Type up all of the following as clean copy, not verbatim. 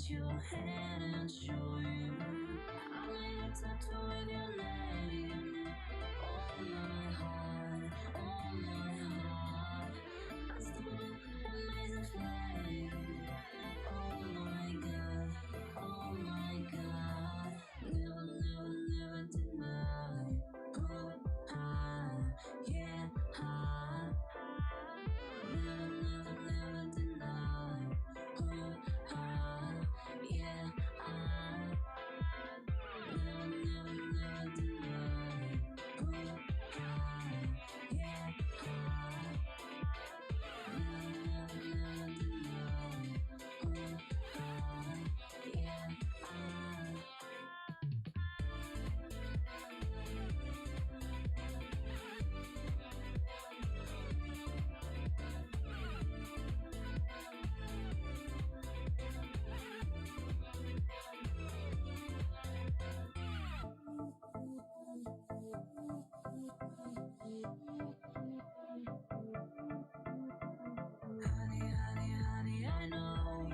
touch your hand and show you. I made a tattoo with your name on my heart, on my heart. Unstoppable, amazing flame. Oh my God, oh my God. Never, never, never deny. Good high, yeah, high. Never, never, never deny. Good high, yeah, high. Never, never, never deny. Good high, yeah, high. Never, never, never deny. Good high, yeah, high. Honey, honey, honey, I know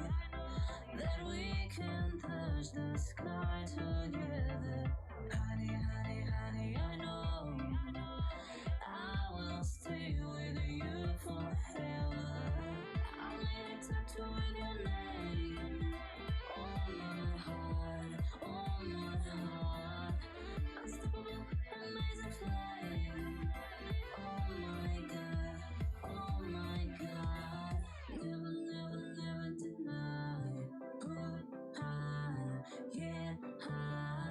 that we can touch the sky together. Honey, honey, honey, I know I will stay with you forever. I made a tattoo with your name on my heart, on my heart. Unstoppable, amazing flame. Oh my God, oh my God. Never, never, never deny. Good high, yeah, high.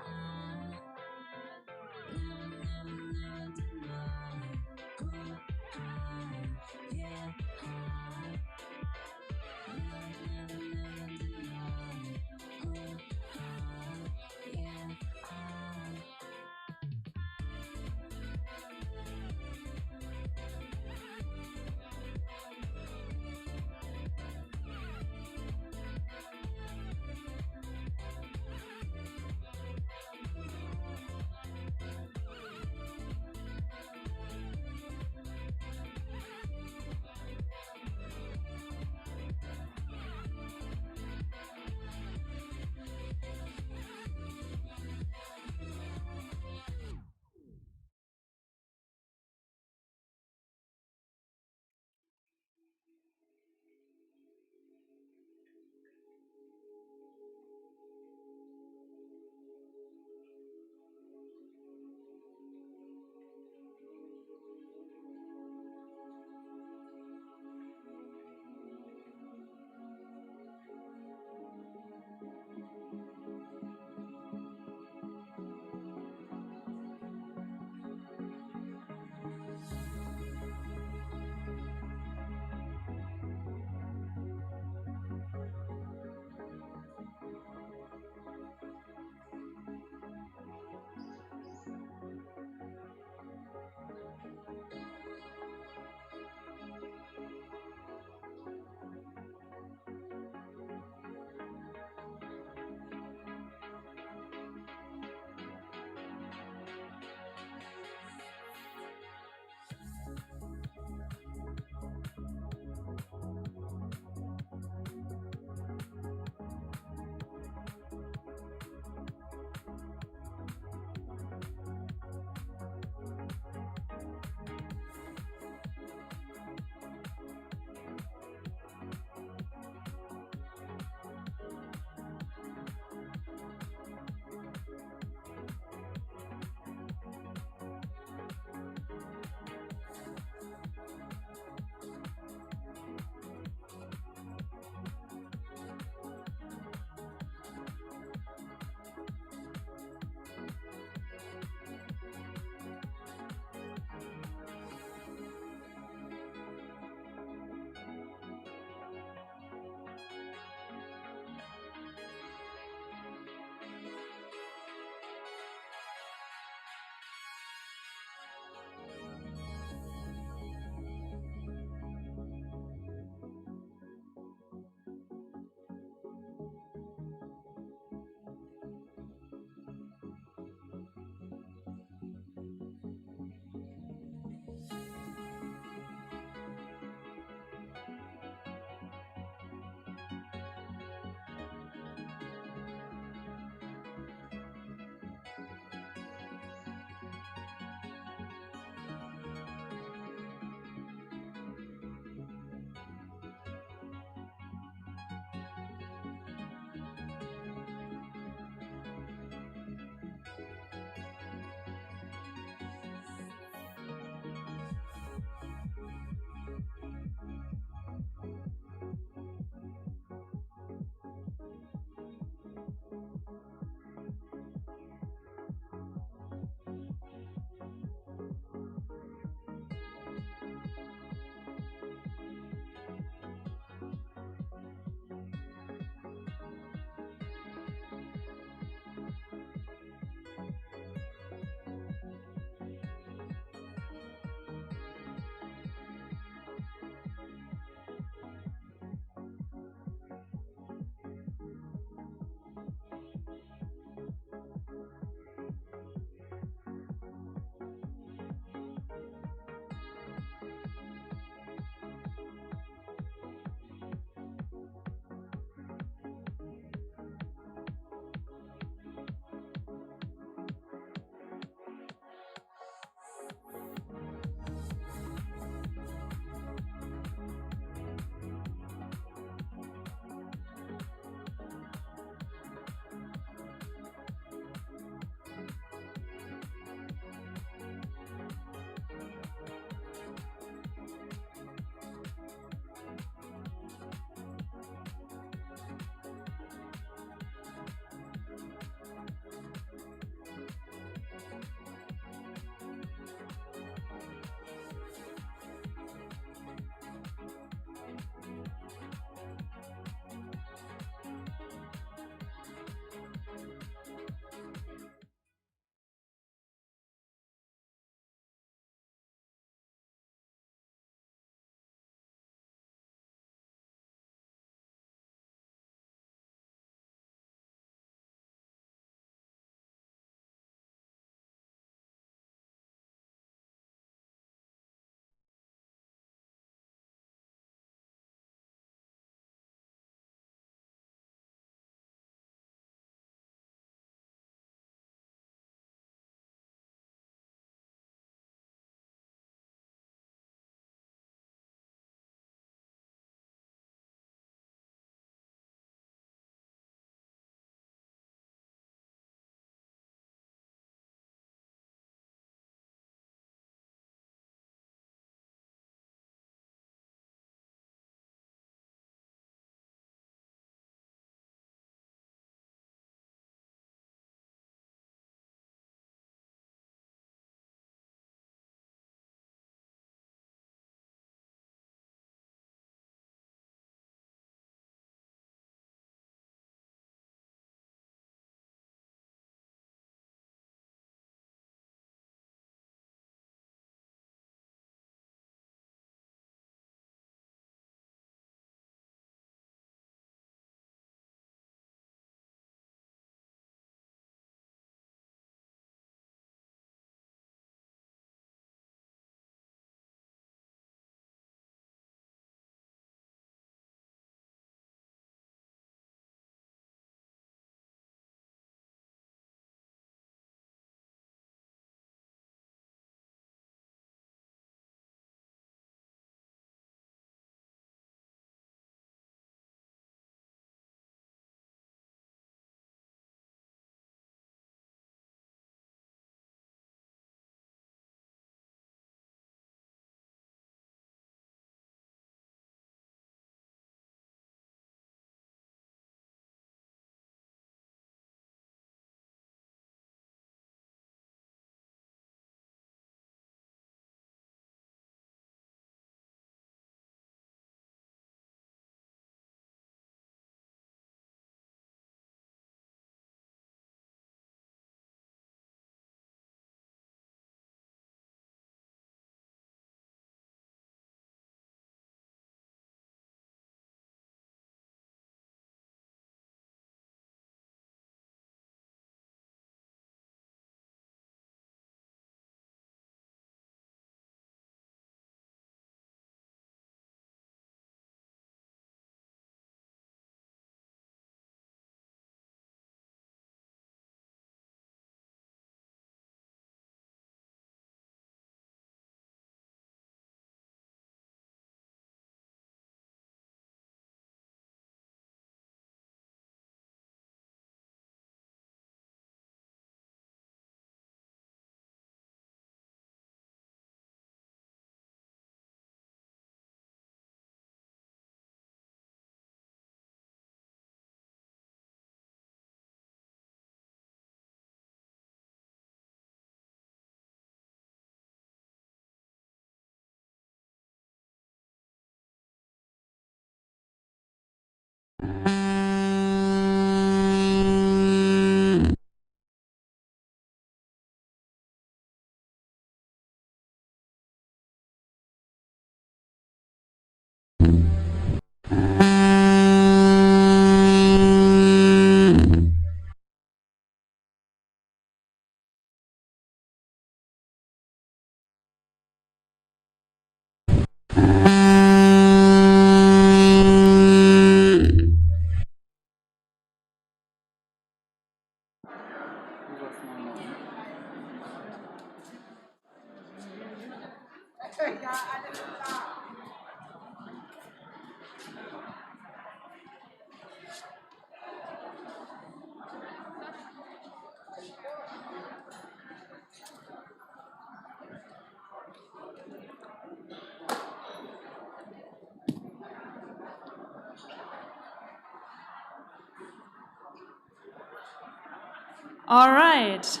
All right.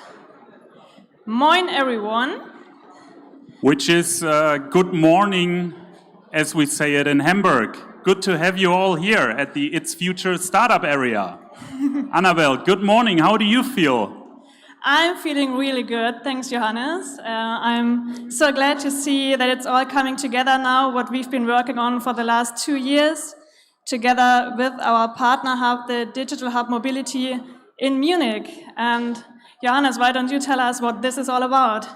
Moin, everyone. Which is good morning, as we say it in Hamburg. Good to have you all here at the It's Future startup area. Annabelle, good morning. How do you feel? I'm feeling really good, thanks Johannes. I'm so glad to see that it's all coming together now, what we've been working on for the last 2 years, together with our partner hub, the Digital Hub Mobility in Munich. And Johannes, why don't you tell us what this is all about?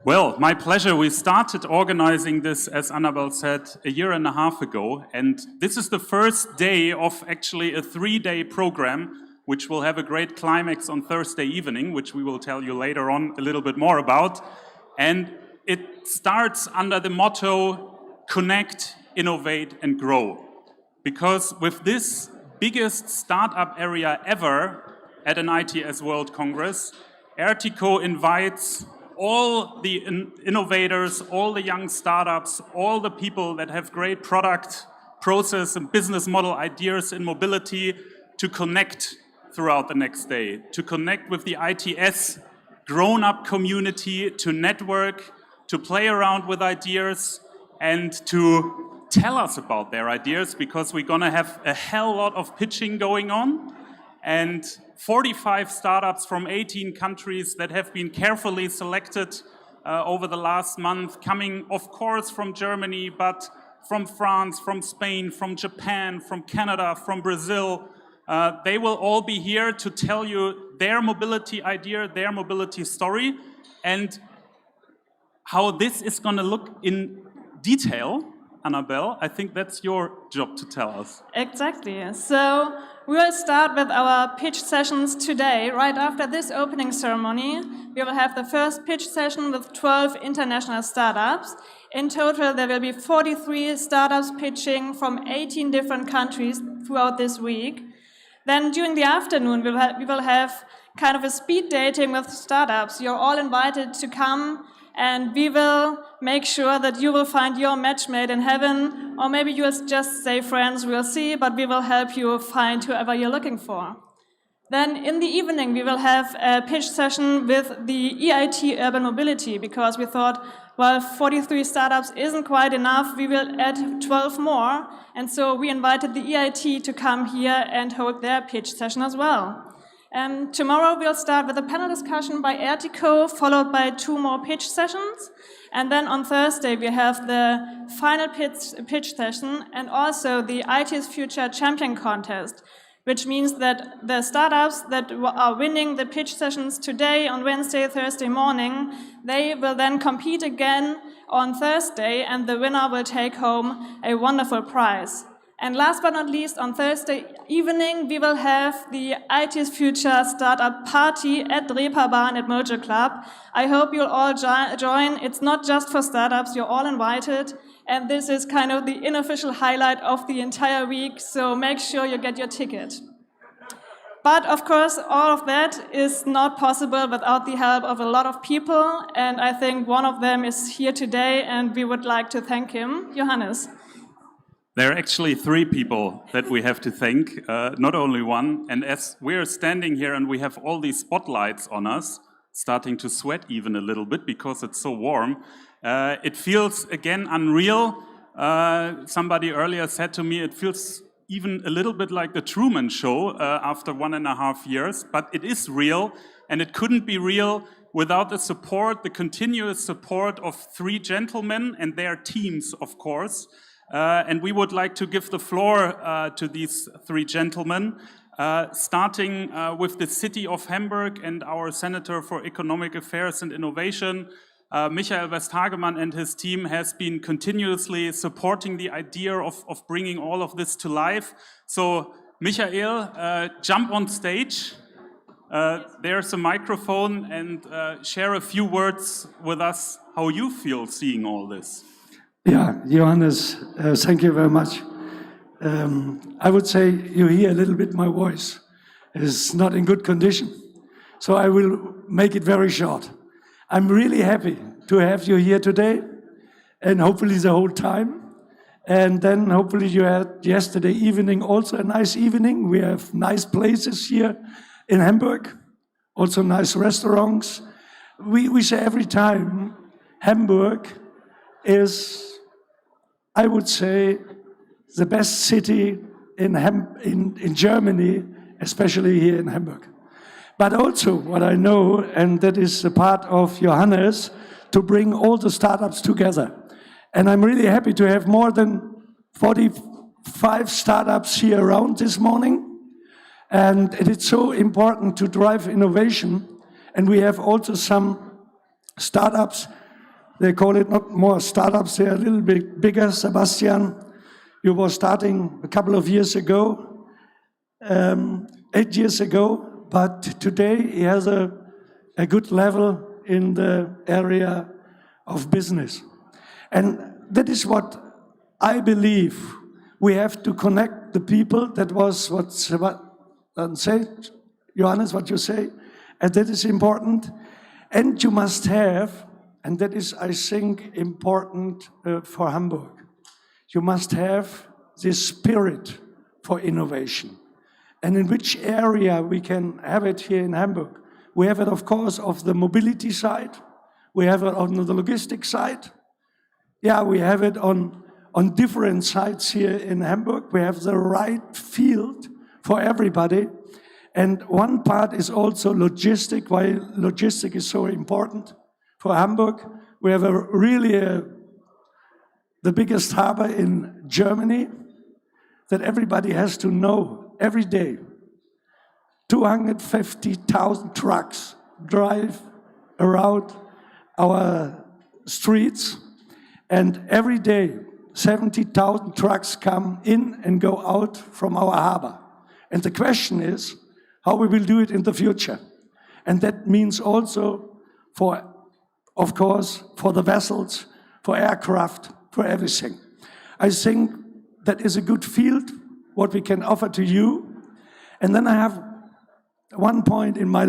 Well, my pleasure. We started organizing this, as Annabelle said, a year and a half ago. And this is the first day of actually a 3-day program, which will have a great climax on Thursday evening, which we will tell you later on a little bit more about. And it starts under the motto, connect, innovate, and grow. Because with this biggest startup area ever at an ITS World Congress, Ertico invites all the innovators, all the young startups, all the people that have great product, process, and business model ideas in mobility to connect throughout the next day, to connect with the ITS grown-up community, to network, to play around with ideas, and to tell us about their ideas, because we're gonna have a hell lot of pitching going on. And 45 startups from 18 countries that have been carefully selected over the last month, coming, of course, from Germany, but from France, from Spain, from Japan, from Canada, from Brazil. They will all be here to tell you their mobility idea, their mobility story, and how this is going to look in detail. Annabelle, I think that's your job to tell us. Exactly. So we will start with our pitch sessions today. Right after this opening ceremony, we will have the first pitch session with 12 international startups. In total, there will be 43 startups pitching from 18 different countries throughout this week. Then during the afternoon, we will have kind of a speed dating with startups. You're all invited to come, and we will make sure that you will find your match made in heaven, or maybe you'll just stay friends, we'll see, but we will help you find whoever you're looking for. Then in the evening, we will have a pitch session with the EIT Urban Mobility, because we thought, well, 43 startups isn't quite enough, we will add 12 more, and so we invited the EIT to come here and hold their pitch session as well. Tomorrow we'll start with a panel discussion by Ertico, followed by 2 more pitch sessions. And then on Thursday we have the final pitch session and also the IT's Future Champion Contest, which means that the startups that are winning the pitch sessions today on Wednesday, Thursday morning, they will then compete again on Thursday, and the winner will take home a wonderful prize. And last but not least, on Thursday evening, we will have the IT's Future Startup Party at Reeperbahn at Mojo Club. I hope you'll all join. It's not just for startups, you're all invited. And this is kind of the unofficial highlight of the entire week, so make sure you get your ticket. But of course, all of that is not possible without the help of a lot of people. And I think one of them is here today, and we would like to thank him. Johannes. There are actually 3 people that we have to thank, not only one. And as we're standing here and we have all these spotlights on us, starting to sweat even a little bit because it's so warm, it feels, again, unreal. Somebody earlier said to me, it feels even a little bit like the Truman Show after 1.5 years, but it is real, and it couldn't be real without the support, the continuous support of 3 gentlemen and their teams, of course. And we would like to give the floor to these 3 gentlemen, starting with the city of Hamburg and our Senator for Economic Affairs and Innovation. Michael Westhagemann and his team has been continuously supporting the idea of bringing all of this to life. So, Michael, jump on stage. There's a microphone, and share a few words with us how you feel seeing all this. Yeah, Johannes, thank you very much. I would say you hear a little bit my voice. It's not in good condition, so I will make it very short. I'm really happy to have you here today, and hopefully the whole time. And then hopefully you had yesterday evening also a nice evening. We have nice places here in Hamburg, also nice restaurants. We say every time Hamburg is, I would say, the best city in Germany, especially here in Hamburg. But also what I know, and that is a part of Johannes, to bring all the startups together. And I'm really happy to have more than 45 startups here around this morning. And it is so important to drive innovation. And we have also some startups. They call it not more startups, they're a little bit bigger. Sebastian, you were starting a couple of years ago, 8 years ago. But today he has a good level in the area of business. And that is what I believe. We have to connect the people. That was what Sebastian said, Johannes, what you say. And that is important. And you must have, and that is, I think, important for Hamburg. You must have this spirit for innovation. And in which area we can have it here in Hamburg? We have it, of course, of the mobility side. We have it on the logistics side. Yeah, we have it on different sides here in Hamburg. We have the right field for everybody. And one part is also logistic. Why logistic is so important for Hamburg? We have the biggest harbor in Germany that everybody has to know. Every day, 250,000 trucks drive around our streets, and every day, 70,000 trucks come in and go out from our harbor. And the question is, how we will do it in the future. And that means also of course, for the vessels, for aircraft, for everything. I think that is a good field, what we can offer to you. And then I have one point in my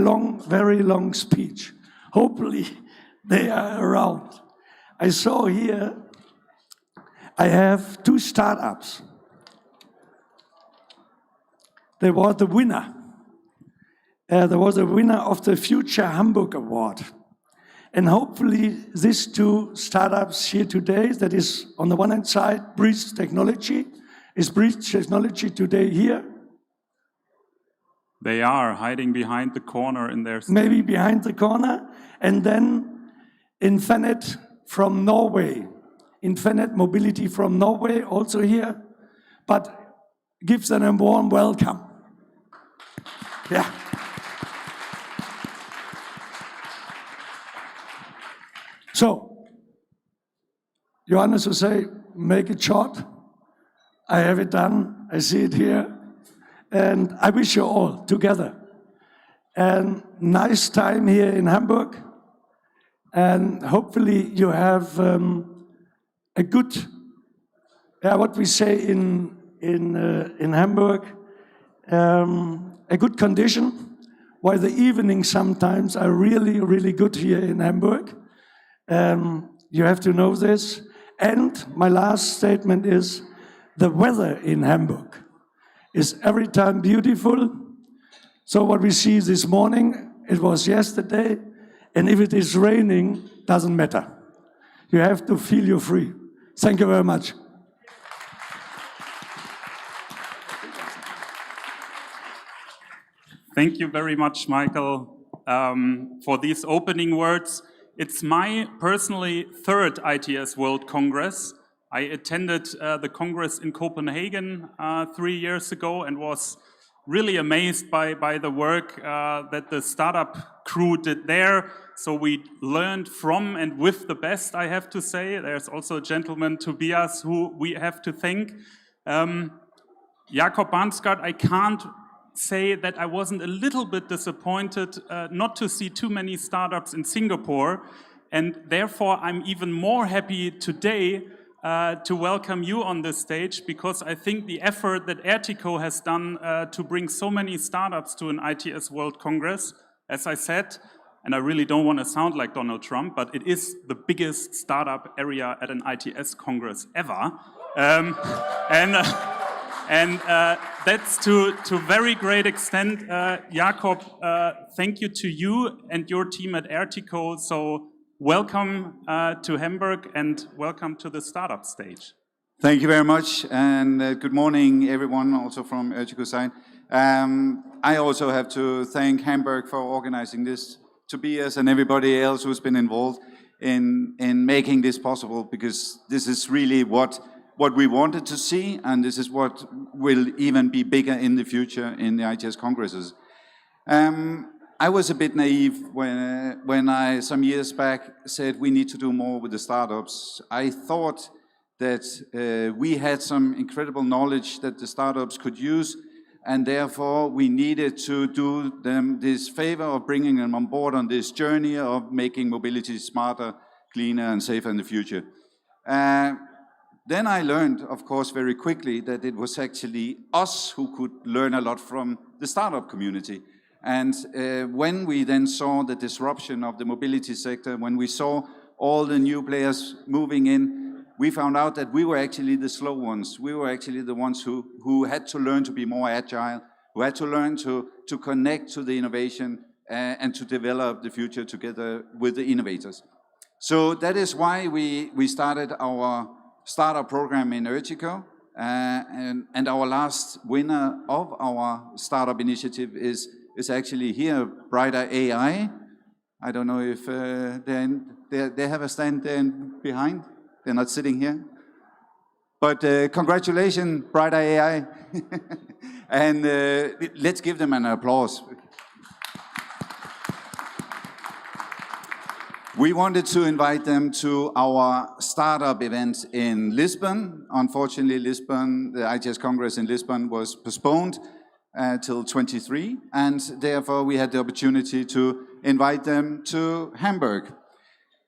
very long speech. Hopefully they are around. I saw here, I have 2 startups. They were the winner. There was a winner of the Future Hamburg Award. And hopefully these 2 startups here today, that is on the one hand side, Breeze Technology. Is Breeze Technology today here? They are hiding behind the corner in their... Maybe behind the corner. And then Infinite from Norway. Infinite Mobility from Norway, also here. But gives them a warm welcome. Yeah. So, Johannes will say, make it short. I have it done. I see it here. And I wish you all together a nice time here in Hamburg. And hopefully you have a good, what we say in Hamburg, a good condition. While the evenings sometimes are really, really good here in Hamburg. You have to know this. And my last statement is, the weather in Hamburg is every time beautiful. So what we see this morning, it was yesterday, and if it is raining, doesn't matter. You have to feel you're free. Thank you very much. Thank you very much, Michael, for these opening words. It's my personally third ITS World Congress. I attended the Congress in Copenhagen 3 years ago and was really amazed by the work that the startup crew did there. So we learned from and with the best, I have to say. There's also a gentleman, Tobias, who we have to thank. Jakob Barnsgaard, I can't say that I wasn't a little bit disappointed not to see too many startups in Singapore, and therefore I'm even more happy today to welcome you on this stage, because I think the effort that Ertico has done to bring so many startups to an ITS World Congress, as I said, and I really don't want to sound like Donald Trump, but it is the biggest startup area at an ITS Congress ever. And that's to very great extent. Jakob, thank you to you and your team at Ertico. So welcome to Hamburg and welcome to the startup stage. Thank you very much, and good morning everyone, also from Ertico side. I also have to thank Hamburg for organizing this, Tobias and everybody else who's been involved in making this possible, because this is really what we wanted to see, and this is what will even be bigger in the future in the ITS Congresses. I was a bit naive when I, some years back, said we need to do more with the startups. I thought that we had some incredible knowledge that the startups could use, and therefore we needed to do them this favor of bringing them on board on this journey of making mobility smarter, cleaner and safer in the future. Then I learned, of course, very quickly that it was actually us who could learn a lot from the startup community. And when we then saw the disruption of the mobility sector, when we saw all the new players moving in, we found out that we were actually the slow ones. We were actually the ones who had to learn to be more agile, who had to learn to connect to the innovation and to develop the future together with the innovators. So that is why we started our startup program in Ertico, and our last winner of our startup initiative is actually here, Brighter AI. I don't know if they have a stand there behind. They're not sitting here. But congratulations, Brighter AI. And let's give them an applause. We wanted to invite them to our startup event in Lisbon. Unfortunately, the ITS Congress in Lisbon was postponed till 23, and therefore we had the opportunity to invite them to Hamburg.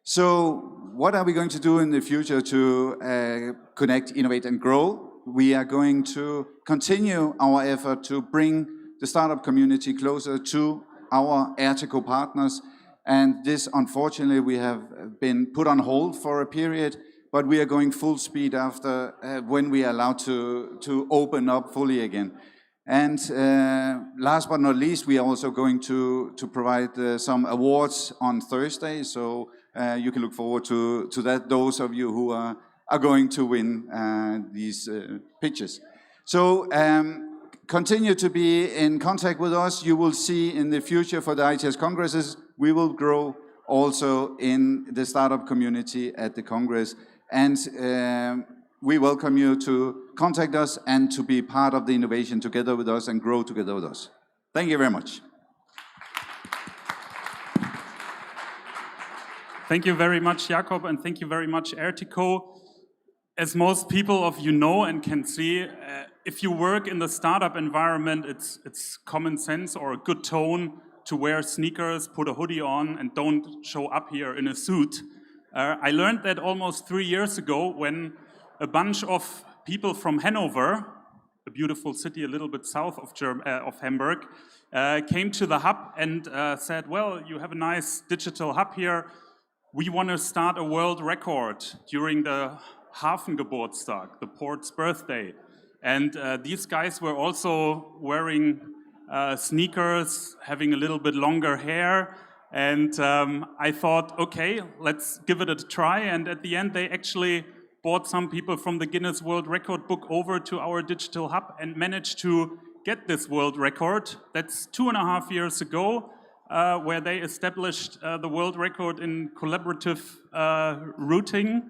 So what are we going to do in the future to connect, innovate and grow? We are going to continue our effort to bring the startup community closer to our Ertico partners. And this, unfortunately, we have been put on hold for a period, but we are going full speed after when we are allowed to open up fully again. And last but not least, we are also going to provide some awards on Thursday, so you can look forward to that, those of you who are going to win these pitches. So continue to be in contact with us. You will see in the future for the ITS Congresses, we will grow also in the startup community at the Congress. And we welcome you to contact us and to be part of the innovation together with us and grow together with us. Thank you very much. Thank you very much, Jakob, and thank you very much, Ertico. As most people of you know and can see, if you work in the startup environment, it's common sense or a good tone to wear sneakers, put a hoodie on, and don't show up here in a suit. I learned that almost 3 years ago when a bunch of people from Hanover, a beautiful city a little bit south of Hamburg, came to the hub and said, well, you have a nice digital hub here. We want to start a world record during the Hafengeburtstag, the port's birthday. And these guys were also wearing sneakers, having a little bit longer hair. And I thought, okay, let's give it a try. And at the end, they actually brought some people from the Guinness World Record book over to our digital hub and managed to get this world record. That's 2.5 years ago, where they established the world record in collaborative routing.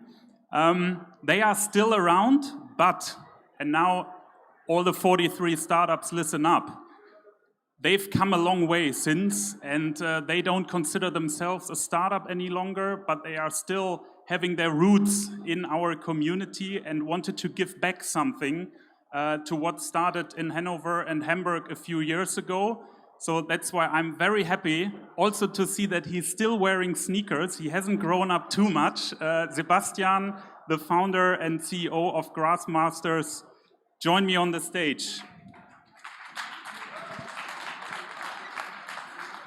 They are still around, and now all the 43 startups listen up. They've come a long way since, and they don't consider themselves a startup any longer, but they are still having their roots in our community and wanted to give back something to what started in Hanover and Hamburg a few years ago. So that's why I'm very happy also to see that he's still wearing sneakers. He hasn't grown up too much. Sebastian, the founder and CEO of Grassmasters, join me on the stage.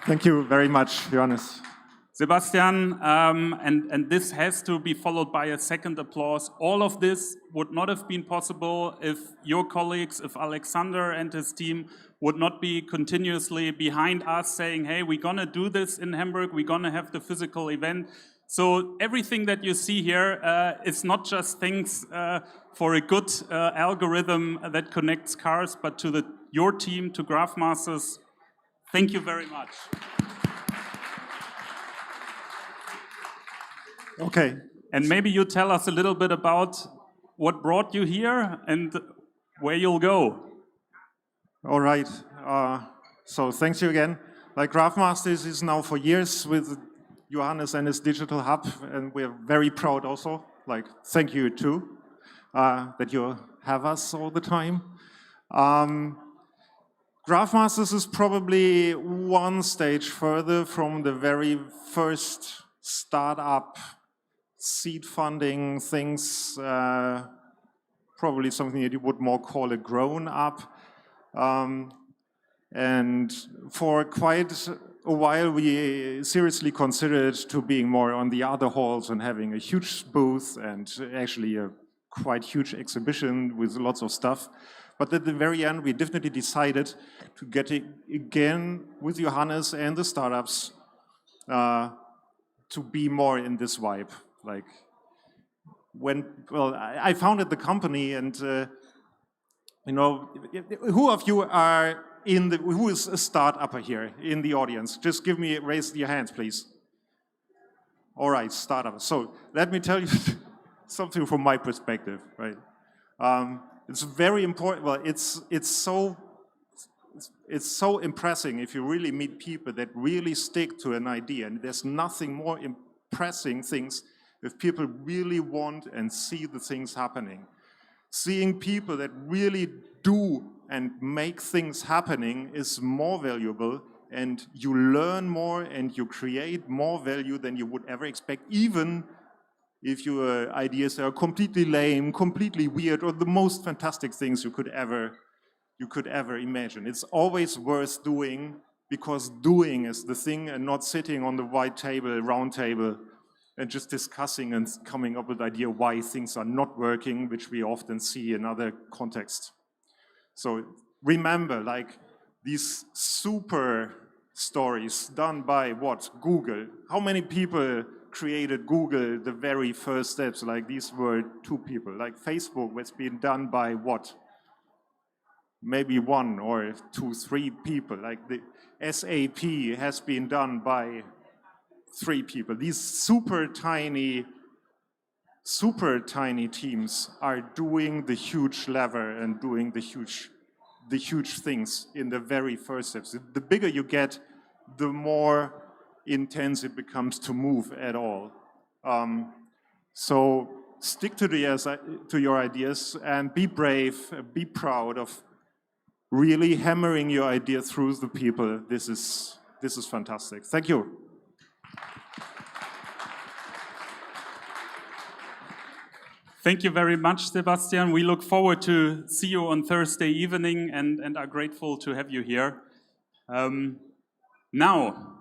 Thank you very much, Johannes. Sebastian, and this has to be followed by a second applause. All of this would not have been possible if your colleagues, if Alexander and his team would not be continuously behind us saying, hey, we're gonna do this in Hamburg, we're gonna have the physical event. So everything that you see here is not just things for a good algorithm that connects cars, but to your team, to Graphmasters. Thank you very much. Okay. And maybe you tell us a little bit about what brought you here and where you'll go. All right. So thanks you again. Like Graphmasters is now for years with Johannes and his digital hub, and we're very proud also. Like, thank you too, that you have us all the time. Graphmasters is probably one stage further from the very first startup seed funding things, probably something that you would more call a grown up. And for quite a while, we seriously considered to being more on the other halls and having a huge booth and actually a quite huge exhibition with lots of stuff. But at the very end, we definitely decided to get it again with Johannes and the startups to be more in this vibe. Like I founded the company, and you know, who of you are who is a startupper here in the audience? Just raise your hands, please. All right, startup. So let me tell you something from my perspective, right? It's very important. Well, it's so impressive if you really meet people that really stick to an idea, and there's nothing more impressing things if people really want and see the things happening. Seeing people that really do and make things happening is more valuable, and you learn more and you create more value than you would ever expect, even if your ideas are completely lame, completely weird, or the most fantastic things you could ever imagine. It's always worth doing, because doing is the thing, and not sitting on the white table, round table, and just discussing and coming up with the idea why things are not working, which we often see in other contexts. So remember, like these super stories done by what? Google. How many people created Google the very first steps? Like these were 2 people. Like Facebook was being done by what? Maybe 1 or 2, 3 people. Like the SAP has been done by 3 people. These super tiny teams are doing the huge lever and doing the huge things in the very first steps. The bigger you get, the more intense it becomes to move at all. So stick to your ideas and be brave, be proud of really hammering your idea through the people. This is fantastic. Thank you. Thank you very much, Sebastian. We look forward to see you on Thursday evening and are grateful to have you here. Now,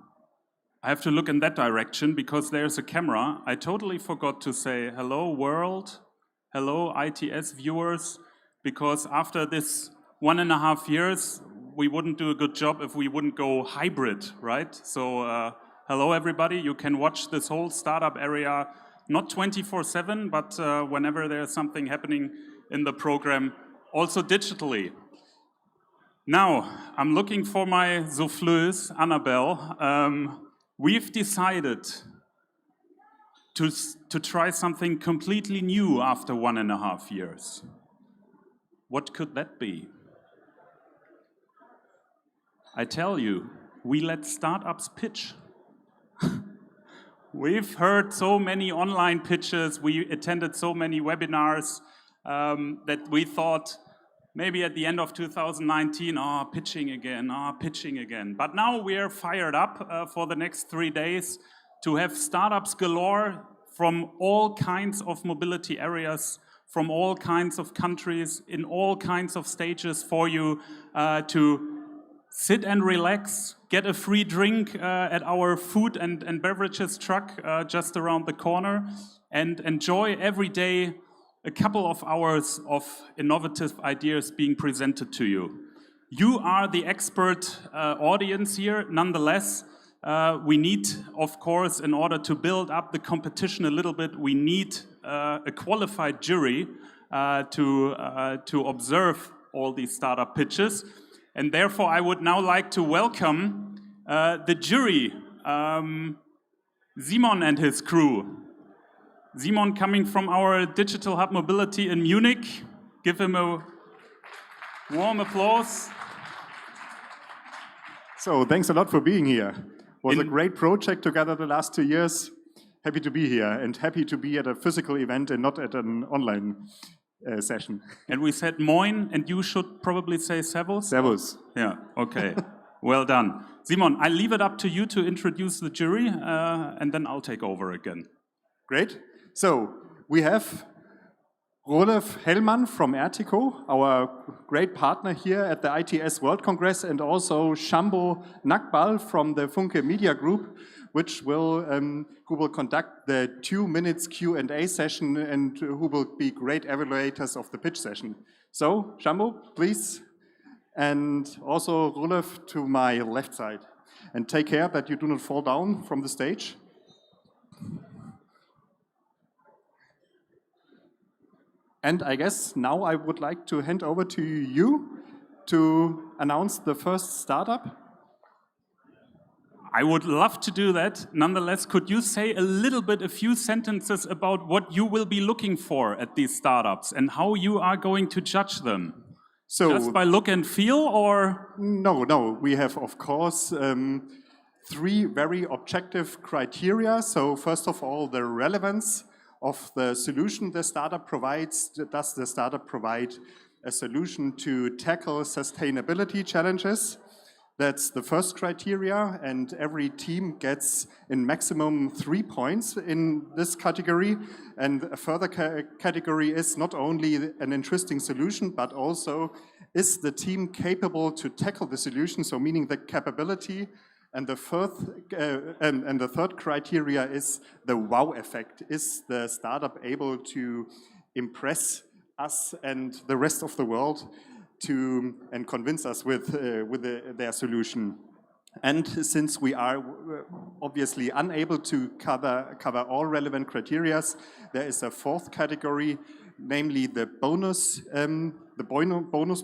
I have to look in that direction because there's a camera. I totally forgot to say hello, world. Hello, ITS viewers. Because after this 1.5 years, we wouldn't do a good job if we wouldn't go hybrid, right? So, hello, everybody. You can watch this whole startup area not 24/7, but whenever there's something happening in the program, also digitally. Now, I'm looking for my souffleuse, Annabelle. We've decided to try something completely new after 1.5 years. What could that be? I tell you, we let startups pitch. We've heard so many online pitches, we attended so many webinars that we thought maybe at the end of 2019, pitching again. But now we're fired up for the next 3 days to have startups galore from all kinds of mobility areas, from all kinds of countries, in all kinds of stages for you to sit and relax, get a free drink at our food and beverages truck just around the corner, and enjoy every day a couple of hours of innovative ideas being presented to you. You are the expert audience here. Nonetheless, we need, of course, in order to build up the competition a little bit, we need a qualified jury to observe all these startup pitches. And therefore, I would now like to welcome the jury, Simon and his crew. Simon coming from our Digital Hub Mobility in Munich. Give him a warm applause. So thanks a lot for being here. It was a great project together the last 2 years. Happy to be here and happy to be at a physical event and not at an online session. And we said moin, and you should probably say servus? Servus. Yeah, okay. Well done. Simon, I leave it up to you to introduce the jury, and then I'll take over again. Great. So we have Rolf Hellmann from Ertico, our great partner here at the ITS World Congress, and also Shambo Nakbal from the Funke Media Group, who will conduct the 2 minutes Q&A session and who will be great evaluators of the pitch session. So, Shambo, please, and also Rolf to my left side. And take care that you do not fall down from the stage. And I guess now I would like to hand over to you to announce the first startup. I would love to do that. Nonetheless, could you say a few sentences about what you will be looking for at these startups and how you are going to judge them? So, just by look and feel, or? No. We have, of course, 3 very objective criteria. So first of all, the relevance of the solution the startup provides. Does the startup provide a solution to tackle sustainability challenges? That's the first criteria, and every team gets in maximum 3 points in this category. And a further category is not only an interesting solution, but also is the team capable to tackle the solution, so meaning the capability. And the third criteria is the wow effect. Is the startup able to impress us and the rest of the world and convince us with their solution? And since we are obviously unable to cover all relevant criteria, there is a 4th category, namely the bonus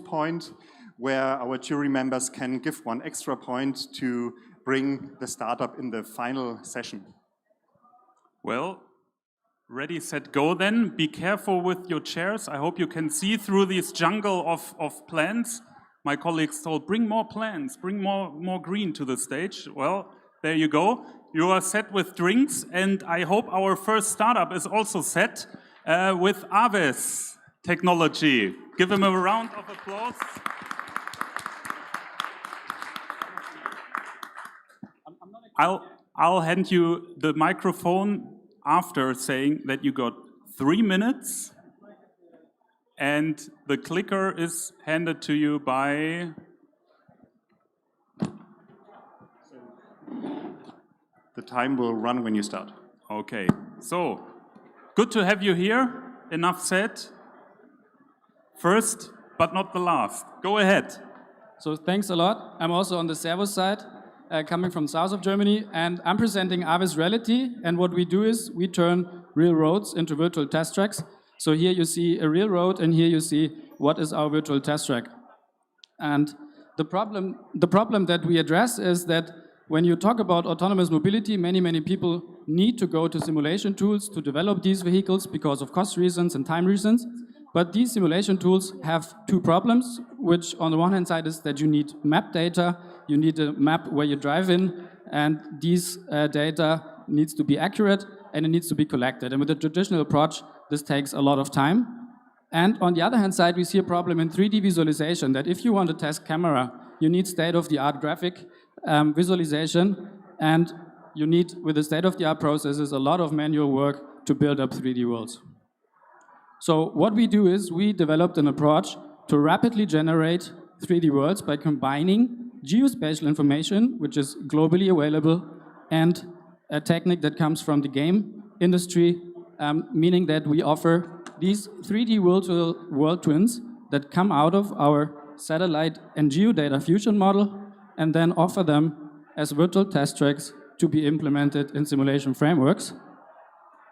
point, where our jury members can give 1 extra point to bring the startup in the final session. Well, ready, set, go then. Be careful with your chairs. I hope you can see through this jungle of plants. My colleagues told, bring more plants, bring more green to the stage. Well, there you go. You are set with drinks, and I hope our first startup is also set with Aves technology. Give them a round of applause. I'll hand you the microphone after saying that you got 3 minutes, and the clicker is handed to you by... The time will run when you start. Okay, so good to have you here. Enough said. First, but not the last. Go ahead. So thanks a lot. I'm also on the Servus side, coming from south of Germany, and I'm presenting Aves Reality. And what we do is we turn real roads into virtual test tracks. So here you see a real road, and here you see what is our virtual test track. And the problem that we address is that when you talk about autonomous mobility, many people need to go to simulation tools to develop these vehicles because of cost reasons and time reasons. But these simulation tools have two problems, which on the one hand side is that you need map data, you need a map where you drive in, and these data needs to be accurate and it needs to be collected. And with the traditional approach, this takes a lot of time. And on the other hand side, we see a problem in 3D visualization, that if you want to test camera, you need state-of-the-art graphic visualization, and you need, with the state-of-the-art processes, a lot of manual work to build up 3D worlds. So what we do is we developed an approach to rapidly generate 3D worlds by combining geospatial information, which is globally available, and a technique that comes from the game industry, meaning that we offer these 3D world twins that come out of our satellite and geodata fusion model, and then offer them as virtual test tracks to be implemented in simulation frameworks.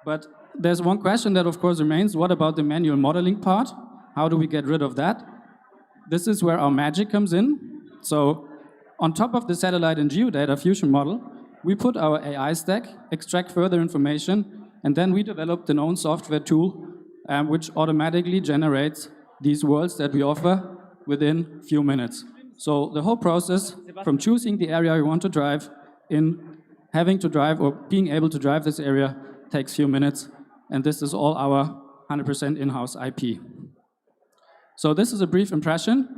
But there's one question that of course remains: what about the manual modeling part? How do we get rid of that? This is where our magic comes in. So on top of the satellite and geodata fusion model, we put our AI stack, extract further information, and then we developed an own software tool which automatically generates these worlds that we offer within a few minutes. So the whole process, from choosing the area you want to drive, in having to drive or being able to drive this area, takes a few minutes, and this is all our 100% in-house IP. So this is a brief impression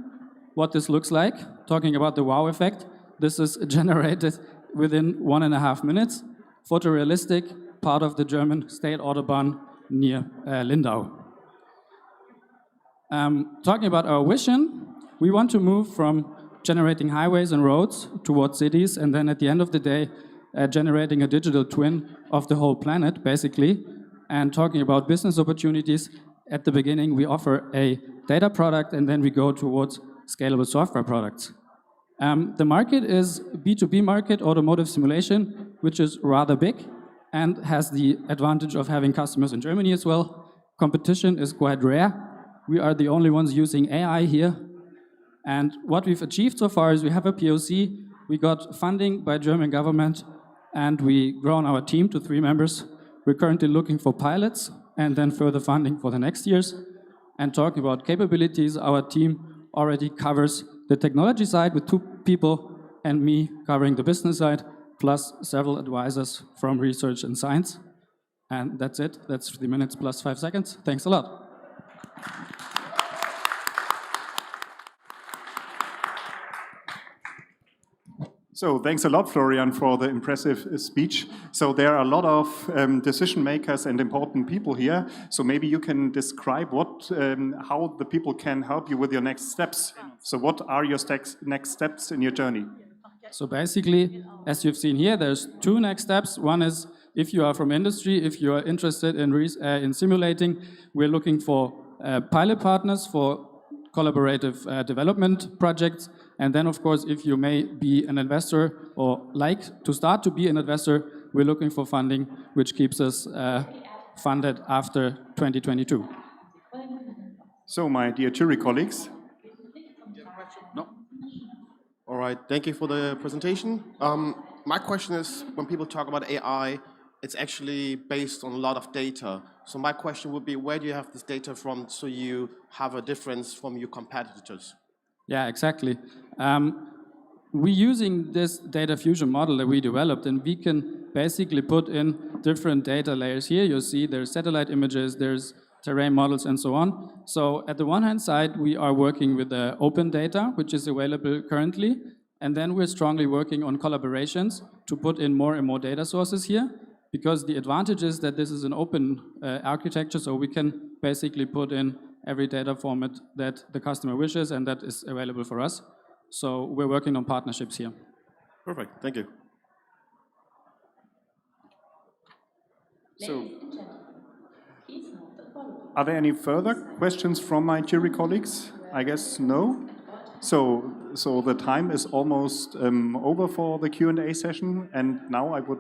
what this looks like. Talking about the wow effect, this is generated within 1.5 minutes. Photorealistic, part of the German state Autobahn near Lindau. Talking about our vision, we want to move from generating highways and roads towards cities, and then at the end of the day, generating a digital twin of the whole planet, basically. And talking about business opportunities, at the beginning we offer a data product, and then we go towards scalable software products. The market is B2B market, automotive simulation, which is rather big and has the advantage of having customers in Germany as well. Competition is quite rare. We are the only ones using AI here. And what we've achieved so far is we have a POC, we got funding by German government, and we grown our team to 3 members. We're currently looking for pilots and then further funding for the next years. And talking about capabilities, our team already covers the technology side with 2 people and me covering the business side, plus several advisors from research and science. And that's it. That's 3 minutes plus 5 seconds. Thanks a lot. So thanks a lot, Florian, for the impressive speech. So there are a lot of decision makers and important people here. So maybe you can describe how the people can help you with your next steps. So what are your next steps in your journey? So basically, as you've seen here, there's 2 next steps. One is if you are from industry, if you are interested in simulating, we're looking for pilot partners for collaborative development projects. And then, of course, if you may be an investor or like to start to be an investor, we're looking for funding, which keeps us funded after 2022. So, my dear jury colleagues. No. All right, thank you for the presentation. My question is, when people talk about AI, it's actually based on a lot of data. So my question would be, where do you have this data from so you have a difference from your competitors? Yeah, exactly. We're using this data fusion model that we developed, and we can basically put in different data layers here. You'll see there's satellite images, there's terrain models, and so on. So at the one hand side, we are working with the open data, which is available currently, and then we're strongly working on collaborations to put in more and more data sources here, because the advantage is that this is an open architecture, so we can basically put in every data format that the customer wishes, and that is available for us. So we're working on partnerships here. Perfect, thank you. So, are there any further questions from my jury colleagues? I guess no. So the time is almost over for the Q&A session, and now I would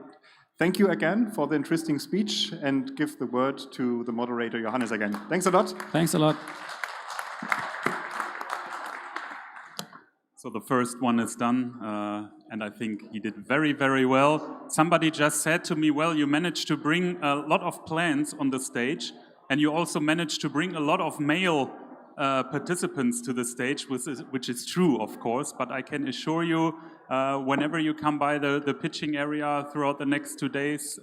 thank you again for the interesting speech and give the word to the moderator, Johannes, again. Thanks a lot. Thanks a lot. So the first one is done, and I think he did very, very well. Somebody just said to me, well, you managed to bring a lot of plants on the stage, and you also managed to bring a lot of male participants to the stage, which is true, of course, but I can assure you, whenever you come by the pitching area throughout the next 2 days,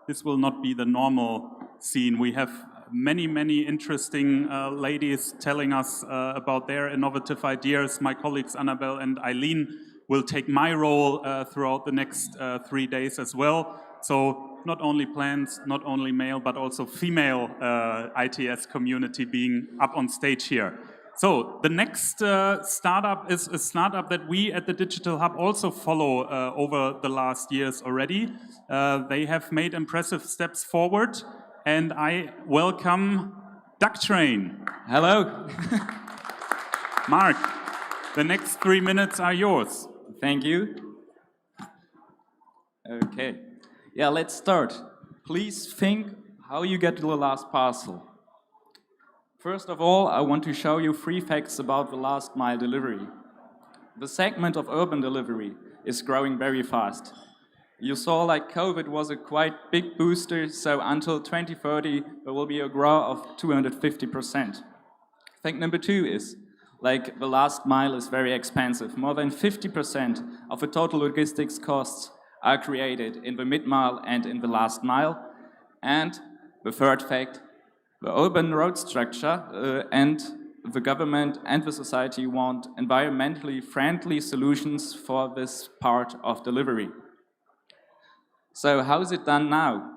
this will not be the normal scene. We have many, many interesting ladies telling us about their innovative ideas. My colleagues Annabelle and Eileen will take my role throughout the next 3 days as well. So not only plants, not only male, but also female ITS community being up on stage here. So the next startup is a startup that we at the Digital Hub also follow over the last years already. They have made impressive steps forward. And I welcome Duck Train. Hello. Mark, the next 3 minutes are yours. Thank you. Okay. Yeah, let's start. Please think how you get to the last parcel. First of all, I want to show you 3 facts about the last mile delivery. The segment of urban delivery is growing very fast. You saw like COVID was a quite big booster, so until 2030 there will be a growth of 250%. Fact number 2 is, like the last mile is very expensive. More than 50% of the total logistics costs are created in the mid-mile and in the last mile. And the third fact, the urban road structure and the government and the society want environmentally friendly solutions for this part of delivery. So how is it done now?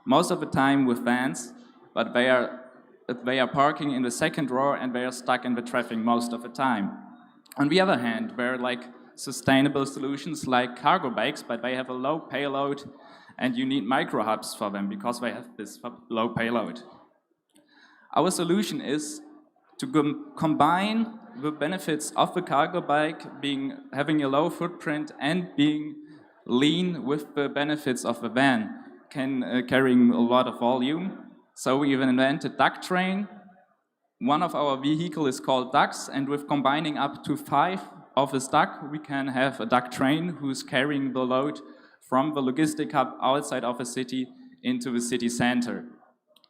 Most of the time with vans, but they are parking in the second row and they are stuck in the traffic most of the time. On the other hand, there are like sustainable solutions like cargo bikes, but they have a low payload and you need micro hubs for them because they have this low payload. Our solution is to combine the benefits of the cargo bike having a low footprint and being lean with the benefits of the van, carrying a lot of volume. So we even invented Duck Train. One of our vehicles is called Ducks, and with combining up to 5 of this duck, we can have a Duck Train who's carrying the load from the logistic hub outside of a city into the city center.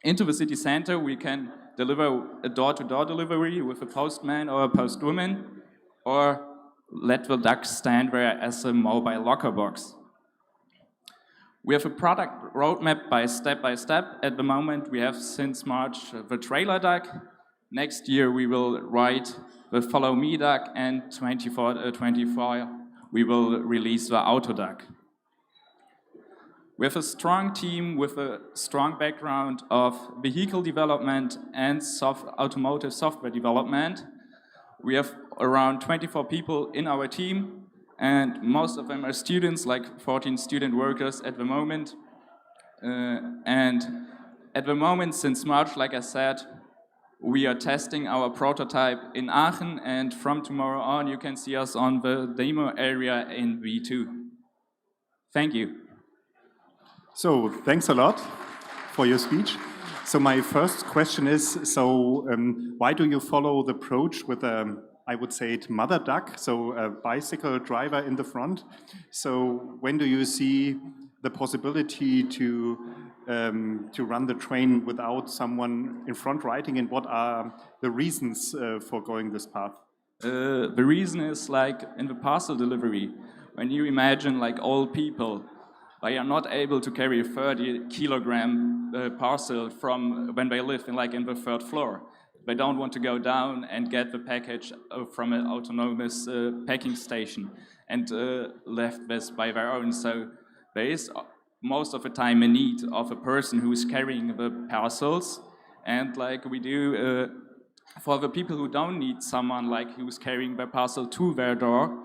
Into the city center, we can deliver a door-to-door delivery with a postman or a postwoman, or let the ducks stand there as a mobile locker box. We have a product roadmap by step. At the moment, we have since March the trailer duck. Next year, we will write the follow me duck, and 24 we will release the auto duck. We have a strong team with a strong background of vehicle development and automotive software development. We have around 24 people in our team, and most of them are students, like 14 student workers at the moment. And at the moment, since March, like I said, we are testing our prototype in Aachen, and from tomorrow on, you can see us on the demo area in V2. Thank you. So, thanks a lot for your speech. So my first question is, why do you follow the approach with I would say it mother duck, so a bicycle driver in the front? So when do you see the possibility to run the train without someone in front riding, and what are the reasons for going this path? The reason is like in the parcel delivery, when you imagine like old people, they are not able to carry a 30-kilogram parcel from when they live in the 3rd floor. They don't want to go down and get the package from an autonomous packing station and left this by their own. So there is most of the time a need of a person who is carrying the parcels, and like we do for the people who don't need someone like who's carrying their parcel to their door,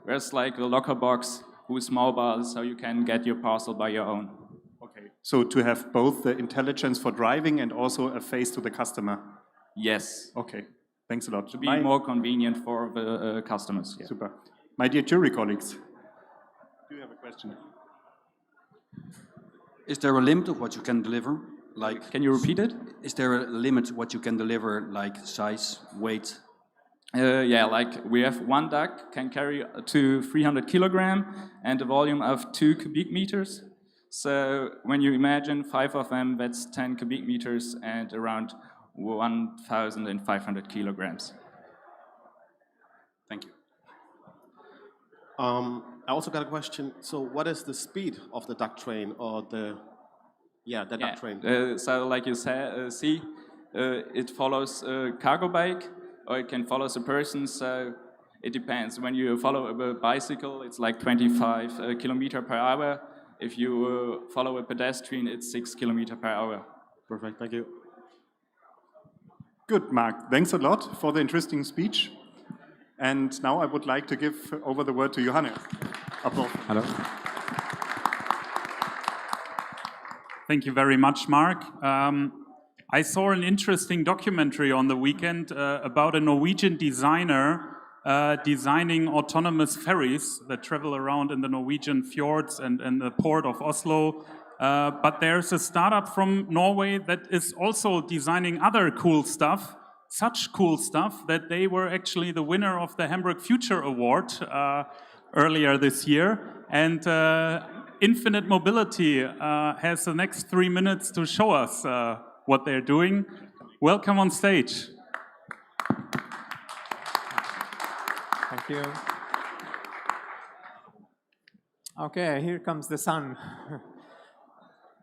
there's like a locker box who is mobile, so you can get your parcel by your own. Okay, so to have both the intelligence for driving and also a face to the customer. Yes. Okay, thanks a lot. To be more convenient for the customers. Yeah. Super. My dear jury colleagues, do you have a question? Is there a limit of what you can deliver? Can you repeat it? Is there a limit what you can deliver, like size, weight? Yeah, like we have one duck can carry to 300 kilogram and a volume of 2 cubic meters. So when you imagine 5 of them, that's 10 cubic meters and around 1,500 kilograms. Thank you. I also got a question. So what is the speed of the duck train or the duck train? So like you see, it follows a cargo bike or it can follow a person, so it depends. When you follow a bicycle, it's like 25 kilometer per hour. If you follow a pedestrian, it's 6 kilometer per hour. Perfect, thank you. Good, Mark. Thanks a lot for the interesting speech. And now I would like to give over the word to Johannes. Applause. Hello. Thank you very much, Mark. I saw an interesting documentary on the weekend about a Norwegian designer designing autonomous ferries that travel around in the Norwegian fjords and the port of Oslo. But there's a startup from Norway that is also designing other cool stuff, such cool stuff that they were actually the winner of the Hamburg Future Award earlier this year. And Infinite Mobility has the next 3 minutes to show us what they're doing. Welcome on stage. Thank you. Okay, here comes the sun.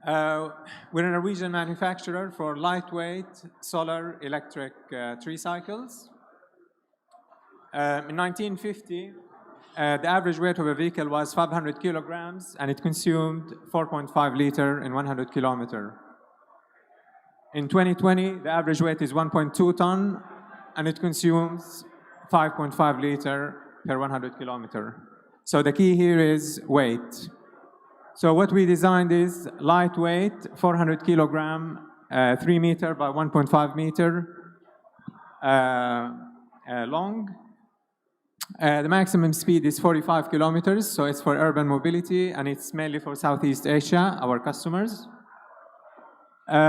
We're a Norwegian manufacturer for lightweight solar electric tricycles. In 1950, the average weight of a vehicle was 500 kilograms and it consumed 4.5 liter in 100 kilometer. In 2020, the average weight is 1.2 ton and it consumes 5.5 liter per 100 kilometer. So the key here is weight. So what we designed is lightweight, 400 kilogram, 3 meter by 1.5 meter long. The maximum speed is 45 kilometers, so it's for urban mobility, and it's mainly for Southeast Asia, our customers.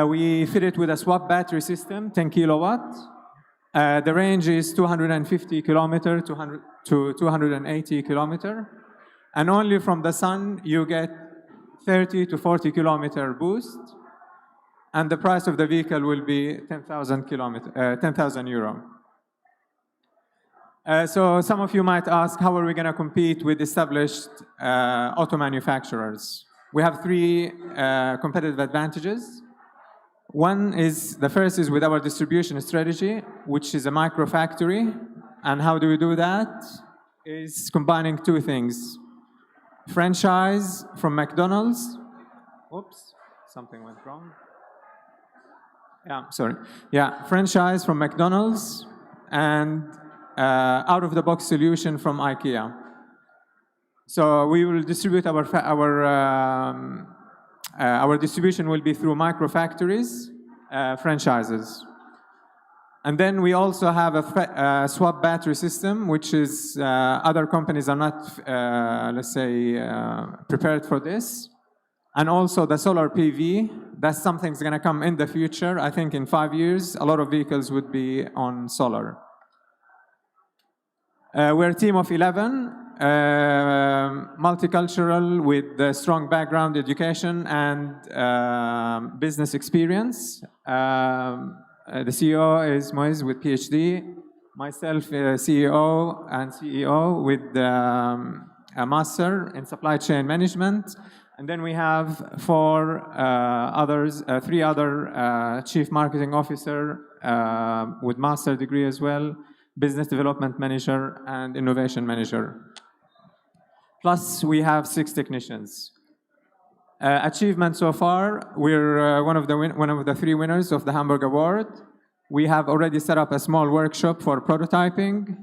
We fit it with a swap battery system, 10 kilowatt. The range is 250 kilometer to 280 kilometer. And only from the sun, you get 30 to 40 kilometer boost. And the price of the vehicle will be 10,000 euro. So some of you might ask, how are we going to compete with established auto manufacturers? We have 3 competitive advantages. The first is with our distribution strategy, which is a micro factory. And how do we do that? Is combining 2 things. Franchise from McDonald's. Oops, something went wrong. Yeah, sorry. Yeah, franchise from McDonald's and out-of-the-box solution from IKEA. So we will distribute our distribution will be through micro-factories, franchises. And then we also have a swap battery system, which is other companies are not, let's say, prepared for this. And also the solar PV, that's something that's going to come in the future. I think in 5 years, a lot of vehicles would be on solar. We're a team of 11, multicultural with strong background education and business experience. The CEO is Moise with PhD. Myself, CEO and CEO with a master in supply chain management. And then we have 3 other chief marketing officer with master degree as well, business development manager and innovation manager. Plus, we have 6 technicians. Achievement so far, we're one of the 3 winners of the Hamburg Award. We have already set up a small workshop for prototyping.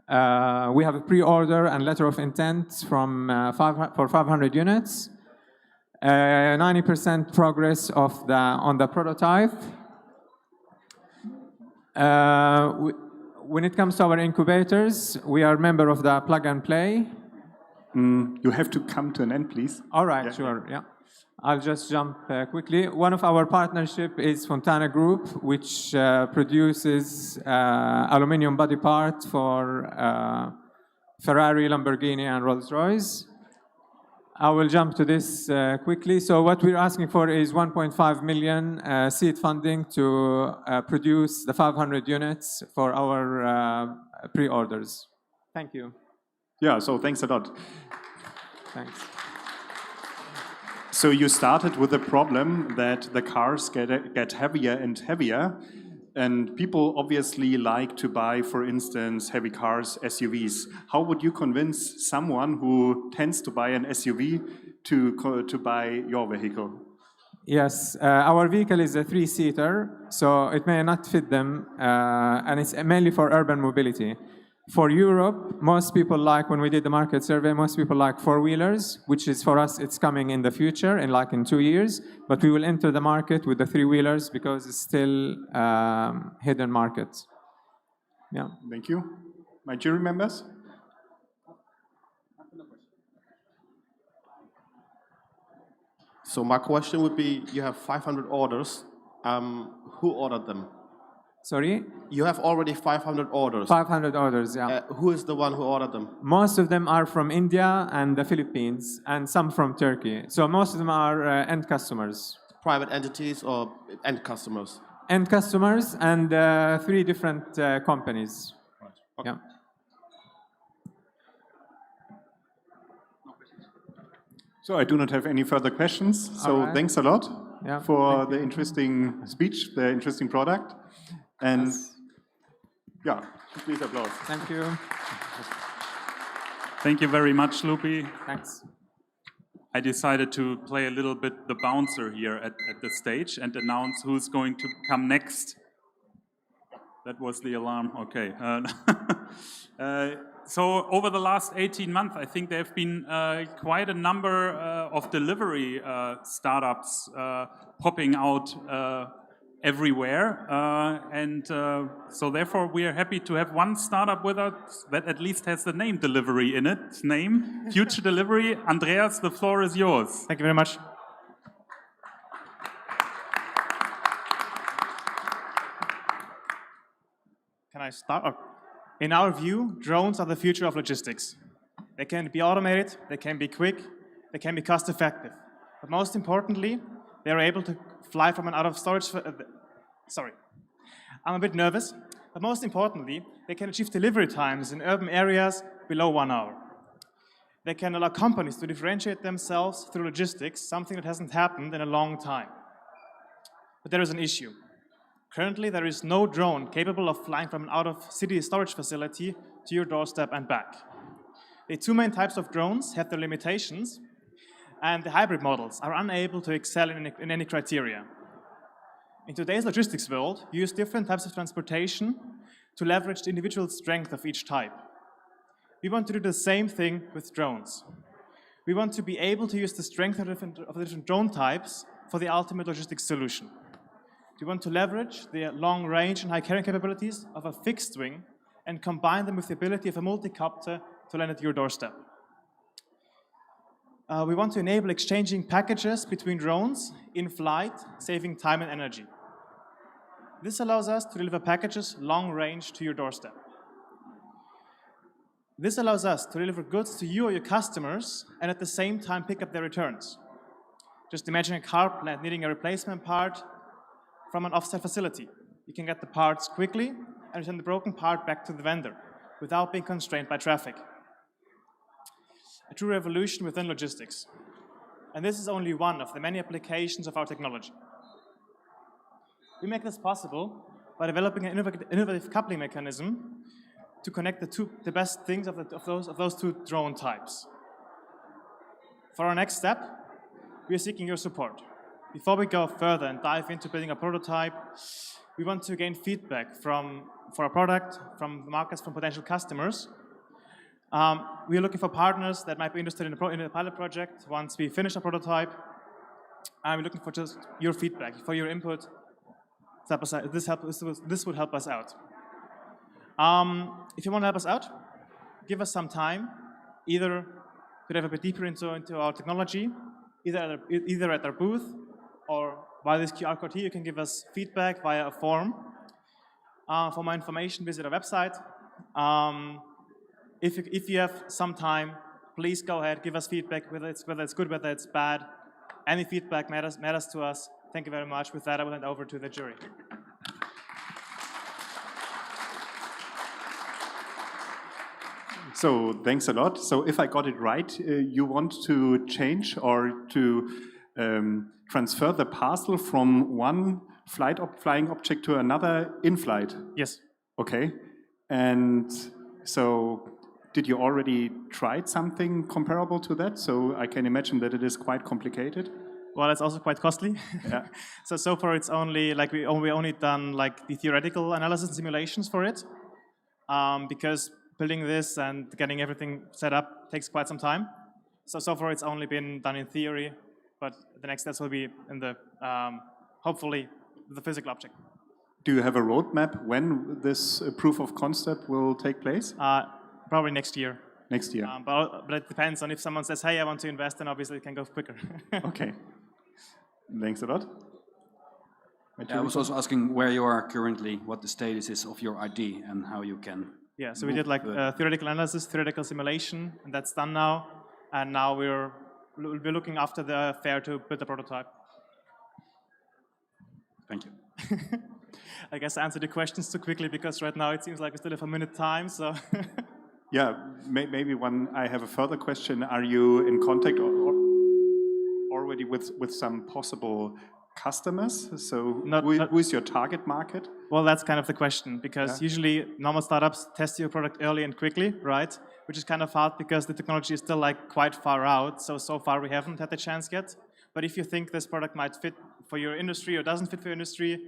We have a pre-order and letter of intent for 500 units. 90% progress on the prototype. When it comes to our incubators, we are a member of the Plug and Play. You have to come to an end, please. All right, yeah. Sure, yeah. I'll just jump quickly. One of our partnership is Fontana Group, which produces aluminum body part for Ferrari, Lamborghini, and Rolls-Royce. I will jump to this quickly. So what we're asking for is 1.5 million seed funding to produce the 500 units for our pre-orders. Thank you. Yeah, so thanks a lot. Thanks. So you started with the problem that the cars get heavier and heavier, and people obviously like to buy, for instance, heavy cars, SUVs. How would you convince someone who tends to buy an SUV to buy your vehicle? Yes, our vehicle is a 3-seater, so it may not fit them, and it's mainly for urban mobility. For Europe, most people like, when we did the market survey, most people like 4-wheelers, which is for us, it's coming in the future, in 2 years, but we will enter the market with the 3-wheelers because it's still hidden market. Yeah. Thank you. My jury members? So my question would be, you have 500 orders. Who ordered them? Sorry? You have already 500 orders. 500 orders, yeah. Who is the one who ordered them? Most of them are from India and the Philippines, and some from Turkey. So most of them are end customers. Private entities or end customers? End customers and 3 different companies. Right. Okay. Yeah. So I do not have any further questions. So right. Thanks a lot for the you. interesting speech, the interesting product. And yeah, please applause. Thank you. Thank you very much, Lupi. Thanks. I decided to play a little bit the bouncer here at the stage and announce who's going to come next. That was the alarm, okay. So over the last 18 months, I think there have been quite a number of delivery startups popping out everywhere. So therefore we are happy to have one startup with us that at least has the name delivery in its name, Future Delivery. Andreas, the floor is yours. Thank you very much. Can I start? In our view, drones are the future of logistics. They can be automated, they can be quick, they can be cost effective. But most importantly, they are able to fly from an out of storage. Sorry, I'm a bit nervous. But most importantly, they can achieve delivery times in urban areas below 1 hour. They can allow companies to differentiate themselves through logistics, something that hasn't happened in a long time. But there is an issue. Currently, there is no drone capable of flying from an out-of-city storage facility to your doorstep and back. The 2 main types of drones have their limitations, and the hybrid models are unable to excel in any criteria. In today's logistics world, you use different types of transportation to leverage the individual strength of each type. We want to do the same thing with drones. We want to be able to use the strength of the different drone types for the ultimate logistics solution. We want to leverage the long range and high carrying capabilities of a fixed wing and combine them with the ability of a multi-copter to land at your doorstep. We want to enable exchanging packages between drones in flight, saving time and energy. This allows us to deliver packages long range to your doorstep. This allows us to deliver goods to you or your customers and at the same time pick up their returns. Just imagine a car plant needing a replacement part from an offsite facility. You can get the parts quickly and return the broken part back to the vendor without being constrained by traffic. A true revolution within logistics. And this is only one of the many applications of our technology. We make this possible by developing an innovative coupling mechanism to connect the best things of those 2 drone types. For our next step, we are seeking your support. Before we go further and dive into building a prototype, we want to gain feedback for our product, from the markets, from potential customers. We are looking for partners that might be interested in a pilot project once we finish a prototype. And we're looking for just your feedback, for your input. This would help us out. If you want to help us out, give us some time, either to dive a bit deeper into our technology, either at their booth or via this QR code here. You can give us feedback via a form. For more information, visit our website. If you have some time, please go ahead, give us feedback, whether it's good, whether it's bad. Any feedback matters to us. Thank you very much. With that, I will hand over to the jury. So thanks a lot. So if I got it right, you want to change or to transfer the parcel from one flying object to another in flight? Yes. Okay. And so did you already tried something comparable to that? So I can imagine that it is quite complicated. Well, it's also quite costly. Yeah. So far it's only like we only done like the theoretical analysis and simulations for it, because building this and getting everything set up takes quite some time. So far it's only been done in theory, but the next steps will be in the hopefully the physical object. Do you have a roadmap when this proof of concept will take place? Probably next year. Next year. But it depends on if someone says, hey, I want to invest, then obviously it can go quicker. Okay. Thanks a lot. I was also asking where you are currently, what the status is of your ID and how you can... Yeah, so we did like theoretical analysis, theoretical simulation, and that's done now. And now we're looking after the fair to build the prototype. Thank you. I guess I answered the questions too quickly because right now it seems like we still have a minute time, so... Yeah, maybe I have a further question. Are you in contact already with some possible customers? So who is your target market? Well, that's kind of the question, because usually normal startups test your product early and quickly, right? Which is kind of hard because the technology is still like quite far out. So far we haven't had the chance yet. But if you think this product might fit for your industry or doesn't fit for your industry,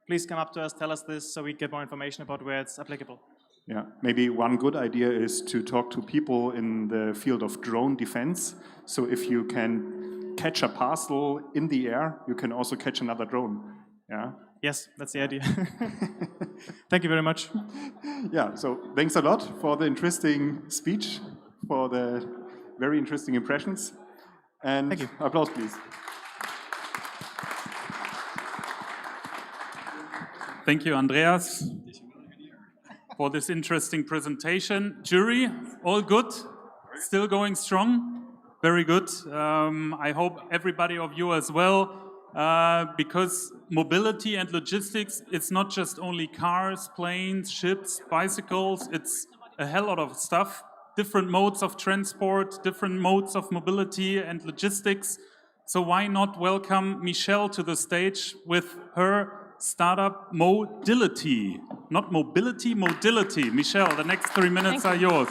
please come up to us, tell us this so we get more information about where it's applicable. Yeah, maybe one good idea is to talk to people in the field of drone defense. So if you can catch a parcel in the air, you can also catch another drone. Yeah. Yes, that's the idea. Thank you very much. Yeah, so thanks a lot for the interesting speech, for the very interesting impressions. And thank you. Applause, please. Thank you, Andreas, for this interesting presentation. Jury, all good? Still going strong? Very good. I hope everybody of you as well, because mobility and logistics, it's not just only cars, planes, ships, bicycles, it's a hell lot of stuff. Different modes of transport, different modes of mobility and logistics. So why not welcome Michelle to the stage with her startup Modility. Not mobility, Modility. Michelle, the next 3 minutes are yours.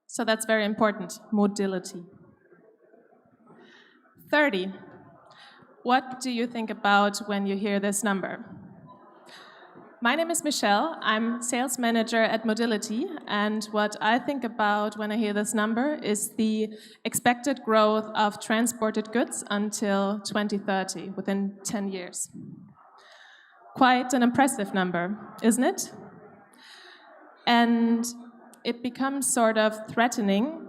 So that's very important, modility. 30. What do you think about when you hear this number? My name is Michelle. I'm sales manager at Modility, and what I think about when I hear this number is the expected growth of transported goods until 2030, within 10 years. Quite an impressive number, isn't it? And it becomes sort of threatening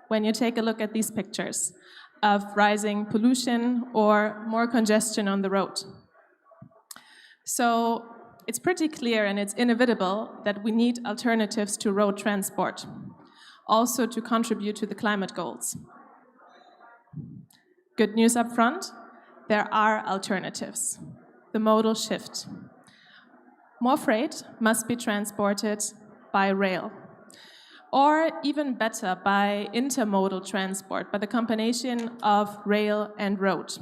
when you take a look at these pictures of rising pollution or more congestion on the road. So it's pretty clear and it's inevitable that we need alternatives to road transport, also to contribute to the climate goals. Good news up front, there are alternatives. The modal shift. More freight must be transported by rail, or even better, by intermodal transport, by the combination of rail and road.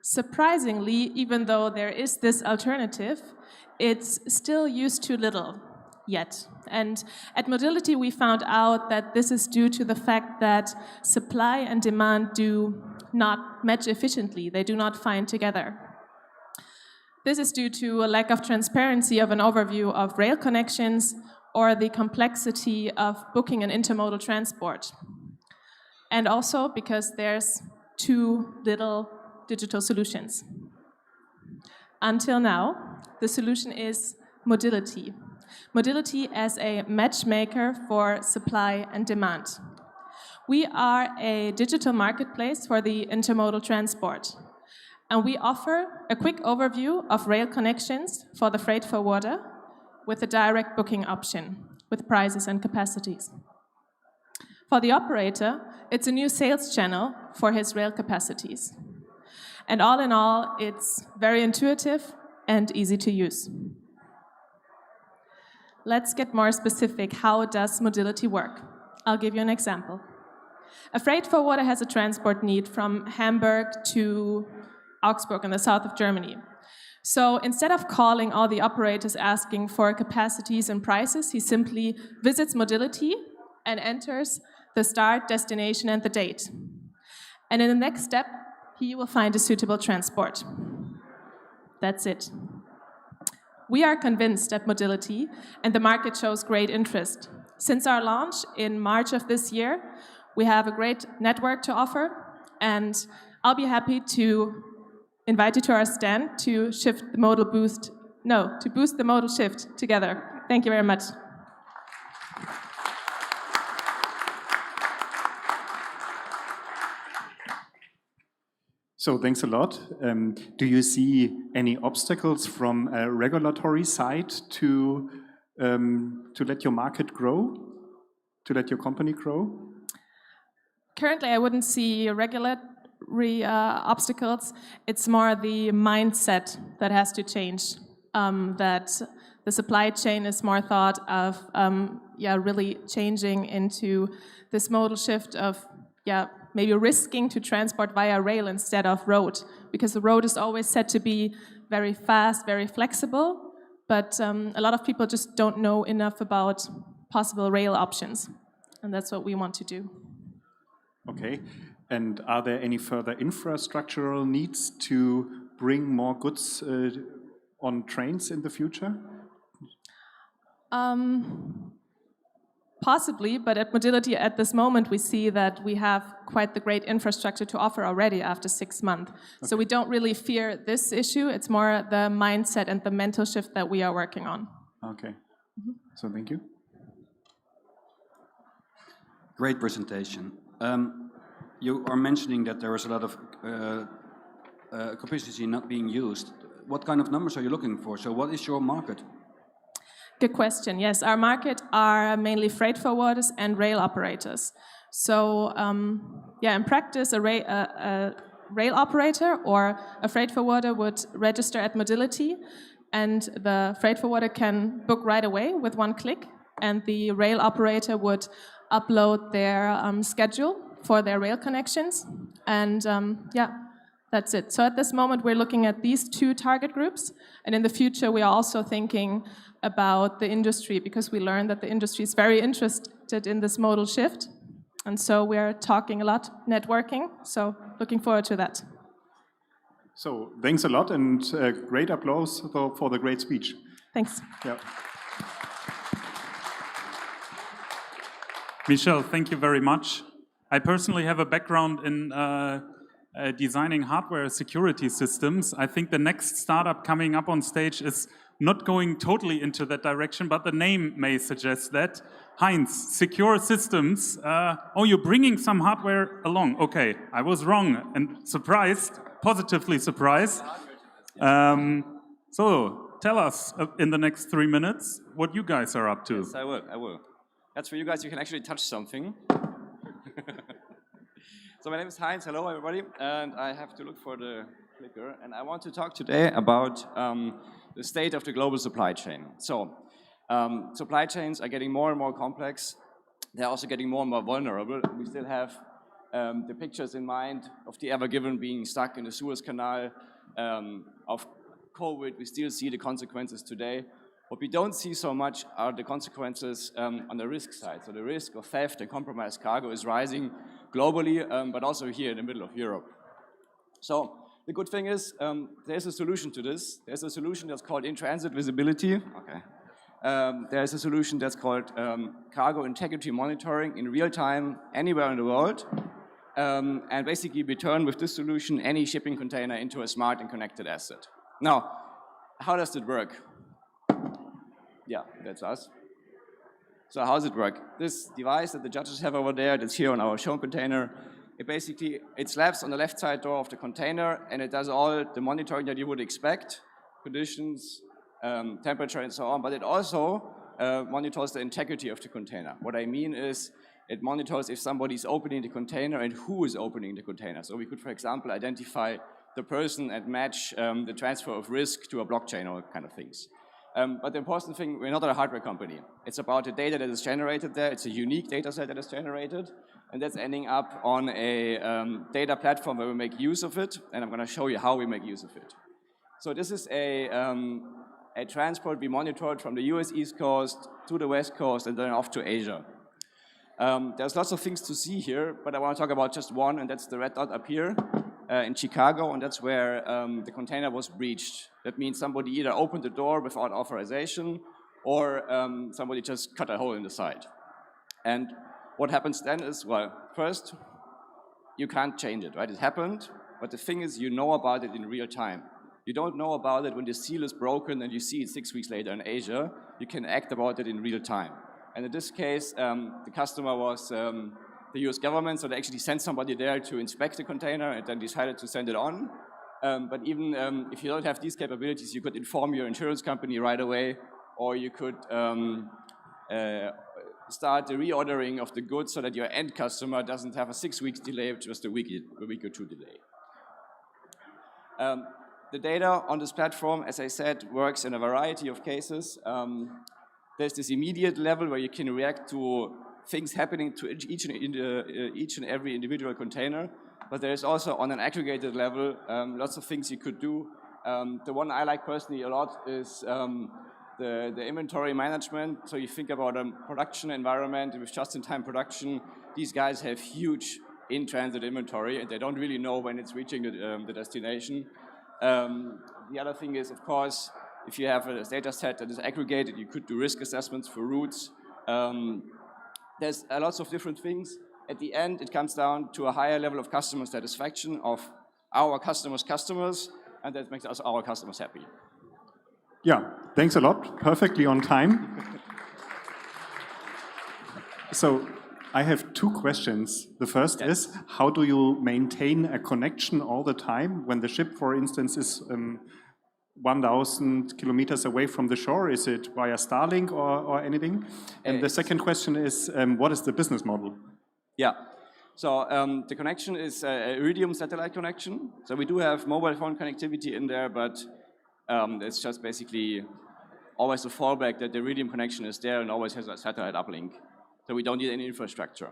Surprisingly, even though there is this alternative, it's still used too little yet. And at Modility, we found out that this is due to the fact that supply and demand do not match efficiently. They do not find together. This is due to a lack of transparency of an overview of rail connections or the complexity of booking an intermodal transport. And also because there's too little digital solutions. Until now, the solution is Modility. Modility as a matchmaker for supply and demand. We are a digital marketplace for the intermodal transport, and we offer a quick overview of rail connections for the freight forwarder with a direct booking option with prices and capacities. For the operator, it's a new sales channel for his rail capacities. And all in all, it's very intuitive and easy to use. Let's get more specific. How does Modility work? I'll give you an example. A freight forwarder has a transport need from Hamburg to Augsburg in the south of Germany. So instead of calling all the operators asking for capacities and prices, he simply visits Modility and enters the start, destination, and the date. And in the next step, he will find a suitable transport. That's it. We are convinced at Modility, and the market shows great interest. Since our launch in March of this year, we have a great network to offer, and I'll be happy to invite you to our stand to boost the modal shift together. Thank you very much. So thanks a lot. Do you see any obstacles from a regulatory side to let your market grow, to let your company grow? Currently, I wouldn't see regulatory obstacles. It's more the mindset that has to change. That the supply chain is more thought of, really changing into this modal shift of, maybe risking to transport via rail instead of road, because the road is always said to be very fast, very flexible, but a lot of people just don't know enough about possible rail options, and that's what we want to do. Okay, and are there any further infrastructural needs to bring more goods on trains in the future? Possibly, but at Modility at this moment we see that we have quite the great infrastructure to offer already after 6 months. Okay. So we don't really fear this issue, it's more the mindset and the mental shift that we are working on. Okay, so thank you. Great presentation. You are mentioning that there is a lot of capacity not being used. What kind of numbers are you looking for? So what is your market? Good question. Yes, our market are mainly freight forwarders and rail operators. So, in practice, a rail operator or a freight forwarder would register at Modility, and the freight forwarder can book right away with one click, and the rail operator would upload their schedule for their rail connections, and that's it. So at this moment, we're looking at these two target groups, and in the future, we are also thinking about the industry, because we learned that the industry is very interested in this modal shift, and so we're talking a lot, networking, so looking forward to that. So thanks a lot, and great applause for the great speech. Thanks. Yeah. Michel, thank you very much. I personally have a background in designing hardware security systems. I think the next startup coming up on stage is not going totally into that direction, but the name may suggest that. Heinz, Secure Systems. You're bringing some hardware along. Okay, I was wrong and surprised, positively surprised. So tell us in the next 3 minutes what you guys are up to. Yes, I will. That's for you guys, you can actually touch something. So my name is Heinz, hello everybody, and I have to look for the clicker, and I want to talk today about the state of the global supply chain. So, supply chains are getting more and more complex, they're also getting more and more vulnerable. We still have the pictures in mind of the Ever Given being stuck in the Suez Canal, of COVID, we still see the consequences today. What we don't see so much are the consequences on the risk side. So the risk of theft and compromised cargo is rising globally, but also here in the middle of Europe. So the good thing is there's a solution to this. There's a solution that's called in-transit visibility. Okay. There's a solution that's called cargo integrity monitoring in real time anywhere in the world. And basically we turn with this solution any shipping container into a smart and connected asset. Now, how does it work? Yeah, that's us. So how does it work? This device that the judges have over there, that's here on our shown container, it slaps on the left side door of the container, and it does all the monitoring that you would expect, conditions, temperature, and so on, but it also monitors the integrity of the container. What I mean is, it monitors if somebody is opening the container and who is opening the container. So we could, for example, identify the person and match the transfer of risk to a blockchain or kind of things. But the important thing, we're not a hardware company. It's about the data that is generated there. It's a unique data set that is generated, and that's ending up on a data platform where we make use of it, and I'm going to show you how we make use of it. So this is a transport we monitored from the US East Coast to the West Coast and then off to Asia. There's lots of things to see here, but I want to talk about just one, and that's the red dot up here in Chicago, and that's where the container was breached. That means somebody either opened the door without authorization, or somebody just cut a hole in the side. And what happens then is, well, first, you can't change it, right? It happened, but the thing is, you know about it in real time. You don't know about it when the seal is broken and you see it 6 weeks later in Asia. You can act about it in real time. And in this case, the customer was the US government, so they actually sent somebody there to inspect the container and then decided to send it on. But even if you don't have these capabilities, you could inform your insurance company right away, or you could start the reordering of the goods so that your end customer doesn't have a 6 weeks delay, just a week or two delay. The data on this platform, as I said, works in a variety of cases. There's this immediate level where you can react to things happening to each and every individual container, but there's also on an aggregated level lots of things you could do. The one I like personally a lot is the inventory management. So you think about a production environment with just-in-time production. These guys have huge in-transit inventory, and they don't really know when it's reaching the destination. The other thing is, of course, if you have a data set that is aggregated, you could do risk assessments for routes. There's lots of different things. At the end, it comes down to a higher level of customer satisfaction of our customers, and that makes us our customers happy. Yeah, thanks a lot. Perfectly on time. So I have two questions. The first is, how do you maintain a connection all the time when the ship, for instance, is 1,000 kilometers away from the shore? Is it via Starlink or anything? And the second question is, what is the business model? Yeah, so the connection is a Iridium satellite connection. So we do have mobile phone connectivity in there, but it's just basically always a fallback that the Iridium connection is there and always has a satellite uplink. So we don't need any infrastructure.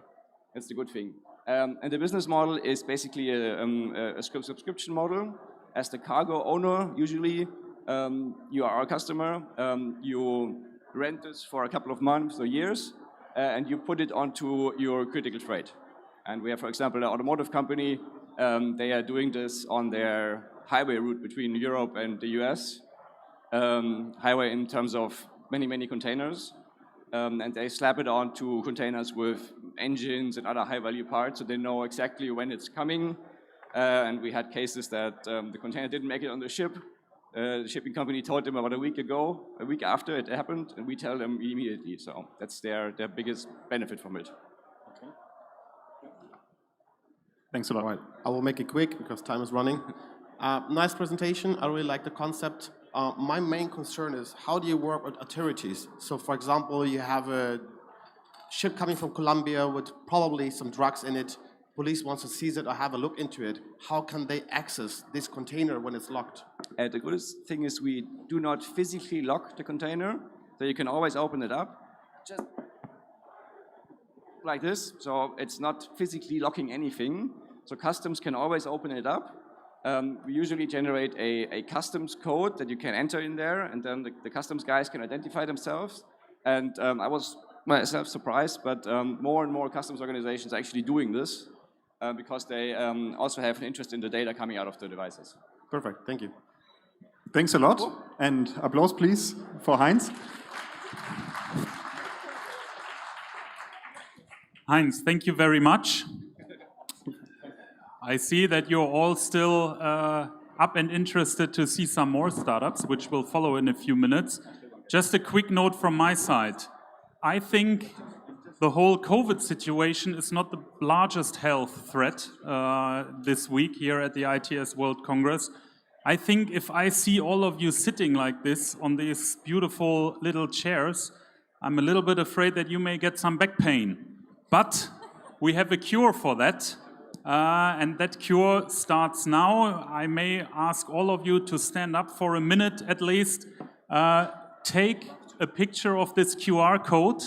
That's the good thing. And the business model is basically a subscription model. As the cargo owner, usually you are our customer. You rent this for a couple of months or years, and you put it onto your critical freight. And we have, for example, an automotive company. They are doing this on their highway route between Europe and the US. Highway in terms of many, many containers. And they slap it onto containers with engines and other high-value parts, so they know exactly when it's coming. And we had cases that the container didn't make it on the ship. The shipping company told them about a week after it happened, and we tell them immediately. So that's their biggest benefit from it. Okay. Thanks a lot. Right. I will make it quick because time is running. Nice presentation. I really like the concept. My main concern is, how do you work with authorities? So, for example, you have a ship coming from Colombia with probably some drugs in it. Police wants to seize it or have a look into it. How can they access this container when it's locked? The good thing is we do not physically lock the container, so you can always open it up. Just like this, so it's not physically locking anything. So customs can always open it up. We usually generate a customs code that you can enter in there, and then the customs guys can identify themselves. And I was myself surprised, but more and more customs organizations are actually doing this because they also have an interest in the data coming out of the devices. Perfect, thank you. Thanks a lot, and applause please for Heinz. Heinz, thank you very much. I see that you're all still up and interested to see some more startups, which will follow in a few minutes. Just a quick note from my side. I think the whole COVID situation is not the largest health threat this week here at the ITS World Congress. I think if I see all of you sitting like this on these beautiful little chairs, I'm a little bit afraid that you may get some back pain. But we have a cure for that, and that cure starts now. I may ask all of you to stand up for a minute at least, take a picture of this QR code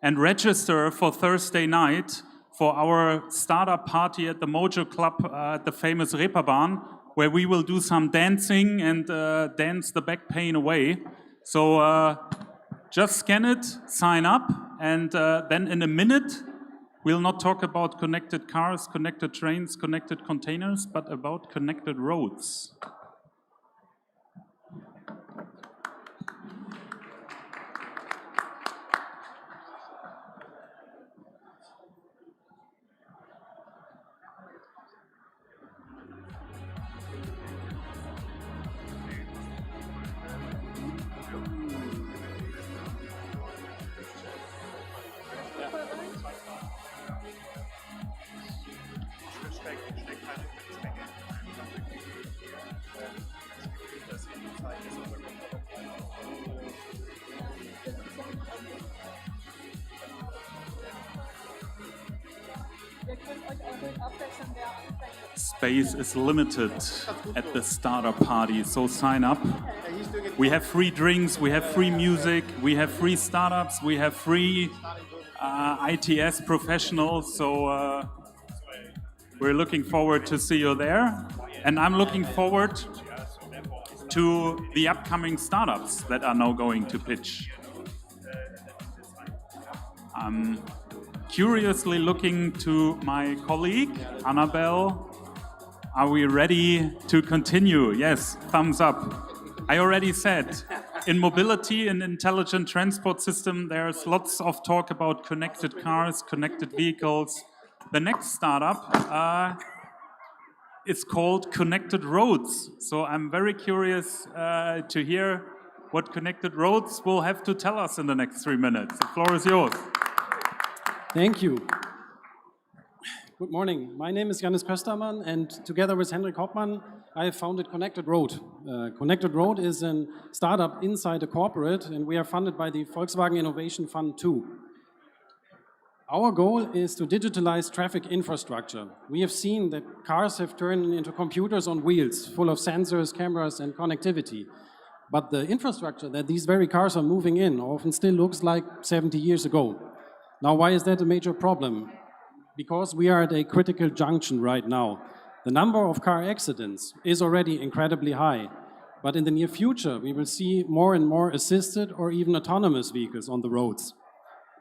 and register for Thursday night for our startup party at the Mojo Club at the famous Reeperbahn, where we will do some dancing and dance the back pain away. So just scan it, sign up, and then in a minute, we'll not talk about connected cars, connected trains, connected containers, but about connected roads. Space is limited at the startup party, so sign up. We have free drinks, we have free music, we have free startups, we have free ITS professionals, so we're looking forward to see you there. And I'm looking forward to the upcoming startups that are now going to pitch. I'm curiously looking to my colleague, Annabelle. Are we ready to continue? Yes, thumbs up. I already said, in mobility and intelligent transport system, there's lots of talk about connected cars, connected vehicles. The next startup is called Connected Roads. So I'm very curious to hear what Connected Roads will have to tell us in the next 3 minutes. The floor is yours. Thank you. Good morning. My name is Jannis Köstermann, and together with Henrik Hoppmann, I have founded Connected Road. Connected Road is a startup inside a corporate, and we are funded by the Volkswagen Innovation Fund 2. Our goal is to digitalize traffic infrastructure. We have seen that cars have turned into computers on wheels, full of sensors, cameras, and connectivity. But the infrastructure that these very cars are moving in often still looks like 70 years ago. Now, why is that a major problem? Because we are at a critical junction right now. The number of car accidents is already incredibly high, but in the near future, we will see more and more assisted or even autonomous vehicles on the roads.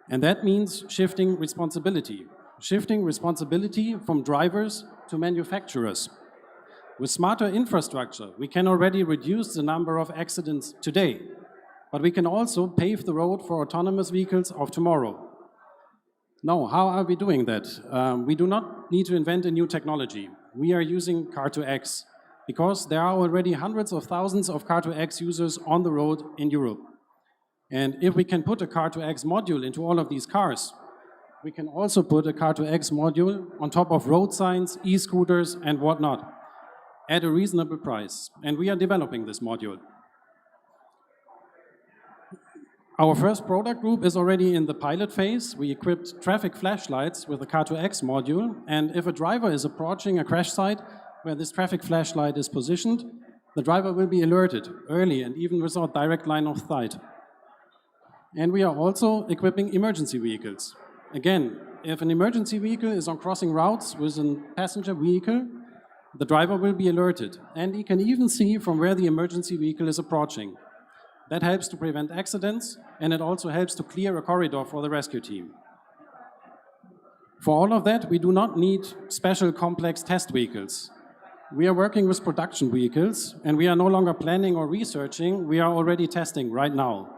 And that means shifting responsibility from drivers to manufacturers. With smarter infrastructure, we can already reduce the number of accidents today, but we can also pave the road for autonomous vehicles of tomorrow. Now, how are we doing that? We do not need to invent a new technology. We are using Car2X because there are already hundreds of thousands of Car2X users on the road in Europe. And if we can put a Car2X module into all of these cars, we can also put a Car2X module on top of road signs, e-scooters, and whatnot at a reasonable price. And we are developing this module. Our first product group is already in the pilot phase. We equipped traffic flashlights with the Car2X module, and if a driver is approaching a crash site where this traffic flashlight is positioned, the driver will be alerted early and even without direct line of sight. And we are also equipping emergency vehicles. Again, if an emergency vehicle is on crossing routes with a passenger vehicle, the driver will be alerted, and he can even see from where the emergency vehicle is approaching. That helps to prevent accidents, and it also helps to clear a corridor for the rescue team. For all of that, we do not need special complex test vehicles. We are working with production vehicles, and we are no longer planning or researching, we are already testing right now.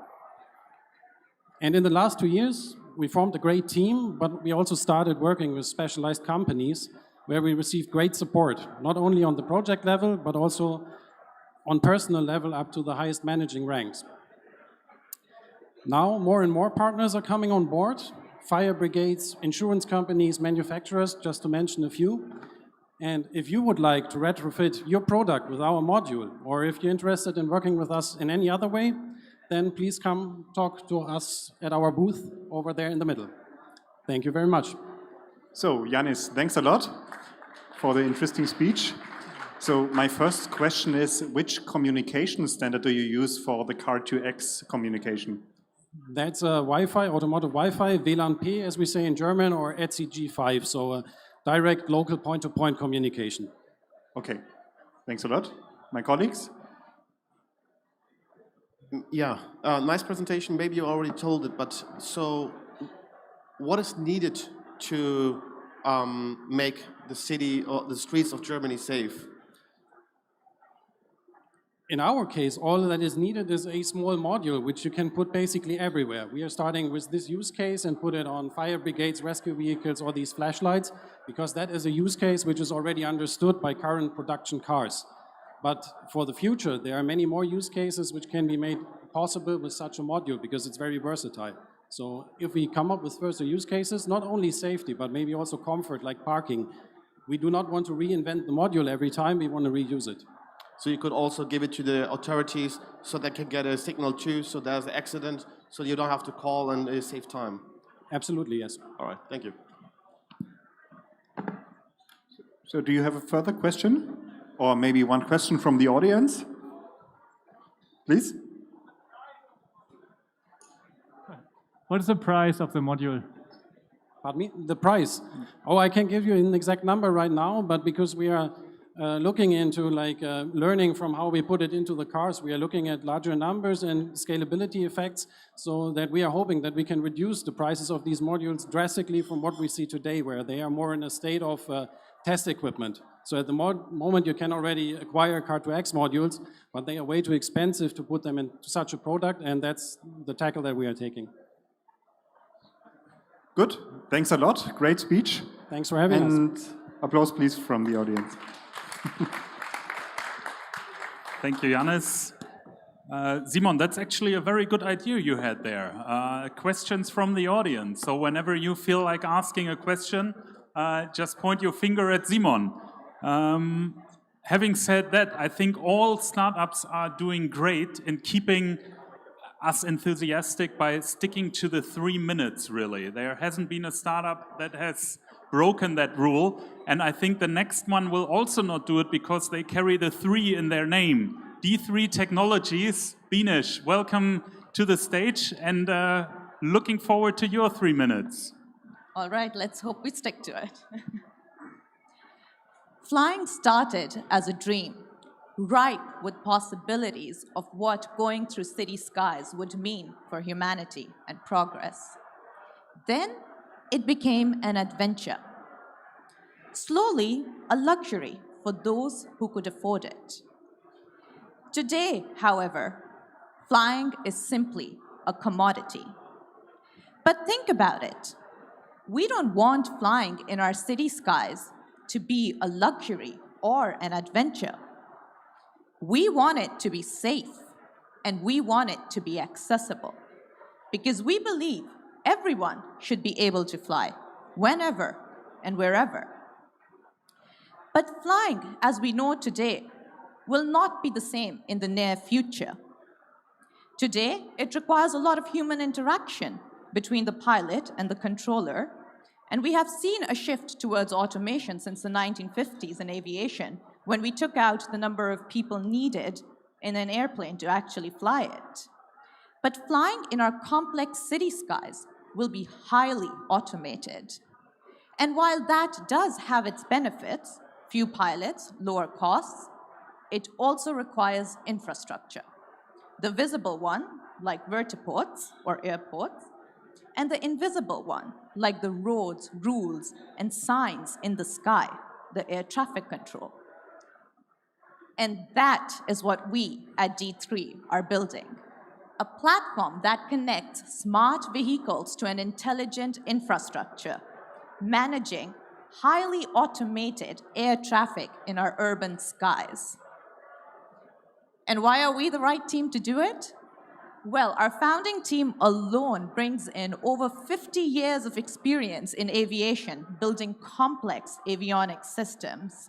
And in the last 2 years, we formed a great team, but we also started working with specialized companies where we received great support, not only on the project level, but also on personal level up to the highest managing ranks. Now, more and more partners are coming on board, fire brigades, insurance companies, manufacturers, just to mention a few. And if you would like to retrofit your product with our module, or if you're interested in working with us in any other way, then please come talk to us at our booth over there in the middle. Thank you very much. So, Yannis, thanks a lot for the interesting speech. So my first question is, which communication standard do you use for the Car2X communication? That's Wi-Fi, automotive Wi-Fi, WLAN-P, as we say in German, or ETCG5, so direct local point-to-point communication. Okay, thanks a lot. My colleagues? Yeah, nice presentation. Maybe you already told it, but so what is needed to make the city or the streets of Germany safe? In our case, all that is needed is a small module, which you can put basically everywhere. We are starting with this use case and put it on fire brigades, rescue vehicles, or these flashlights, because that is a use case which is already understood by current production cars. But for the future, there are many more use cases which can be made possible with such a module, because it's very versatile. So if we come up with further use cases, not only safety, but maybe also comfort, like parking, we do not want to reinvent the module every time, we want to reuse it. So you could also give it to the authorities so they can get a signal too, so there's an accident, so you don't have to call and save time. Absolutely, yes. All right, thank you. So do you have a further question? Or maybe one question from the audience? Please? What is the price of the module? Pardon me? The price? Oh, I can't give you an exact number right now, but because we are looking into learning from how we put it into the cars, we are looking at larger numbers and scalability effects, so that we are hoping that we can reduce the prices of these modules drastically from what we see today, where they are more in a state of test equipment. So at the moment you can already acquire Car2X modules, but they are way too expensive to put them into such a product, and that's the tackle that we are taking. Good, thanks a lot, great speech. Thanks for having us. And applause please from the audience. Thank you, Yannis. Simon, that's actually a very good idea you had there. Questions from the audience. So whenever you feel like asking a question, just point your finger at Simon. Having said that, I think all startups are doing great in keeping us enthusiastic by sticking to the 3 minutes, really. There hasn't been a startup that has broken that rule, and I think the next one will also not do it because they carry the 3 in their name. D3 Technologies. Binish, welcome to the stage, and looking forward to your 3 minutes. All right, let's hope we stick to it. Flying started as a dream, ripe with possibilities of what going through city skies would mean for humanity and progress. Then it became an adventure. Slowly, a luxury for those who could afford it. Today, however, flying is simply a commodity. But think about it. We don't want flying in our city skies to be a luxury or an adventure. We want it to be safe, and we want it to be accessible, because we believe everyone should be able to fly, whenever and wherever. But flying, as we know today, will not be the same in the near future. Today, it requires a lot of human interaction between the pilot and the controller, and we have seen a shift towards automation since the 1950s in aviation, when we took out the number of people needed in an airplane to actually fly it. But flying in our complex city skies will be highly automated. And while that does have its benefits, few pilots, lower costs, it also requires infrastructure. The visible one, like vertiports or airports, and the invisible one, like the roads, rules, and signs in the sky, the air traffic control. And that is what we at D3 are building. A platform that connects smart vehicles to an intelligent infrastructure, managing highly automated air traffic in our urban skies. And why are we the right team to do it? Well, our founding team alone brings in over 50 years of experience in aviation, building complex avionics systems.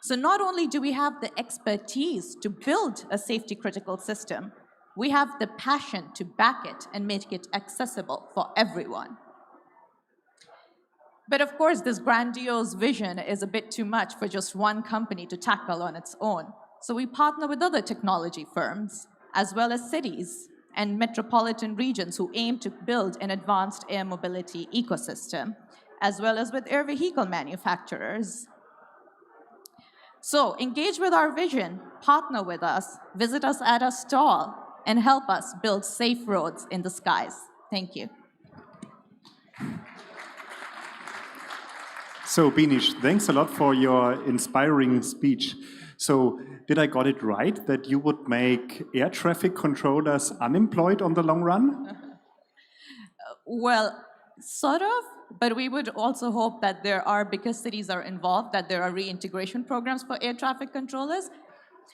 So not only do we have the expertise to build a safety-critical system, we have the passion to back it and make it accessible for everyone. But of course, this grandiose vision is a bit too much for just one company to tackle on its own. So we partner with other technology firms, as well as cities and metropolitan regions who aim to build an advanced air mobility ecosystem, as well as with air vehicle manufacturers. So engage with our vision, partner with us, visit us at our stall, and help us build safe roads in the skies. Thank you. So, Binish, thanks a lot for your inspiring speech. So, did I got it right that you would make air traffic controllers unemployed on the long run? Well, sort of, but we would also hope that there are, because cities are involved, that there are reintegration programs for air traffic controllers.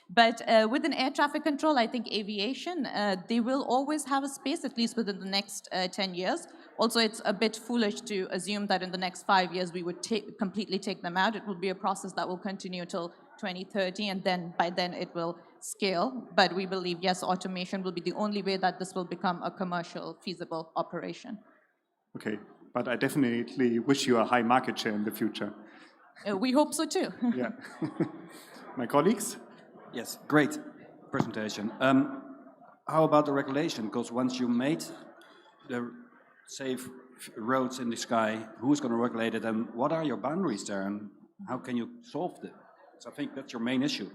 But within air traffic control, I think aviation, they will always have a space, at least within the next 10 years. Also, it's a bit foolish to assume that in the next 5 years we would completely take them out. It will be a process that will continue till 2030, and then by then it will scale. But we believe, yes, automation will be the only way that this will become a commercial, feasible operation. Okay, but I definitely wish you a high market share in the future. We hope so too. Yeah. My colleagues? Yes, great presentation. How about the regulation? Because once you made the safe roads in the sky, who's going to regulate it, and what are your boundaries there, and how can you solve it? So I think that's your main issue.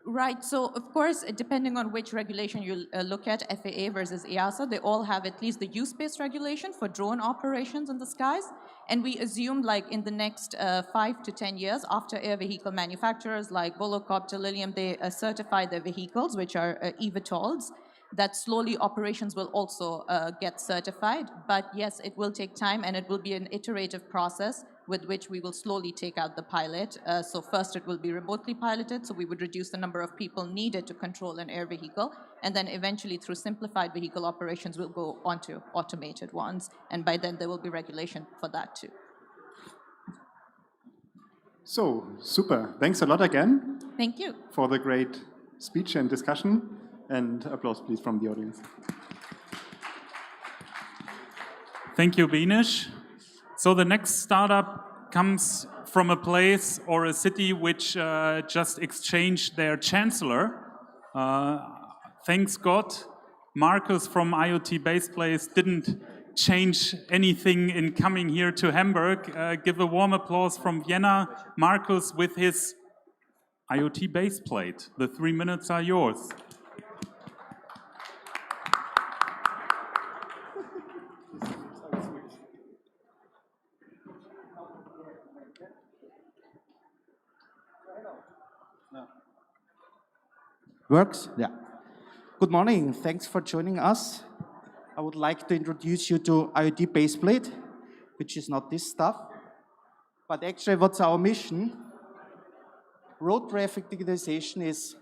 Right, so of course, depending on which regulation you look at, FAA versus EASA, they all have at least the use-based regulation for drone operations in the skies. And we assume, like, in the next 5 to 10 years, after air vehicle manufacturers like Volocopter, Lilium, they certify their vehicles, which are eVTOLs, that slowly operations will also get certified. But yes, it will take time, and it will be an iterative process with which we will slowly take out the pilot. So first it will be remotely piloted, so we would reduce the number of people needed to control an air vehicle, and then eventually through simplified vehicle operations we'll go on to automated ones, and by then there will be regulation for that too. So, super. Thanks a lot again. Thank you. For the great speech and discussion, and applause please from the audience. Thank you, Binish. So the next startup comes from a place or a city which just exchanged their chancellor. Thanks God, Markus from IoT Baseplace didn't change anything in coming here to Hamburg. Give a warm applause from Vienna, Markus with his IoT Baseplate. The 3 minutes are yours. Works? Yeah. Good morning. Thanks for joining us. I would like to introduce you to IoT Baseplate, which is not this stuff. But actually, what's our mission? Road traffic digitization is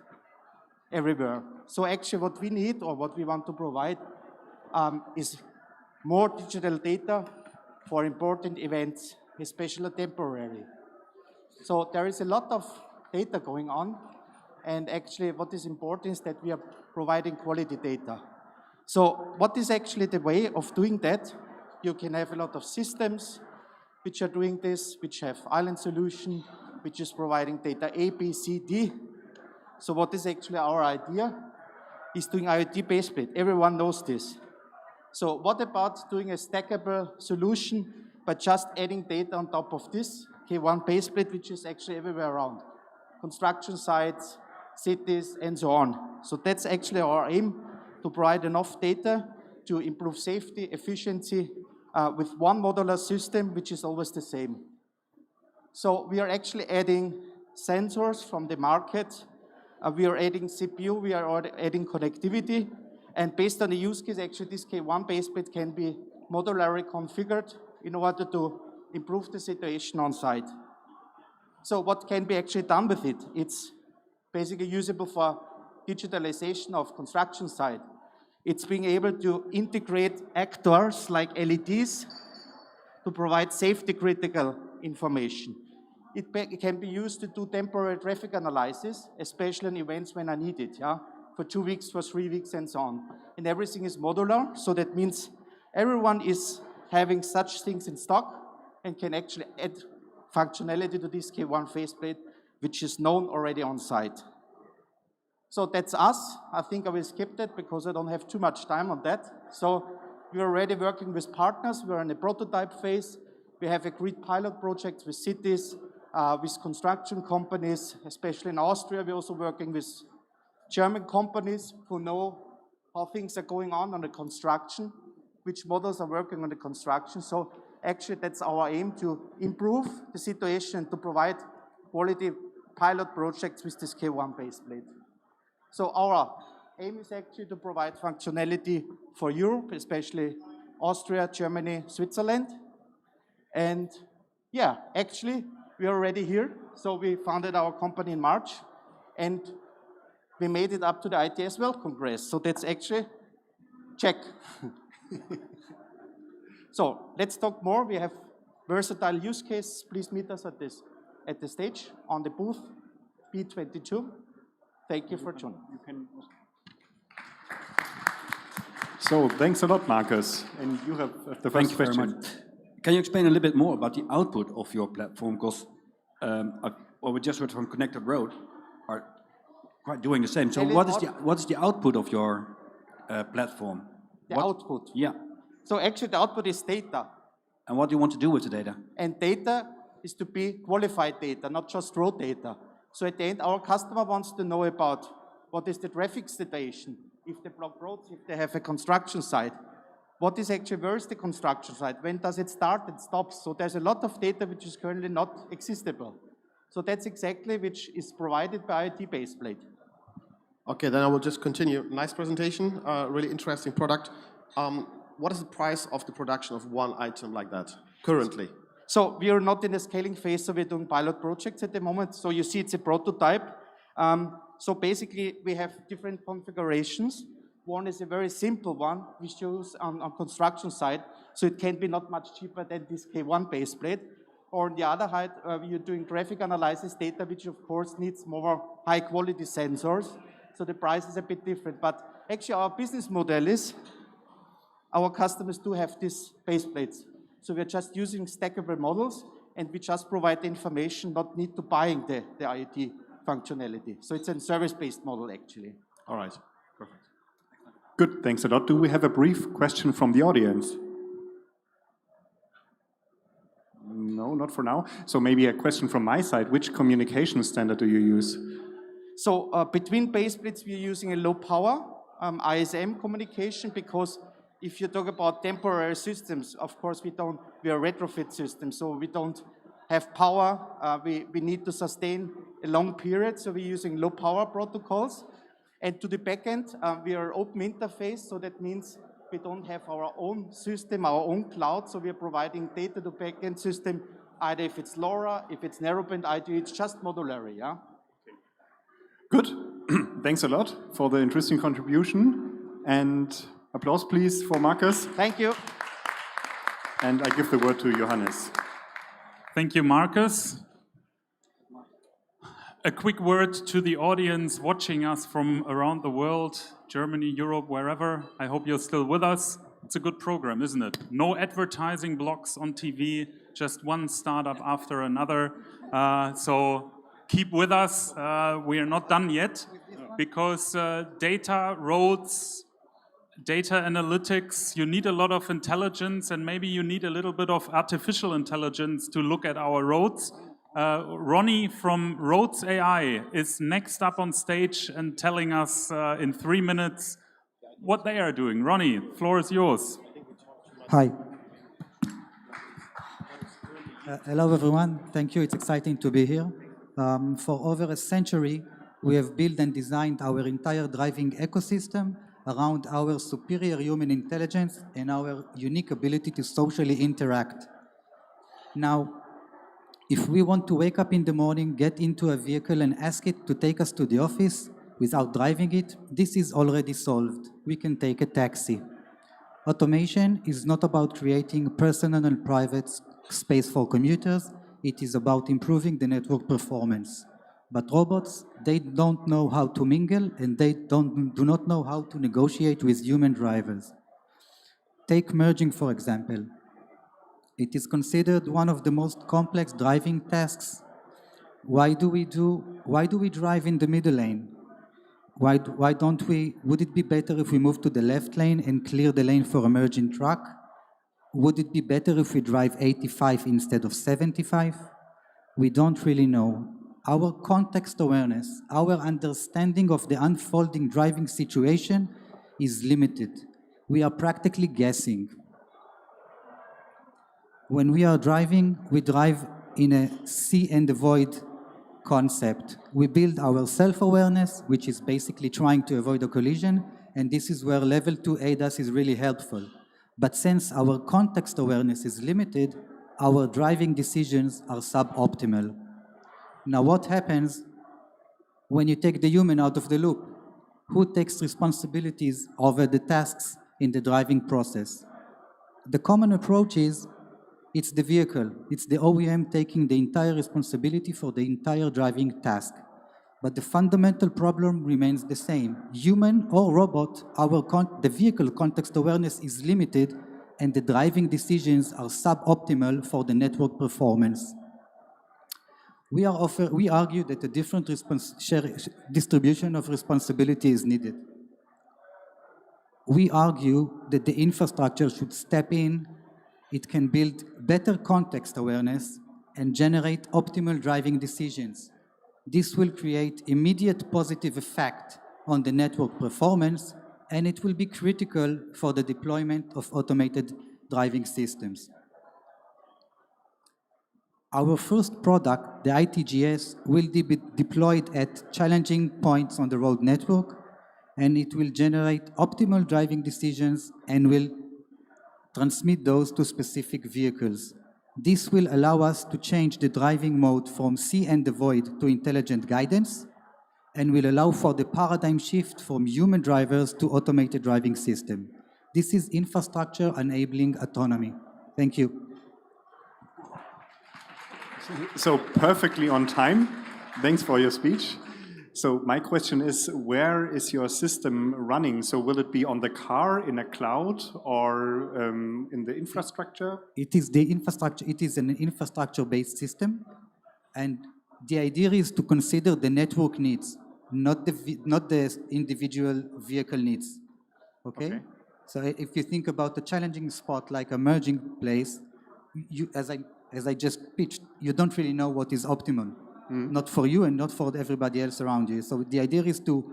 everywhere. So actually what we need, or what we want to provide, is more digital data for important events, especially temporary. So there is a lot of data going on. And actually, what is important is that we are providing quality data. So what is actually the way of doing that? You can have a lot of systems which are doing this, which have island solution, which is providing data A, B, C, D. So what is actually our idea? Is doing IoT Baseplate. Everyone knows this. So what about doing a stackable solution, but just adding data on top of this? Okay, one Baseplate, which is actually everywhere around. Construction sites, cities, and so on. So that's actually our aim, to provide enough data to improve safety, efficiency, with one modular system, which is always the same. So we are actually adding sensors from the market. We are adding CPU, we are adding connectivity. And based on the use case, actually this K1 Baseplate can be modularly configured in order to improve the situation on site. So what can be actually done with it? It's basically usable for digitalization of construction site. It's being able to integrate actors like LEDs to provide safety-critical information. It can be used to do temporary traffic analysis, especially in events when I need it, yeah? For 2 weeks, for 3 weeks, and so on. And everything is modular, so that means everyone is having such things in stock and can actually add functionality to this K1 faceplate, which is known already on site. So that's us. I think I will skip that because I don't have too much time on that. So we're already working with partners. We're in the prototype phase. We have agreed pilot projects with cities, with construction companies, especially in Austria. We're also working with German companies who know how things are going on the construction, which models are working on the construction. So actually that's our aim, to improve the situation and to provide quality pilot projects with this K1 baseplate. So our aim is actually to provide functionality for Europe, especially Austria, Germany, Switzerland. And yeah, actually we're already here. So we founded our company in March and we made it up to the ITS World Congress. So that's actually check. So let's talk more. We have versatile use cases. Please meet us at the stage on the booth B22. Thank you for joining. So thanks a lot, Marcus. And you have the first question. Thank you very much. Can you explain a little bit more about the output of your platform? Because what we just heard from Connected Road are quite doing the same. So what is the output of your platform? The output? Yeah. So actually the output is data. And what do you want to do with the data? And data is to be qualified data, not just raw data. So at the end, our customer wants to know about what is the traffic situation, if they block roads, if they have a construction site. What is actually, where is the construction site? When does it start and stop? So there's a lot of data which is currently not existable. So that's exactly which is provided by IoT baseplate. Okay, then I will just continue. Nice presentation, really interesting product. What is the price of the production of one item like that currently? So we are not in the scaling phase, so we're doing pilot projects at the moment. So you see it's a prototype. So basically we have different configurations. One is a very simple one, which use on construction site, so it can be not much cheaper than this K1 baseplate. Or on the other hand, you're doing traffic analysis data, which of course needs more high quality sensors. So the price is a bit different. But actually our business model is, our customers do have these baseplates. So we're just using stackable models and we just provide the information, not need to buying the IoT functionality. So it's a service-based model actually. All right, perfect. Good, thanks a lot. Do we have a brief question from the audience? No, not for now. So maybe a question from my side. Which communication standard do you use? So between baseplates, we're using a low power ISM communication, because if you talk about temporary systems, of course we are a retrofit system, so we don't have power. We need to sustain a long period, so we're using low power protocols. And to the backend, we are open interface, so that means we don't have our own system, our own cloud, so we are providing data to backend system, either if it's LoRa, if it's narrowband IoT, it's just modular, yeah? Good. Thanks a lot for the interesting contribution. And applause, please, for Marcus. Thank you. And I give the word to Johannes. Thank you, Marcus. A quick word to the audience watching us from around the world, Germany, Europe, wherever. I hope you're still with us. It's a good program, isn't it? No advertising blocks on TV, just one startup after another. So keep with us. We are not done yet, because data, roads, data analytics, you need a lot of intelligence, and maybe you need a little bit of artificial intelligence to look at our roads. Ronnie from Roads AI is next up on stage and telling us in 3 minutes what they are doing. Ronnie, floor is yours. Hi. Hello, everyone. Thank you. It's exciting to be here. For over a century, we have built and designed our entire driving ecosystem around our superior human intelligence and our unique ability to socially interact. Now, if we want to wake up in the morning, get into a vehicle and ask it to take us to the office without driving it, this is already solved. we can take a taxi. Automation is not about creating personal and private space for commuters. It is about improving the network performance. But robots, they don't know how to mingle, and they do not know how to negotiate with human drivers. Take merging, for example. It is considered one of the most complex driving tasks. Why do we drive in the middle lane? Why don't we, would it be better if we move to the left lane and clear the lane for a merging truck? Would it be better if we drive 85 instead of 75? We don't really know. Our context awareness, our understanding of the unfolding driving situation is limited. We are practically guessing. When we are driving, we drive in a see and avoid concept. We build our self-awareness, which is basically trying to avoid a collision, and this is where level 2 ADAS is really helpful. But since our context awareness is limited, our driving decisions are suboptimal. Now, what happens when you take the human out of the loop? Who takes responsibilities over the tasks in the driving process? The common approach is it's the vehicle, it's the OEM taking the entire responsibility for the entire driving task. But the fundamental problem remains the same. Human or robot, the vehicle context awareness is limited, and the driving decisions are suboptimal for the network performance. We argue that a different distribution of responsibility is needed. We argue that the infrastructure should step in. It can build better context awareness and generate optimal driving decisions. This will create immediate positive effect on the network performance, and it will be critical for the deployment of automated driving systems. Our first product, the ITGS, will be deployed at challenging points on the road network, and it will generate optimal driving decisions and will transmit those to specific vehicles. This will allow us to change the driving mode from see and avoid to intelligent guidance, and will allow for the paradigm shift from human drivers to automated driving system. This is infrastructure enabling autonomy. Thank you. So perfectly on time. Thanks for your speech. So my question is, where is your system running? So will it be on the car, in a cloud, or in the infrastructure? It is the infrastructure. It is an infrastructure-based system, and the idea is to consider the network needs, not the individual vehicle needs. Okay? So if you think about a challenging spot like a merging place, as I just pitched, you don't really know what is optimal. Not for you and not for everybody else around you. So the idea is to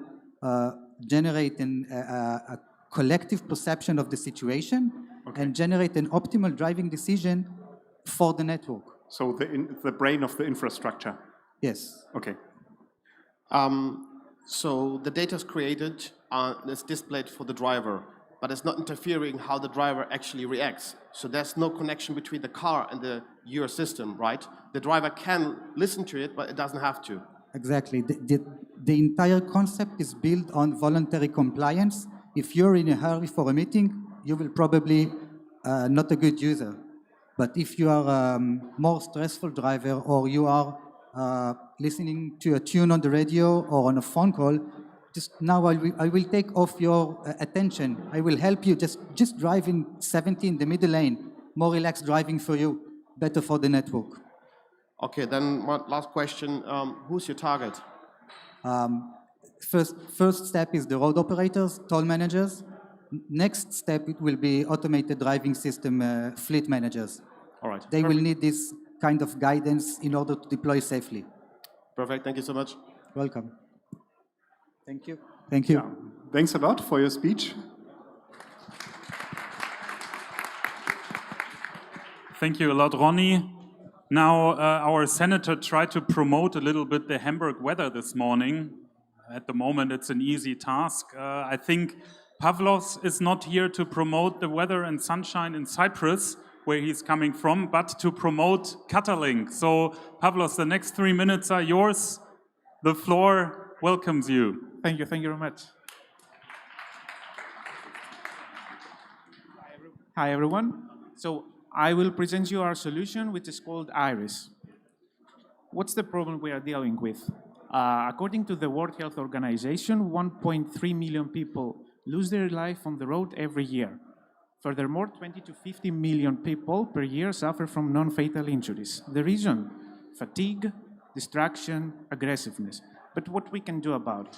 generate a collective perception of the situation and generate an optimal driving decision for the network. So the brain of the infrastructure? Yes. Okay. So the data is created, it's displayed for the driver, but it's not interfering how the driver actually reacts. So there's no connection between the car and your system, right? The driver can listen to it, but it doesn't have to. Exactly. The entire concept is built on voluntary compliance. If you're in a hurry for a meeting, you will probably not a good user. But if you are a more stressful driver, or you are listening to a tune on the radio or on a phone call, just now I will take off your attention. I will help you. Just drive in 70 in the middle lane. More relaxed driving for you. Better for the network. Okay, then one last question. Who's your target? First step is the road operators, toll managers. Next step it will be automated driving system fleet managers. All right. They will need this kind of guidance in order to deploy safely. Perfect. Thank you so much. Welcome. Thank you. Thank you. Yeah. Thanks a lot for your speech. Thank you a lot, Ronnie. Now, our senator tried to promote a little bit the Hamburg weather this morning. At the moment, it's an easy task. I think Pavlos is not here to promote the weather and sunshine in Cyprus, where he's coming from, but to promote Catalink. So, Pavlos, the next 3 minutes are yours. The floor welcomes you. Thank you very much. Hi, everyone. So I will present you our solution, which is called Iris. What's the problem we are dealing with? According to the World Health Organization, 1.3 million people lose their life on the road every year. Furthermore, 20 to 50 million people per year suffer from non-fatal injuries. The reason? Fatigue, distraction, aggressiveness. But what we can do about it?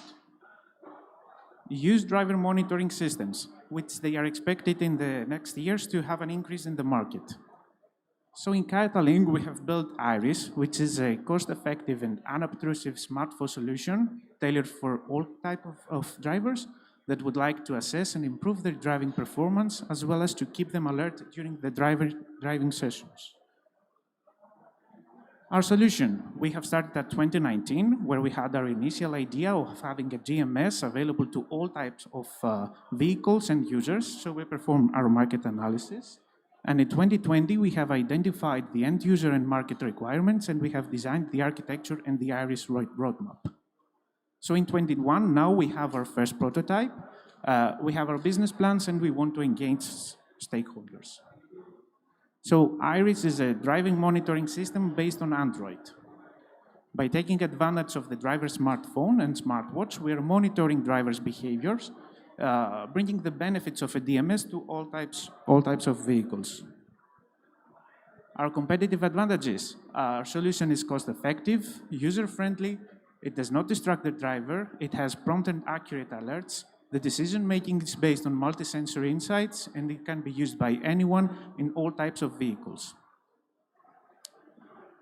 Use driver monitoring systems, which they are expected in the next years to have an increase in the market. So in Cataling, we have built Iris, which is a cost-effective and unobtrusive smartphone solution tailored for all types of drivers that would like to assess and improve their driving performance, as well as to keep them alert during the driving sessions. Our solution, we have started at 2019, where we had our initial idea of having a GMS available to all types of vehicles and users, so we performed our market analysis. And in 2020, we have identified the end user and market requirements, and we have designed the architecture and the Iris roadmap. So in 21, now we have our first prototype, we have our business plans, and we want to engage stakeholders. So Iris is a driving monitoring system based on Android. By taking advantage of the driver's smartphone and smartwatch, we are monitoring drivers' behaviors, bringing the benefits of a DMS to all types of vehicles. Our competitive advantages: our solution is cost-effective, user-friendly, it does not distract the driver, it has prompt and accurate alerts, the decision-making is based on multi-sensory insights, and it can be used by anyone in all types of vehicles.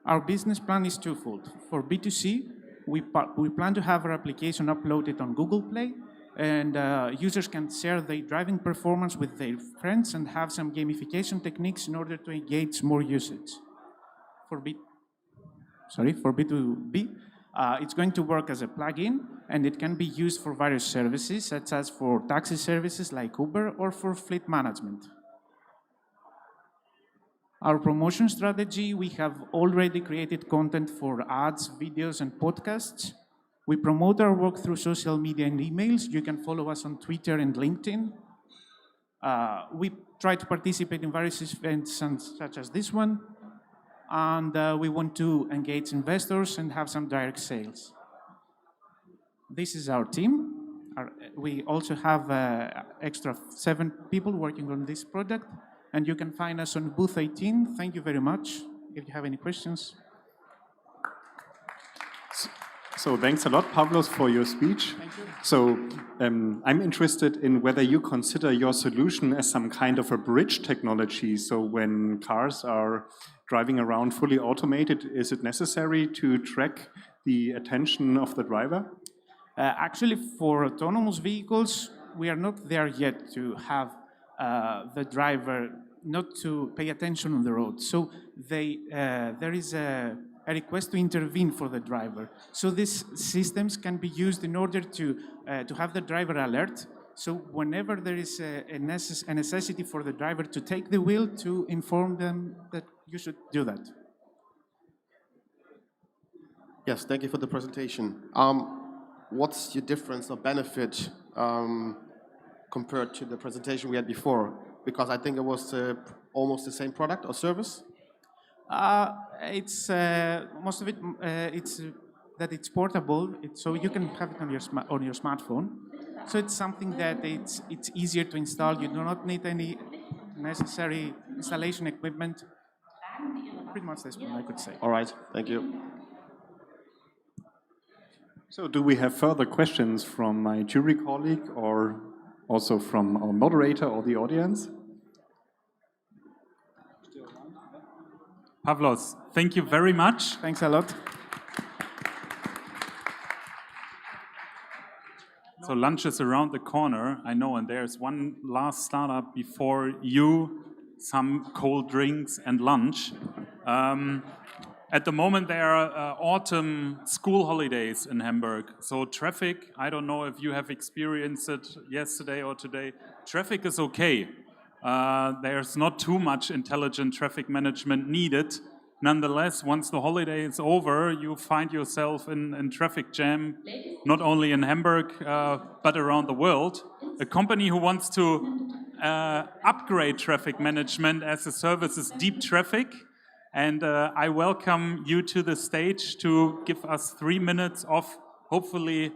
Our business plan is twofold. For B2C, we plan to have our application uploaded on Google Play, and users can share their driving performance with their friends and have some gamification techniques in order to engage more usage. For B2B, it's going to work as a plugin, and it can be used for various services, such as for taxi services like Uber or for fleet management. Our promotion strategy, we have already created content for ads, videos, and podcasts. We promote our work through social media and emails. You can follow us on Twitter and LinkedIn. We try to participate in various events such as this one. And we want to engage investors and have some direct sales. This is our team. We also have extra 7 people working on this product. And you can find us on booth 18. Thank you very much. If you have any questions. So thanks a lot, Pavlos, for your speech. Thank you. So I'm interested in whether you consider your solution as some kind of a bridge technology. So when cars are driving around fully automated, is it necessary to track the attention of the driver? Actually, for autonomous vehicles, we are not there yet to have the driver not to pay attention on the road. So there is a request to intervene for the driver. So these systems can be used in order to have the driver alert. So whenever there is a necessity for the driver to take the wheel, to inform them that you should do that. Yes, thank you for the presentation. What's your difference or benefit compared to the presentation we had before? Because I think it was almost the same product or service. It's most of it. It's that it's portable, so you can have it on your smartphone. So it's something that it's easier to install. You do not need any necessary installation equipment. Pretty much this one, I could say. All right, thank you. So do we have further questions from my jury colleague or also from our moderator or the audience? Pavlos, thank you very much. Thanks a lot. So lunch is around the corner, I know, and there's one last startup before you, some cold drinks and lunch. At the moment, there are autumn school holidays in Hamburg. So traffic, I don't know if you have experienced it yesterday or today. Traffic is okay. There's not too much intelligent traffic management needed. Nonetheless, once the holiday is over, you find yourself in traffic jam, not only in Hamburg, but around the world. A company who wants to upgrade traffic management as a service is deep traffic. And I welcome you to the stage to give us 3 minutes of hopefully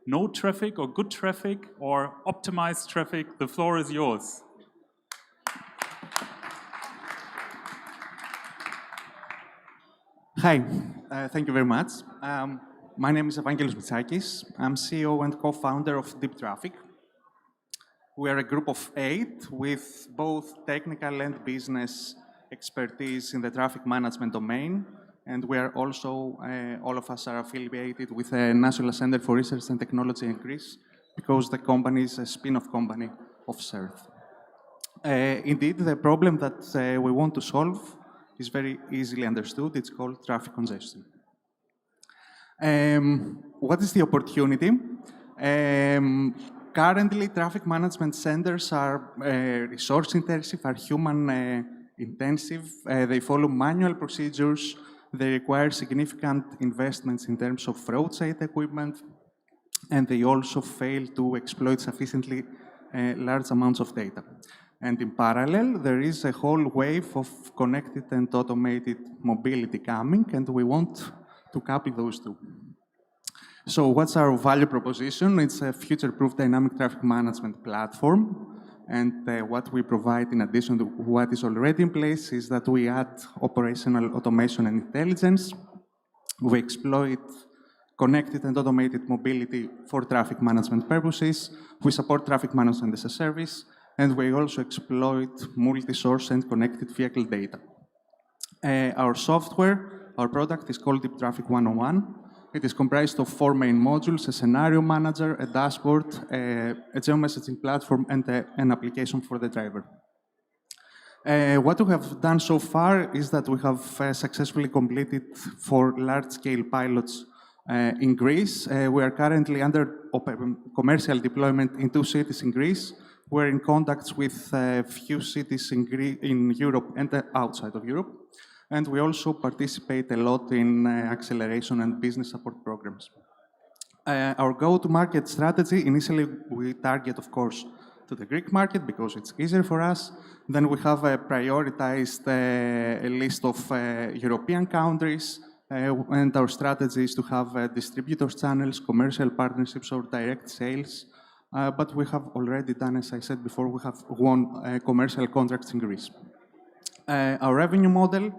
no traffic or good traffic or optimized traffic. The floor is yours. Hi, thank you very much. My name is Evangelos Mitsakis. I'm CEO and co-founder of Deep Traffic. We are a group of 8 with both technical and business expertise in the traffic management domain. And we are also, all of us are affiliated with the National Center for Research and Technology in Greece because the company is a spin-off company of CERT. Indeed, the problem that we want to solve is very easily understood. It's called traffic congestion. What is the opportunity? Currently, traffic management centers are resource-intensive, are human-intensive. They follow manual procedures. They require significant investments in terms of roadside equipment, and they also fail to exploit sufficiently large amounts of data. And in parallel, there is a whole wave of connected and automated mobility coming, and we want to couple those two. So what's our value proposition? It's a future-proof dynamic traffic management platform. And what we provide in addition to what is already in place is that we add operational automation and intelligence. We exploit connected and automated mobility for traffic management purposes. We support traffic management as a service. And we also exploit multi-source and connected vehicle data. Our software, our product is called Deep Traffic 101. It is comprised of 4 main modules: a scenario manager, a dashboard, a geo-messaging platform, and an application for the driver. What we have done so far is that we have successfully completed 4 large-scale pilots in Greece. We are currently under commercial deployment in 2 cities in Greece. We're in contacts with a few cities in Europe and outside of Europe. And we also participate a lot in acceleration and business support programs. Our go-to-market strategy, initially we target, of course, to the Greek market because it's easier for us. Then we have a prioritized list of European countries. And our strategy is to have distributors channels, commercial partnerships, or direct sales. But we have already done, as I said before, we have won commercial contracts in Greece. Our revenue model,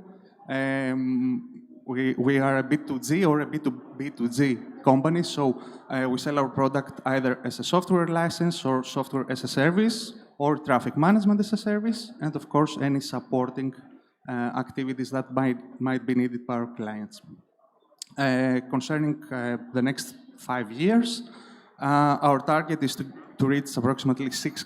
we are a B2G or a B2B2G company. So we sell our product either as a software license or software as a service or traffic management as a service. And of course, any supporting activities that might be needed by our clients. Concerning the next 5 years, our target is to reach approximately 60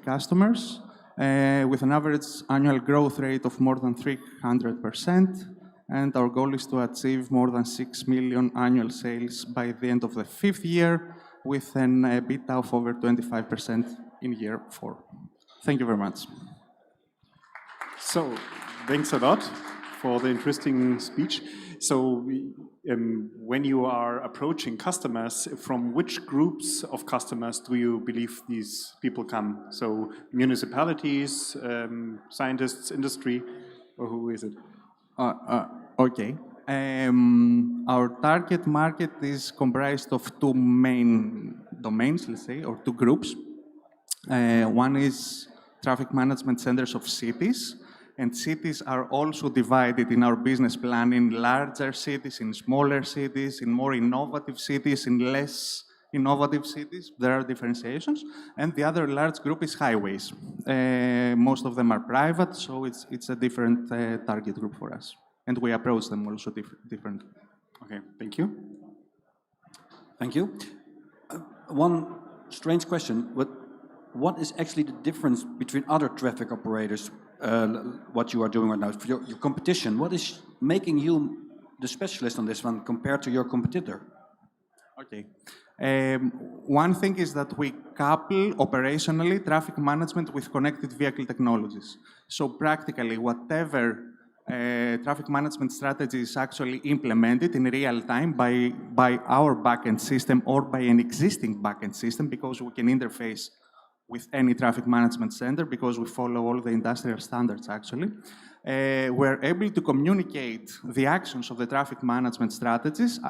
customers with an average annual growth rate of more than 300%. And our goal is to achieve more than 6 million annual sales by the end of the 5th year with an EBITDA of over 25% in year 4. Thank you very much. So, thanks a lot for the interesting speech. So, when you are approaching customers, from which groups of customers do you believe these people come? So, municipalities, scientists, industry, or who is it? Okay. Our target market is comprised of 2 main domains, let's say, or 2 groups. One is traffic management centers of cities. And cities are also divided in our business plan in larger cities, in smaller cities, in more innovative cities, in less innovative cities. There are differentiations. And the other large group is highways. Most of them are private, so it's a different target group for us. And we approach them also differently. Okay, thank you. Thank you. One strange question, what is actually the difference between other traffic operators, what you are doing right now, for your competition? What is making you the specialist on this one compared to your competitor? Okay. One thing is that we couple operationally traffic management with connected vehicle technologies. So practically, whatever traffic management strategy is actually implemented in real time by our backend system or by an existing backend system, because we can interface with any traffic management center because we follow all the industrial standards actually. We're able to communicate the actions of the traffic management strategies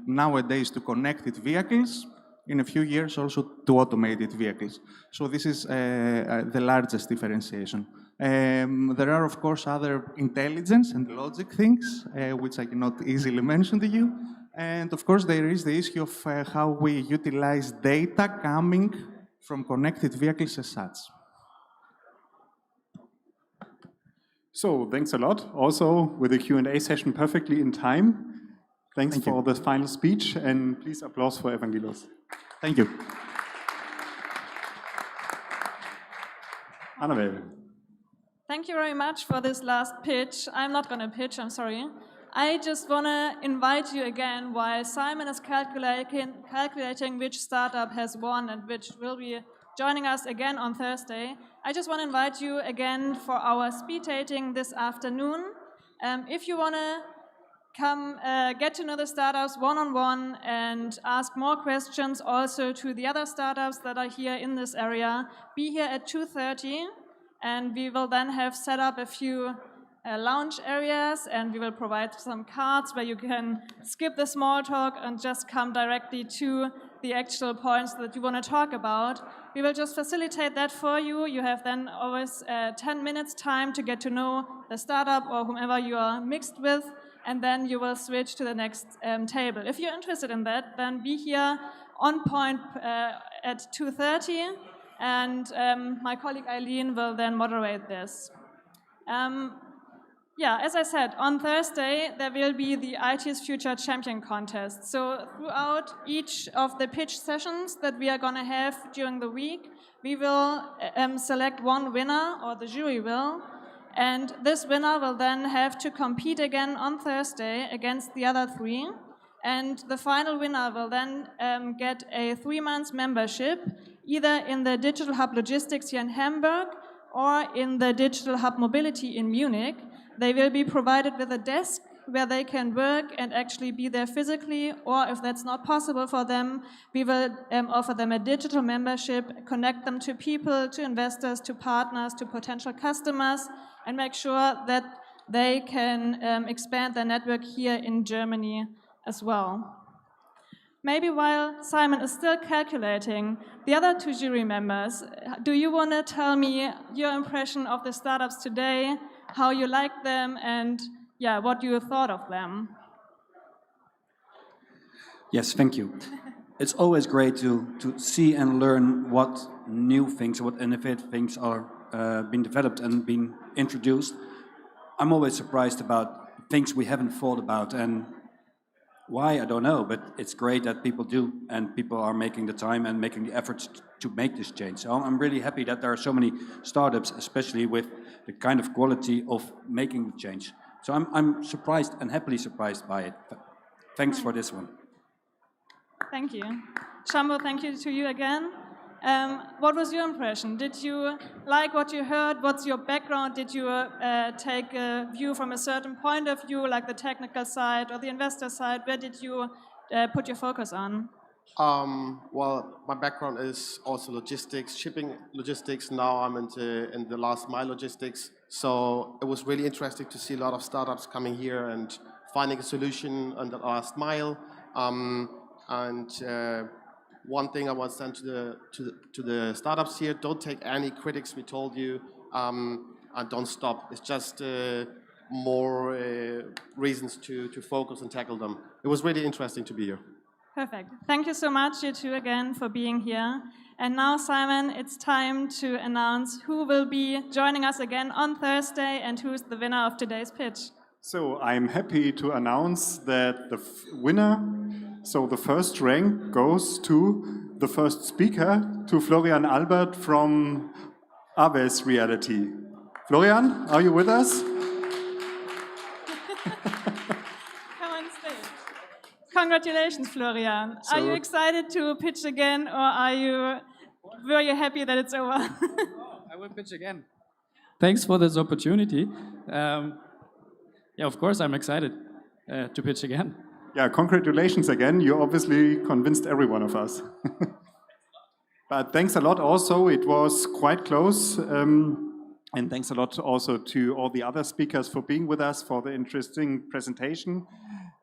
nowadays to connected vehicles, in a few years also to automated vehicles. So this is the largest differentiation. There are, of course, other intelligence and logic things, which I cannot easily mention to you. And of course, there is the issue of how we utilize data coming from connected vehicles as such. So thanks a lot. Also with the Q&A session perfectly in time. Thanks for the final speech, and please applause for Evangelos. Thank you. Annabelle. Thank you very much for this last pitch. I'm not going to pitch, I'm sorry. I just want to invite you again, while Simon is calculating which startup has won and which will be joining us again on Thursday. I just want to invite you again for our speed dating this afternoon. If you want to come get to know the startups one-on-one and ask more questions also to the other startups that are here in this area, be here at 2:30, and we will then have set up a few lounge areas, and we will provide some cards where you can skip the small talk and just come directly to the actual points that you want to talk about. We will just facilitate that for you. You have then always 10 minutes time to get to know the startup or whomever you are mixed with, and then you will switch to the next table. If you're interested in that, then be here on point at 2:30, and my colleague Eileen will then moderate this. Yeah, as I said, on Thursday, there will be the IT's Future Champion Contest. So throughout each of the pitch sessions that we are going to have during the week, we will select one winner, or the jury will, and this winner will then have to compete again on Thursday against the other three. And the final winner will then get a 3-month membership, either in the Digital Hub Logistics here in Hamburg or in the Digital Hub Mobility in Munich. They will be provided with a desk where they can work and actually be there physically, or if that's not possible for them, we will offer them a digital membership, connect them to people, to investors, to partners, to potential customers, and make sure that they can expand their network here in Germany as well. Maybe while Simon is still calculating, the other two jury members, do you want to tell me your impression of the startups today, how you like them, and yeah, what you thought of them? Yes, thank you. It's always great to see and learn what new things, what innovative things are being developed and being introduced. I'm always surprised about things we haven't thought about, and why, I don't know, but it's great that people do, and people are making the time and making the efforts to make this change. So I'm really happy that there are so many startups, especially with the kind of quality of making the change. So I'm surprised and happily surprised by it. Thanks for this one. Thank you. Shambo, thank you to you again. What was your impression? Did you like what you heard? What's your background? Did you take a view from a certain point of view, like the technical side or the investor side? Where did you put your focus on? Well, my background is also logistics, shipping logistics. Now I'm in the last mile logistics. So it was really interesting to see a lot of startups coming here and finding a solution on the last mile. One thing I want to send to the startups here: don't take any critics we told you, and don't stop. It's just more reasons to focus and tackle them. It was really interesting to be here. Perfect. Thank you so much, you two, again, for being here. And now, Simon, it's time to announce who will be joining us again on Thursday and who's the winner of today's pitch. So I'm happy to announce that the winner, so the first rank goes to the first speaker, to Florian Albert from Aves Reality. Florian, are you with us? Come on stage. Congratulations, Florian. Are you excited to pitch again, or were you happy that it's over? I will pitch again. Thanks for this opportunity. Yeah, of course, I'm excited to pitch again. Yeah, congratulations again. You obviously convinced every one of us. But thanks a lot also, it was quite close. And thanks a lot also to all the other speakers for being with us, for the interesting presentation,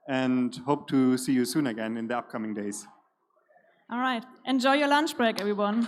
and hope to see you soon again in the upcoming days. All right. Enjoy your lunch break, everyone.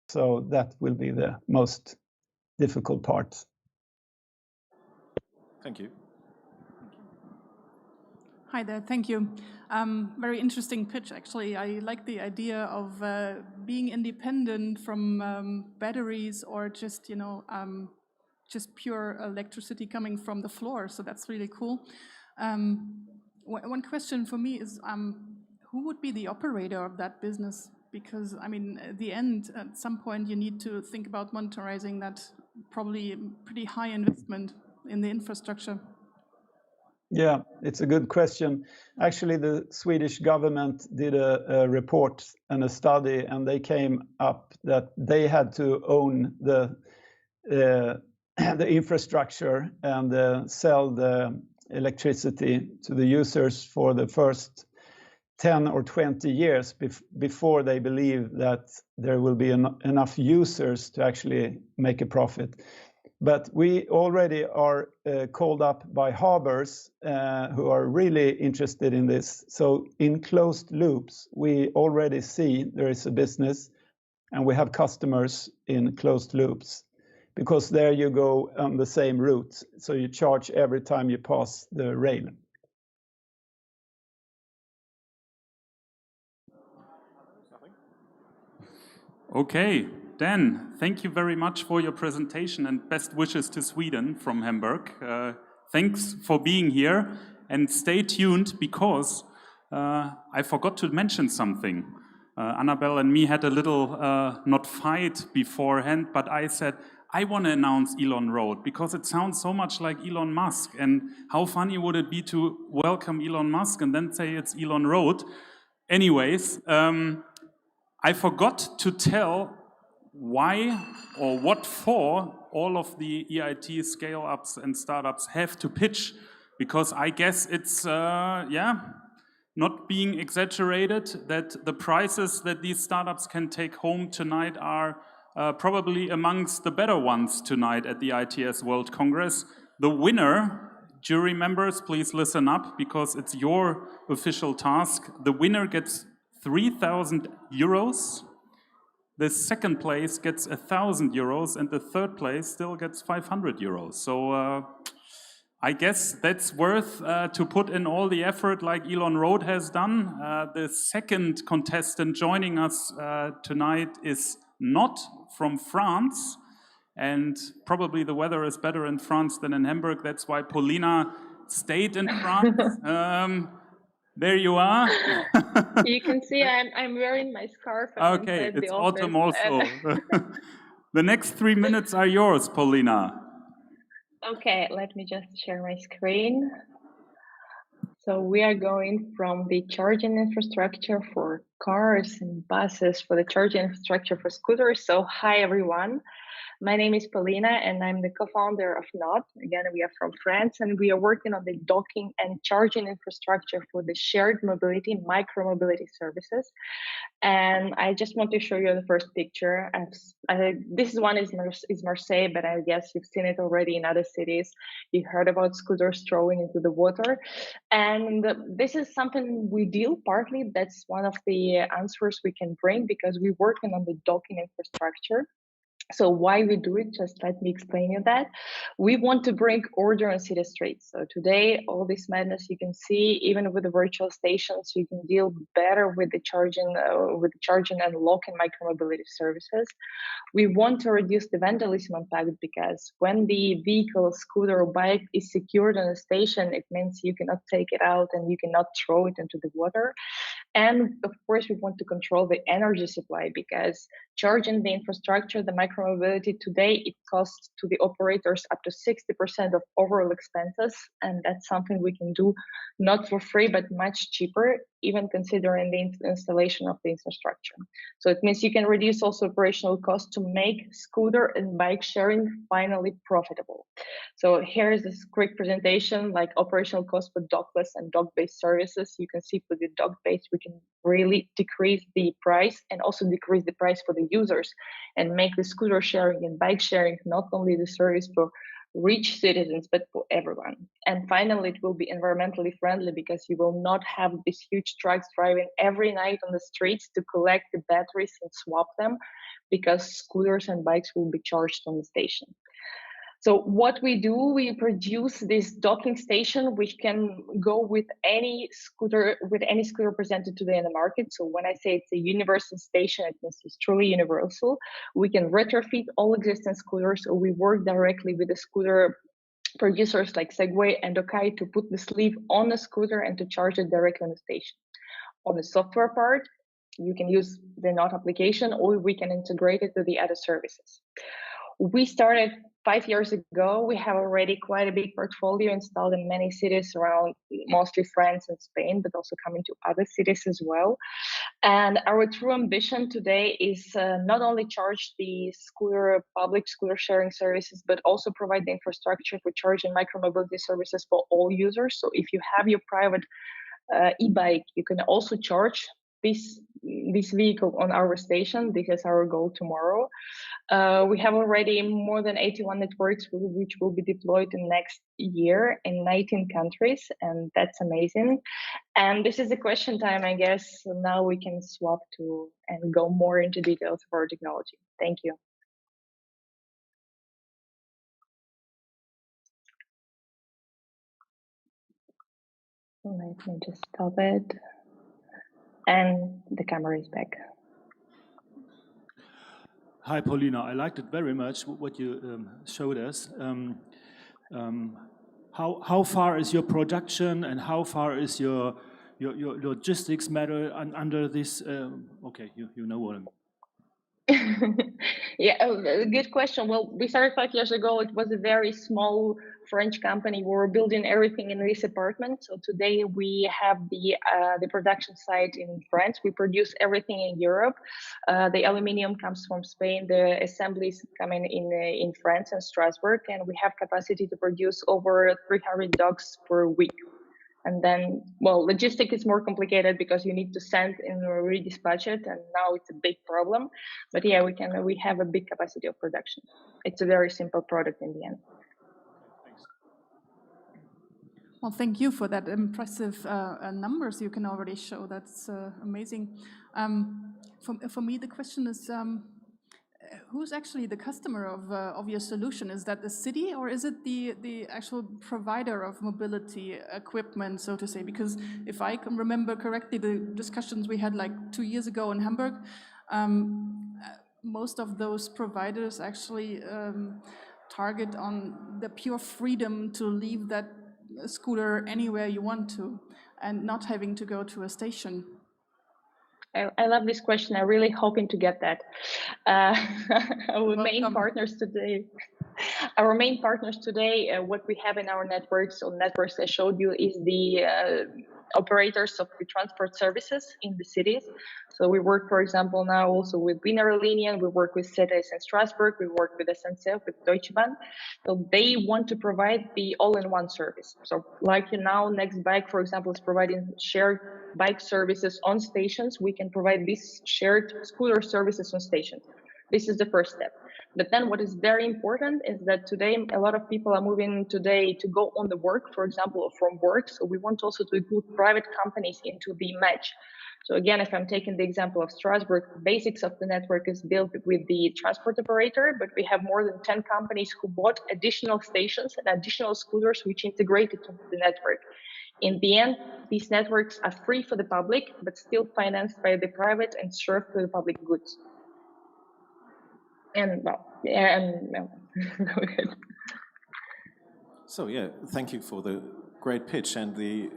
So that will be the most difficult part. Thank you. Hi there, thank you. Very interesting pitch, actually. I like the idea of being independent from batteries or just, just pure electricity coming from the floor. So that's really cool. One question for me is, who would be the operator of that business? Because, I mean, at the end, at some point, you need to think about monetizing that probably pretty high investment in the infrastructure. Yeah, it's a good question. Actually, the Swedish government did a report and a study, and they came up that they had to own the infrastructure and sell the electricity to the users for the first 10 or 20 years before they believe that there will be enough users to actually make a profit. But we already are called up by harbors who are really interested in this. So in closed loops, we already see there is a business, and we have customers in closed loops, because there you go on the same route. So you charge every time you pass the rail. Okay, Dan, thank you very much for your presentation and best wishes to Sweden from Hamburg. Thanks for being here, and stay tuned because I forgot to mention something. Annabelle and me had a little, not fight beforehand, but I said, I want to announce Elon Road because it sounds so much like Elon Musk, and how funny would it be to welcome Elon Musk and then say it's Elon Road? Anyways, I forgot to tell why or what for all of the EIT scale-ups and startups have to pitch, because I guess it's, not being exaggerated that the prizes that these startups can take home tonight are probably amongst the better ones tonight at the ITS World Congress. The winner, jury members, please listen up because it's your official task. The winner gets 3,000 euros, the second place gets 1,000 euros, and the third place still gets 500 euros. So I guess that's worth to put in all the effort like Elon Road has done. The second contestant joining us tonight is not from France, and probably the weather is better in France than in Hamburg. That's why Paulina stayed in France. There you are. You can see I'm wearing my scarf. Okay, it's autumn also. The next 3 minutes are yours, Paulina. Okay, let me just share my screen. So we are going from the charging infrastructure for cars and buses for the charging infrastructure for scooters. So hi, everyone. My name is Paulina, and I'm the co-founder of Not. Again, we are from France, and we are working on the docking and charging infrastructure for the shared mobility, micro-mobility services. And I just want to show you the first picture. This one is Marseille, but I guess you've seen it already in other cities. You heard about scooters throwing into the water. And this is something we deal partly. That's one of the answers we can bring because we're working on the docking infrastructure. So why we do it, just let me explain you that. We want to bring order on city streets. So today, all this madness you can see, even with the virtual stations, you can deal better with the charging and lock-in micromobility services. We want to reduce the vandalism impact because when the vehicle, scooter, or bike is secured on a station, it means you cannot take it out and you cannot throw it into the water. And of course, we want to control the energy supply because charging the infrastructure, the micromobility today, it costs to the operators up to 60% of overall expenses. And that's something we can do not for free, but much cheaper, even considering the installation of the infrastructure. So it means you can reduce also operational costs to make scooter and bike sharing finally profitable. So here is this quick presentation, like operational costs for dockless and dock-based services. You can see for the dock-based, we can really decrease the price and also decrease the price for the users and make the scooter sharing and bike sharing not only the service for rich citizens, but for everyone. And finally, it will be environmentally friendly because you will not have these huge trucks driving every night on the streets to collect the batteries and swap them, because scooters and bikes will be charged on the station. So what we do, we produce this docking station which can go with any scooter presented today in the market. So when I say it's a universal station, it means it's truly universal. We can retrofit all existing scooters, or we work directly with the scooter producers like Segway and Okai to put the sleeve on the scooter and to charge it directly on the station. On the software part, you can use the Not application, or we can integrate it to the other services. We started 5 years ago. We have already quite a big portfolio installed in many cities around mostly France and Spain, but also coming to other cities as well. And our true ambition today is not only charge the public scooter sharing services, but also provide the infrastructure for charging micromobility services for all users. So if you have your private e-bike, you can also charge this vehicle on our station. This is our goal tomorrow. We have already more than 81 networks which will be deployed in next year in 19 countries, and that's amazing. And this is the question time, I guess. So now we can swap to and go more into details of our technology. Thank you. Let me just stop it. And the camera is back. Hi, Paulina. I liked it very much, what you showed us. How far is your production, and how far is your logistics matter under this? Okay, you know what I mean. Yeah, good question. Well, we started 5 years ago. It was a very small French company. We were building everything in this apartment. So today we have the production site in France. We produce everything in Europe. The aluminium comes from Spain. The assemblies coming in France and Strasbourg, and we have capacity to produce over 300 dogs per week. And then, well, logistic is more complicated because you need to send and redispatch it, and now it's a big problem. But yeah, we have a big capacity of production. It's a very simple product in the end. Well, thank you for that impressive numbers you can already show. That's amazing. For me, the question is, who's actually the customer of your solution? Is that the city, or is it the actual provider of mobility equipment, so to say? Because if I can remember correctly, the discussions we had like 2 years ago in Hamburg, most of those providers actually target on the pure freedom to leave that scooter anywhere you want to, and not having to go to a station. I love this question. I'm really hoping to get that. Our main partners today, what we have in our networks, or networks I showed you, is the operators of the transport services in the cities. So we work, for example, now also with Wiener Linien, we work with CETES in Strasbourg, we work with SNCF, with Deutsche Bahn. So they want to provide the all-in-one service. So like now, Nextbike, for example, is providing shared bike services on stations. We can provide these shared scooter services on stations. This is the first step. But then what is very important is that today a lot of people are moving today to go on the work, for example, or from work. So we want also to include private companies into the match. So again, if I'm taking the example of Strasbourg, the basics of the network is built with the transport operator, but we have more than 10 companies who bought additional stations and additional scooters which integrated into the network. In the end, these networks are free for the public, but still financed by the private and served to the public goods. And well, yeah, and no. So yeah, thank you for the great pitch and the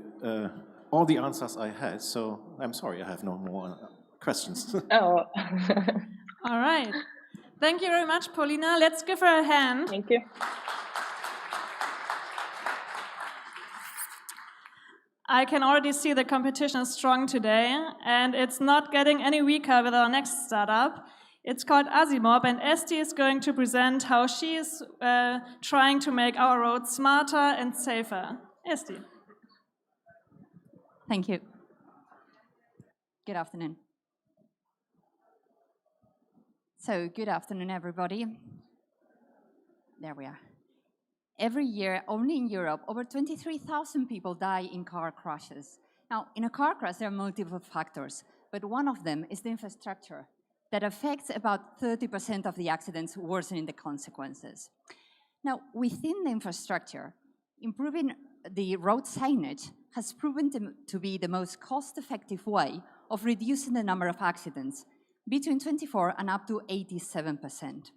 all the answers I had. So I'm sorry, I have no more questions. Oh. All right. Thank you very much, Paulina. Let's give her a hand. Thank you. I can already see the competition is strong today, and it's not getting any weaker with our next startup. It's called Asimob, and Esti is going to present how she is trying to make our roads smarter and safer. Esti. Thank you. Good afternoon. So, good afternoon, everybody. There we are. Every year, only in Europe, over 23,000 people die in car crashes. Now, in a car crash, there are multiple factors, but one of them is the infrastructure that affects about 30% of the accidents, worsening the consequences. Now, within the infrastructure, improving the road signage has proven to be the most cost-effective way of reducing the number of accidents, between 24 and up to 87%.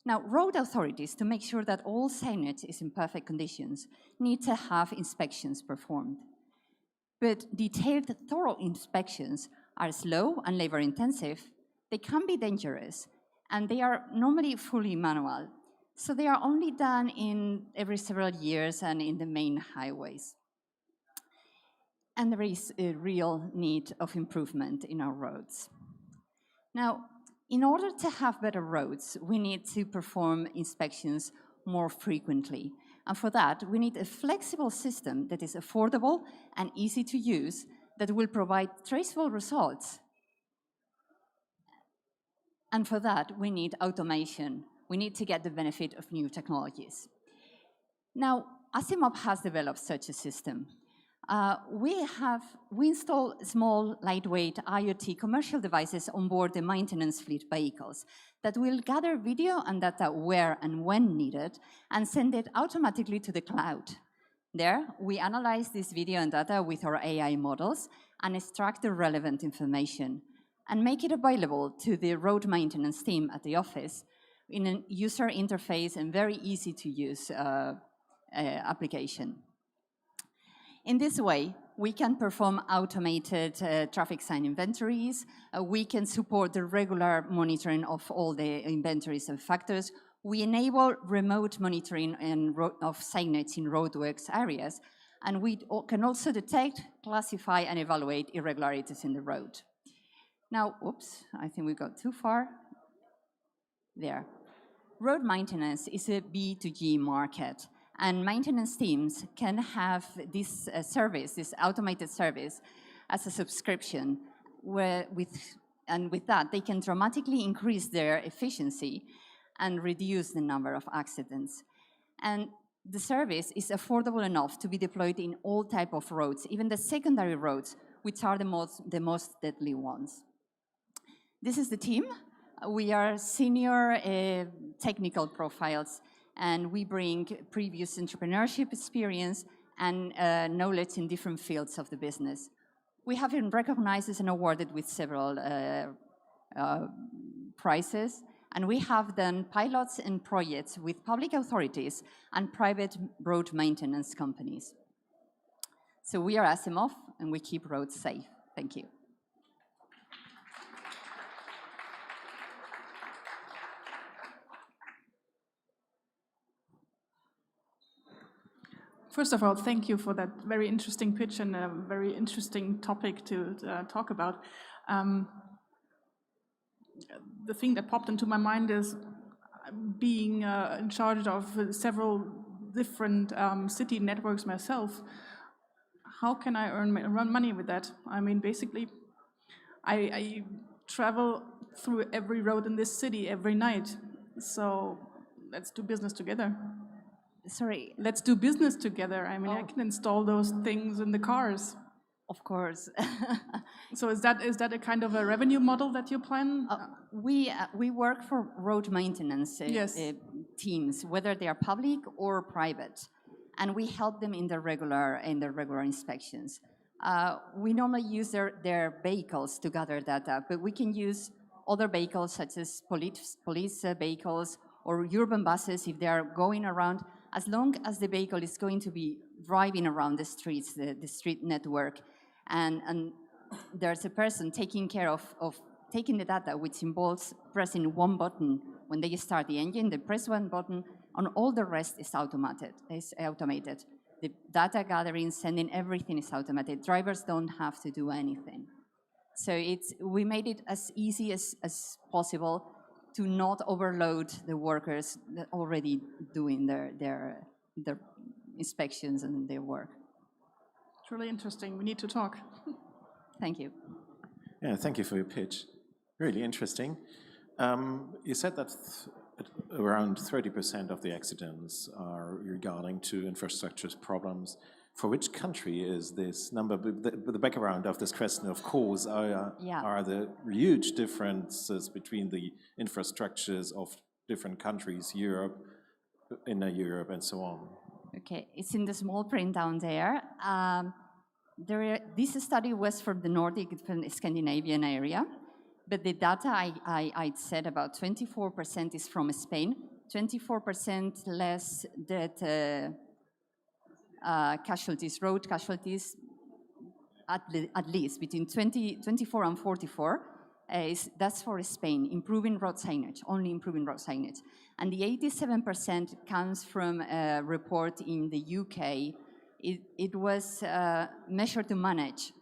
Now, road authorities, to make sure that all signage is in perfect conditions, need to have inspections performed. But detailed, thorough inspections are slow and labor-intensive, they can be dangerous, and they are normally fully manual. So they are only done every several years and in the main highways. And there is a real need of improvement in our roads. Now, in order to have better roads, we need to perform inspections more frequently. And for that, we need a flexible system that is affordable and easy to use, that will provide traceable results. And for that, we need automation. We need to get the benefit of new technologies. Now, Asimov has developed such a system. We install small, lightweight IoT commercial devices on board the maintenance fleet vehicles that will gather video and data where and when needed and send it automatically to the cloud. There, we analyze this video and data with our AI models and extract the relevant information and make it available to the road maintenance team at the office in a user interface and very easy to use application. In this way, we can perform automated traffic sign inventories. We can support the regular monitoring of all the inventories and factors. We enable remote monitoring of signage in roadworks areas. And we can also detect, classify, and evaluate irregularities in the road. Now, oops, I think we got too far. There. Road maintenance is a B2G market. And maintenance teams can have this service, this automated service, as a subscription, and with that, they can dramatically increase their efficiency and reduce the number of accidents. And the service is affordable enough to be deployed in all types of roads, even the secondary roads, which are the most deadly ones. This is the team. We are senior technical profiles, and we bring previous entrepreneurship experience and knowledge in different fields of the business. We have been recognized and awarded with several prizes, and we have done pilots and projects with public authorities and private road maintenance companies. So we are Asimov, and we keep roads safe. Thank you. First of all, thank you for that very interesting pitch and a very interesting topic to talk about. The thing that popped into my mind is being in charge of several different city networks myself. How can I run money with that? I mean, basically, I travel through every road in this city every night. So let's do business together. Sorry. Let's do business together. I mean, I can install those things in the cars. Of course. So is that a kind of a revenue model that you plan? We work for road maintenance teams, whether they are public or private, and we help them in the regular inspections. We normally use their vehicles to gather data, but we can use other vehicles such as police vehicles or urban buses if they are going around, as long as the vehicle is going to be driving around the streets, the street network, and there's a person taking care of taking the data, which involves pressing one button when they start the engine. They press one button, and all the rest is automated. The data gathering, sending, everything is automated. Drivers don't have to do anything. So we made it as easy as possible to not overload the workers that already doing their inspections and their work. It's really interesting. We need to talk. Thank you. Yeah, thank you for your pitch. Really interesting. You said that around 30% of the accidents are regarding to infrastructure problems. For which country is this number? The background of this question, of course, are the huge differences between the infrastructures of different countries, Europe, and so on. Okay, it's in the small print down there. This study was for the Nordic and Scandinavian area, but the data I said about 24% is from Spain, 24% less that casualties, road casualties, at least between 24 and 44. That's for Spain, improving road signage, only improving road signage. And the 87% comes from a report in the UK. It was measured to manage,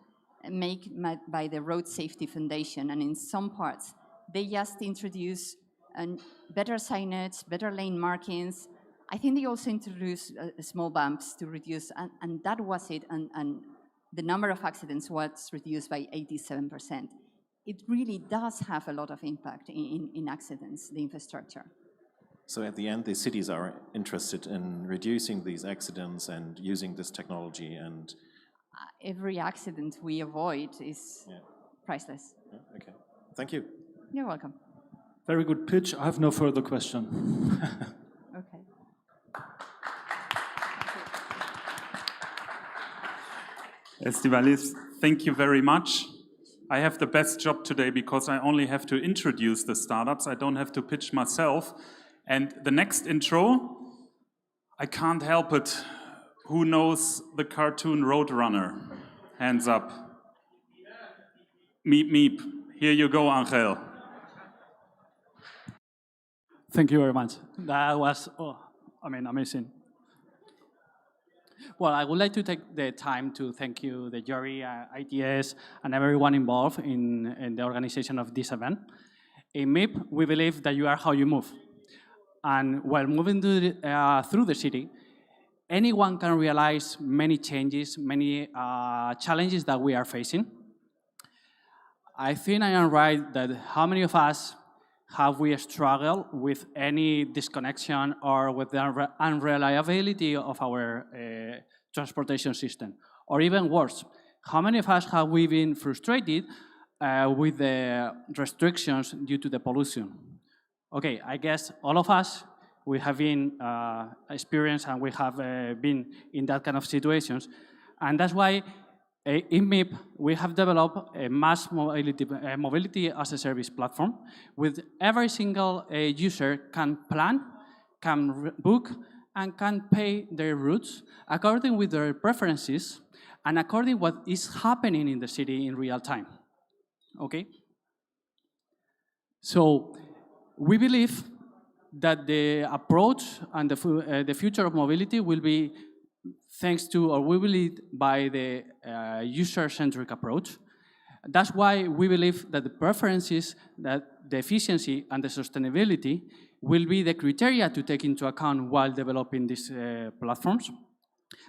made by the Road Safety Foundation, and in some parts, they just introduce better signage, better lane markings. I think they also introduced small bumps to reduce, and that was it, and the number of accidents was reduced by 87%. It really does have a lot of impact in accidents, the infrastructure. So at the end, the cities are interested in reducing these accidents and using this technology, and every accident we avoid is priceless. Yeah, okay, thank you. You're welcome. Very good pitch. I have no further question. Okay. Estivalis, thank you very much. I have the best job today because I only have to introduce the startups. I don't have to pitch myself. And the next intro, I can't help it. Who knows the cartoon Roadrunner? Hands up. Meep, meep. Here you go, Angel. Thank you very much. That was, amazing. Well, I would like to take the time to thank you, the jury, ITS, and everyone involved in the organization of this event. In MIP, we believe that you are how you move. And while moving through the city, anyone can realize many changes, many challenges that we are facing. I think I am right that how many of us have we struggled with any disconnection or with the unreliability of our transportation system? Or even worse, how many of us have we been frustrated with the restrictions due to the pollution? Okay, I guess all of us, we have been experienced and we have been in that kind of situations. And that's why in MIP, we have developed a mass mobility as a service platform with every single user can plan, can book, and can pay their routes according with their preferences and according what is happening in the city in real time. Okay? So we believe that the approach and the future of mobility will be thanks to, or we believe, by the user-centric approach. That's why we believe that the preferences, that the efficiency and the sustainability will be the criteria to take into account while developing these platforms.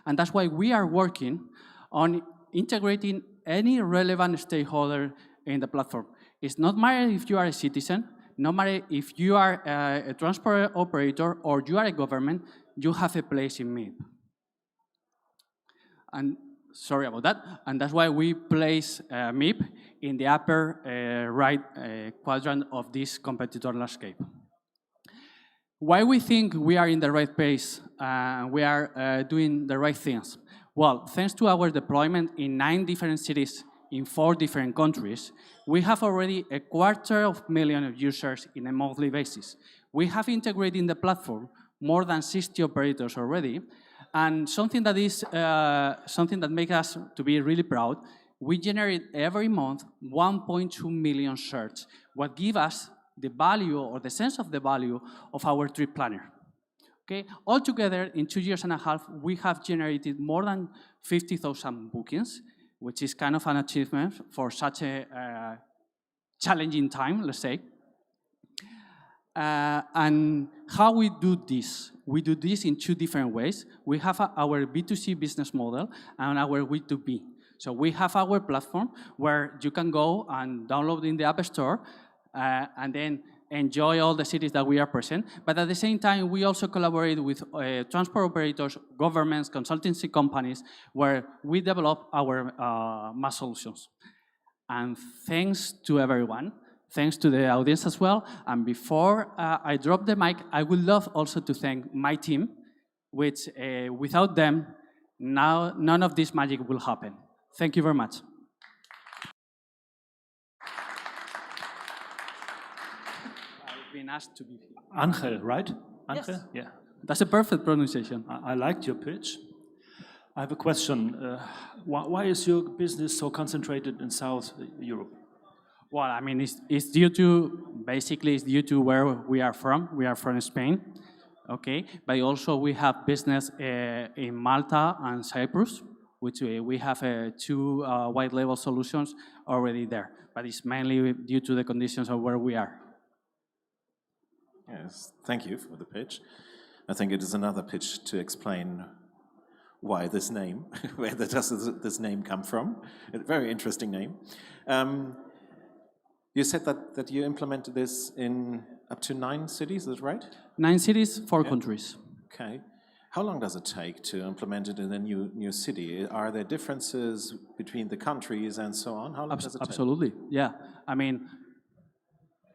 And that's why we are working on integrating any relevant stakeholder in the platform. It's not matter if you are a citizen, no matter if you are a transport operator or you are a government, you have a place in MIP. And sorry about that. And that's why we place MIP in the upper right quadrant of this competitor landscape. Why we think we are in the right place and we are doing the right things? Well, thanks to our deployment in 9 different cities in 4 different countries, we have already 250,000 users in a monthly basis. We have integrated in the platform more than 60 operators already, and something that is something that makes us to be really proud. We generate every month 1.2 million searches, what give us the value or the sense of the value of our trip planner. Okay, altogether in 2.5 years, we have generated more than 50,000 bookings, which is kind of an achievement for such a challenging time, let's say. And how we do this? We do this in 2 different ways. We have our B2C business model and our B2B. So we have our platform where you can go and download in the App Store, and then enjoy all the cities that we are present. But at the same time, we also collaborate with transport operators, governments, consultancy companies, where we develop our mass solutions. And thanks to everyone, thanks to the audience as well. And before I drop the mic, I would love also to thank my team, which without them, now none of this magic will happen. Thank you very much. I've been asked to be here. Angel, right? Angel? Yes. Yeah. That's a perfect pronunciation. I liked your pitch. I have a question. Why is your business so concentrated in South Europe? Well, I mean, it's due to, basically, it's due to where we are from. We are from Spain, okay? But also we have business in Malta and Cyprus, which we have two white label solutions already there. But it's mainly due to the conditions of where we are. Yes, thank you for the pitch. I think it is another pitch to explain why this name, where does this name come from? A very interesting name. You said that you implemented this in up to 9 cities, is that right? 9 cities, 4 countries. Okay. How long does it take to implement it in a new city? Are there differences between the countries and so on? How long does it take? Absolutely, yeah. I mean,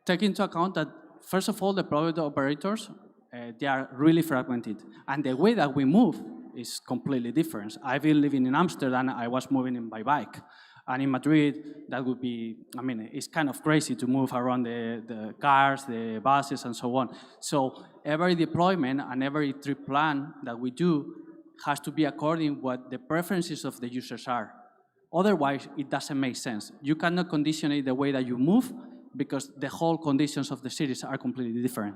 take into account that, first of all, the private operators, they are really fragmented. And the way that we move is completely different. I've been living in Amsterdam, I was moving by bike. And in Madrid, that would be, I mean, it's kind of crazy to move around the cars, the buses, and so on. So every deployment and every trip plan that we do has to be according what the preferences of the users are. Otherwise, it doesn't make sense. You cannot condition it the way that you move because the whole conditions of the cities are completely different.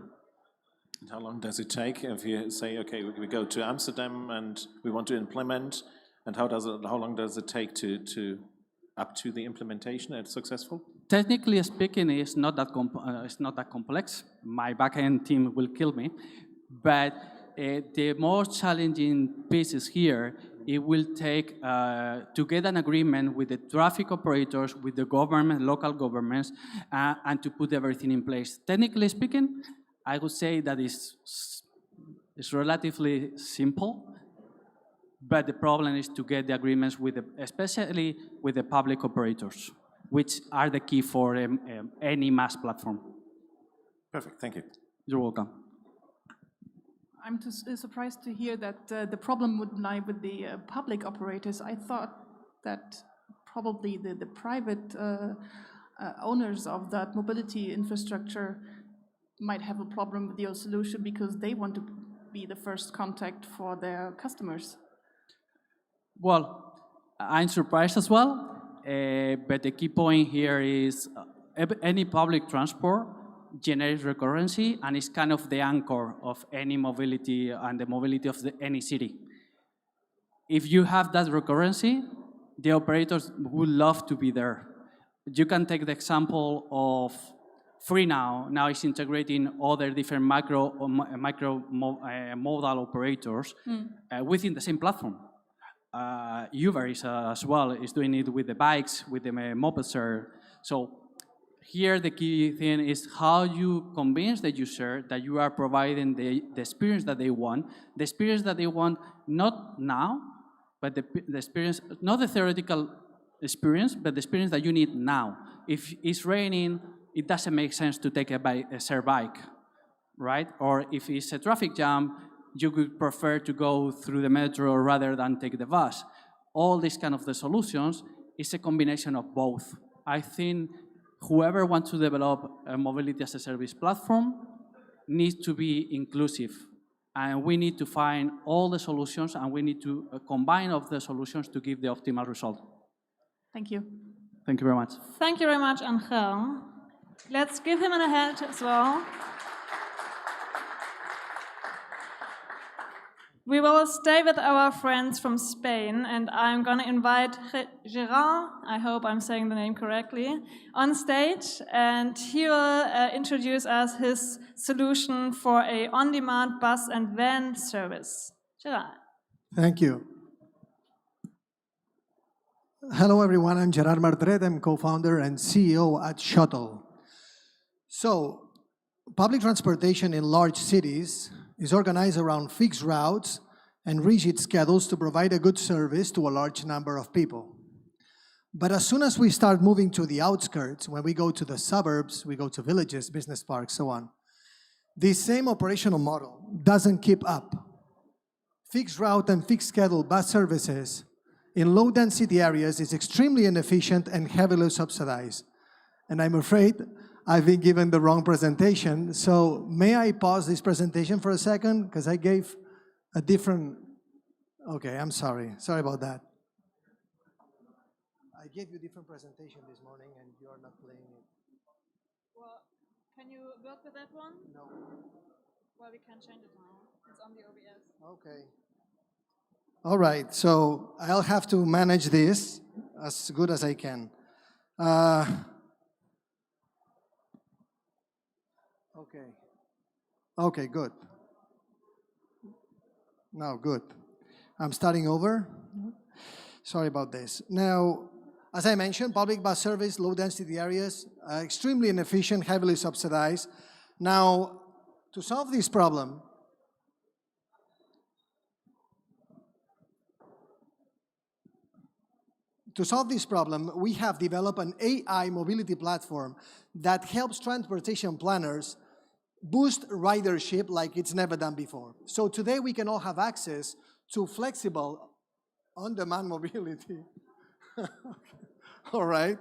And how long does it take if you say, okay, we go to Amsterdam and we want to implement, and how long does it take to up to the implementation and successful? Technically speaking, it's not that complex. My backend team will kill me. But the most challenging pieces here, it will take to get an agreement with the traffic operators, with the government, local governments, and to put everything in place. Technically speaking, I would say that it's relatively simple. But the problem is to get the agreements with, especially with the public operators, which are the key for any mass platform. Perfect, thank you. You're welcome. I'm surprised to hear that the problem would lie with the public operators. I thought that probably the private owners of that mobility infrastructure might have a problem with your solution because they want to be the first contact for their customers. Well, I'm surprised as well, but the key point here is any public transport generates recurrency and is kind of the anchor of any mobility and the mobility of any city. If you have that recurrency, the operators would love to be there. You can take the example of FreeNow. Now it's integrating other different micro modal operators within the same platform. Uber is as well is doing it with the bikes, with the mopeds. So here the key thing is how you convince the user that you are providing the experience that they want, not now, but the experience, not the theoretical experience, but the experience that you need now. If it's raining, it doesn't make sense to take a share bike, right? Or if it's a traffic jam, you would prefer to go through the metro rather than take the bus. All these kind of the solutions is a combination of both. I think whoever wants to develop a mobility as a service platform needs to be inclusive. And we need to find all the solutions and we need to combine all the solutions to give the optimal result. Thank you. Thank you very much. Thank you very much, Angel. Let's give him a hand as well. We will stay with our friends from Spain, and I'm going to invite Gerard, I hope I'm saying the name correctly, on stage, and he will introduce us his solution for a on-demand bus and van service. Gerard. Thank you. Hello, everyone. I'm Gerard Martret. I'm co-founder and CEO at Shuttle. So, public transportation in large cities is organized around fixed routes and rigid schedules to provide a good service to a large number of people. But as soon as we start moving to the outskirts, when we go to the suburbs, we go to villages, business parks, so on, this same operational model doesn't keep up. Fixed route and fixed schedule bus services in low density areas is extremely inefficient and heavily subsidized. And I'm afraid I've been given the wrong presentation, so may I pause this presentation for a second? Because I gave a different, okay, I'm sorry about that. I gave you a different presentation this morning and you are not playing it. Well, can you work with that one? No. Well, we can change it now. It's on the OBS. Okay. All right, so I'll have to manage this as good as I can. Okay, good. Now, good. I'm starting over. Sorry about this. Now, as I mentioned, public bus service, low density areas, extremely inefficient, heavily subsidized. Now, to solve this problem, we have developed an AI mobility platform that helps transportation planners boost ridership like it's never done before. So today we can all have access to flexible, on-demand mobility, all right,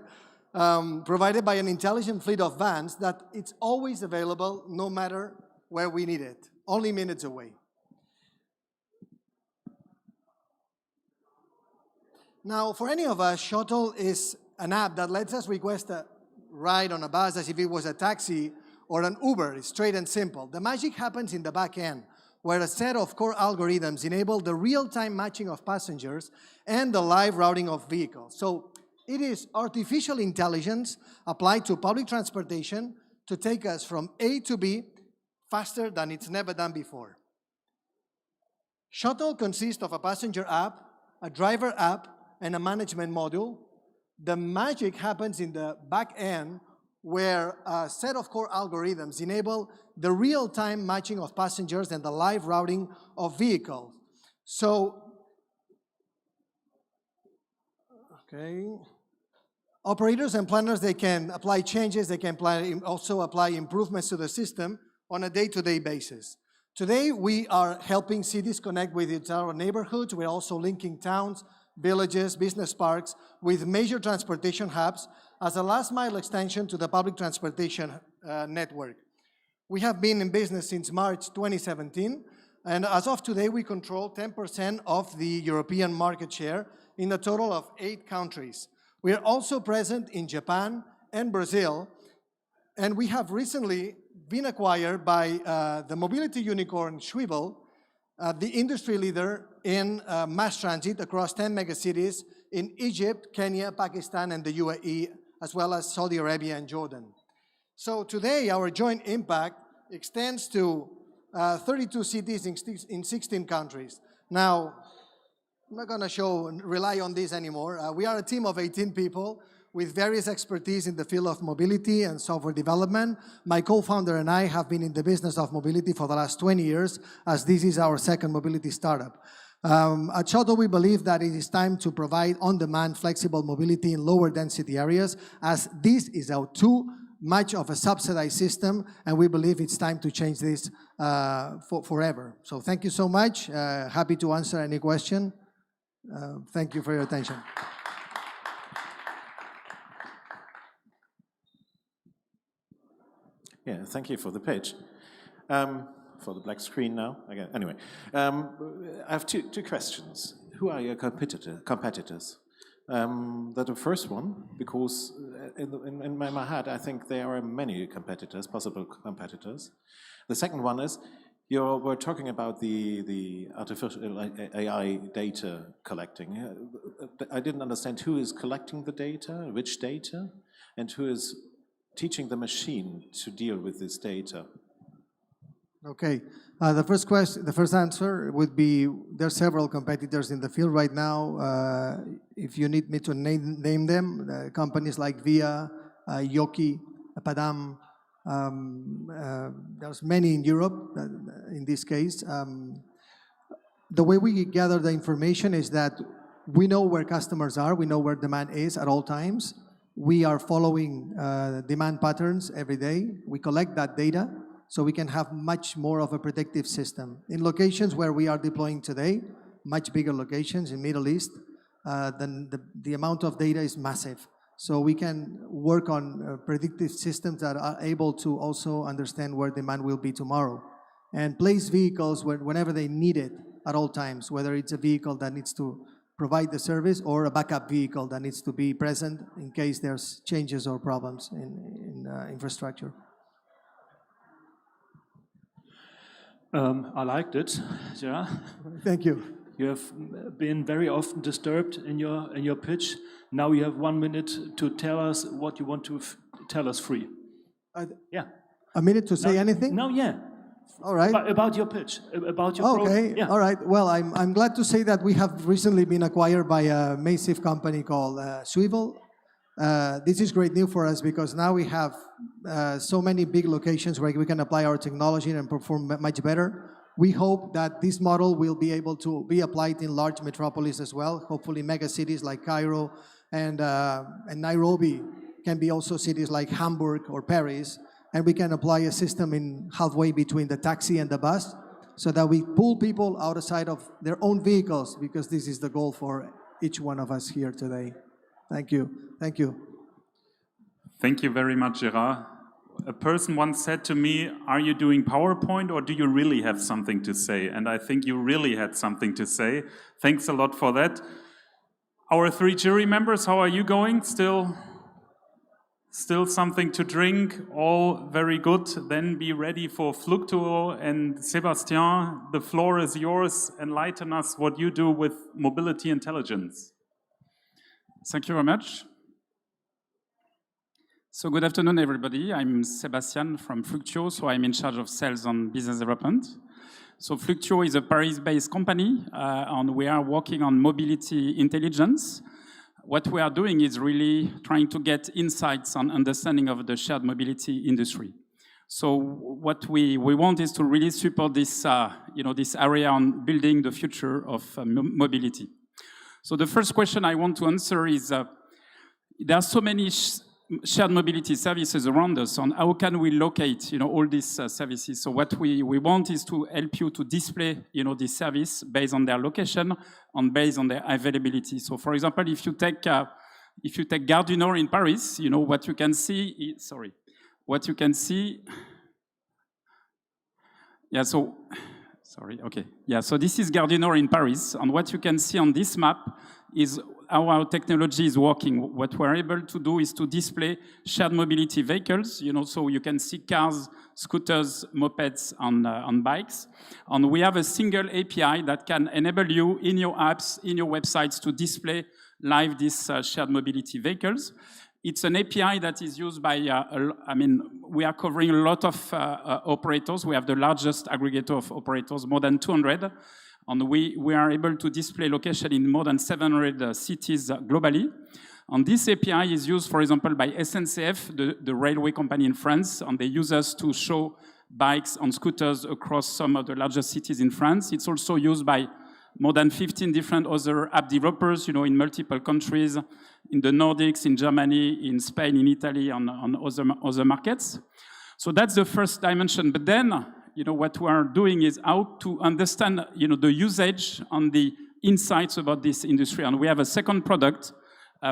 provided by an intelligent fleet of vans that it's always available no matter where we need it, only minutes away. Now, for any of us, Shuttle is an app that lets us request a ride on a bus as if it was a taxi or an Uber. It's straight and simple. The magic happens in the back end, where a set of core algorithms enable the real-time matching of passengers and the live routing of vehicles. So it is artificial intelligence applied to public transportation to take us from A to B faster than it's never done before. Shuttle consists of a passenger app, a driver app, and a management module. The magic happens in the back end, where a set of core algorithms enable the real-time matching of passengers and the live routing of vehicles. So, operators and planners, they can apply changes, they can also apply improvements to the system on a day-to-day basis. Today, we are helping cities connect with each other neighborhoods. We're also linking towns, villages, business parks with major transportation hubs as a last-mile extension to the public transportation network. We have been in business since March 2017, and as of today, we control 10% of the European market share in a total of 8 countries. We are also present in Japan and Brazil, and we have recently been acquired by the mobility unicorn Schwebel, the industry leader in mass transit across 10 megacities in Egypt, Kenya, Pakistan, and the UAE, as well as Saudi Arabia and Jordan. So today, our joint impact extends to 32 cities in 16 countries. Now, I'm not going to rely on this anymore. We are a team of 18 people with various expertise in the field of mobility and software development. My co-founder and I have been in the business of mobility for the last 20 years, as this is our second mobility startup. At Shuttle, we believe that it is time to provide on-demand flexible mobility in lower density areas, as this is too much of a subsidized system, and we believe it's time to change this forever. So thank you so much. Happy to answer any question. Thank you for your attention. Yeah, thank you for the pitch. For the black screen now. Again, anyway, I have two questions. Who are your competitors? The first one, because in my head, I think there are many competitors, possible competitors. The second one is, you were talking about the artificial AI data collecting. I didn't understand who is collecting the data, which data, and who is teaching the machine to deal with this data. Okay, the first answer would be there are several competitors in the field right now. If you need me to name them, companies like Via, Yoki, Padam, There's many in Europe, in this case. The way we gather the information is that we know where customers are, we know where demand is at all times. We are following demand patterns every day. We collect that data so we can have much more of a predictive system. In locations where we are deploying today, much bigger locations in Middle East, then the amount of data is massive. So we can work on predictive systems that are able to also understand where demand will be tomorrow and place vehicles whenever they need it at all times, whether it's a vehicle that needs to provide the service or a backup vehicle that needs to be present in case there's changes or problems in infrastructure. I liked it, Gerard. Thank you. You have been very often disturbed in your pitch. Now you have 1 minute to tell us what you want to tell us free. Yeah. A minute to say anything? No, yeah. All right. About your pitch, about your Okay, yeah. All right. Well, I'm glad to say that we have recently been acquired by a massive company called Swivel. This is great news for us because now we have so many big locations where we can apply our technology and perform much better. We hope that this model will be able to be applied in large metropolis as well. Hopefully mega cities like Cairo and Nairobi can be also cities like Hamburg or Paris. And we can apply a system in halfway between the taxi and the bus so that we pull people outside of their own vehicles because this is the goal for each one of us here today. Thank you. Thank you. Thank you very much, Gerard. A person once said to me, are you doing PowerPoint or do you really have something to say? And I think you really had something to say. Thanks a lot for that. Our 3 jury members, how are you going? Still something to drink, all very good. Then be ready for Fluctuo and Sébastien. The floor is yours. Enlighten us what you do with mobility intelligence. Thank you very much. So good afternoon, everybody. I'm Sébastien from Fluctuo, so I'm in charge of sales and business development. So Fluctuo is a Paris-based company, and we are working on mobility intelligence. What we are doing is really trying to get insights on understanding of the shared mobility industry. So what we want is to really support this, this area on building the future of mobility. So the first question I want to answer is, there are so many shared mobility services around us, and how can we locate, all these services? So what we want is to help you to display, this service based on their location and based on their availability. So, for example, if you take Gare du Nord in Paris, what you can see is, what you can see. Yeah. So, okay. Yeah. So this is Gare du Nord in Paris, and what you can see on this map is how our technology is working. What we're able to do is to display shared mobility vehicles, so you can see cars, scooters, mopeds, and bikes. And we have a single API that can enable you in your apps, in your websites to display live these shared mobility vehicles. It's an API that is used by, we are covering a lot of operators. We have the largest aggregator of operators, more than 200. And we are able to display location in more than 700 cities globally. And this API is used, for example, by SNCF, the railway company in France, and they use us to show bikes and scooters across some of the largest cities in France. It's also used by more than 15 different other app developers, in multiple countries, in the Nordics, in Germany, in Spain, in Italy, and on other markets. So that's the first dimension. But then, what we are doing is how to understand, the usage and the insights about this industry. And we have a second product,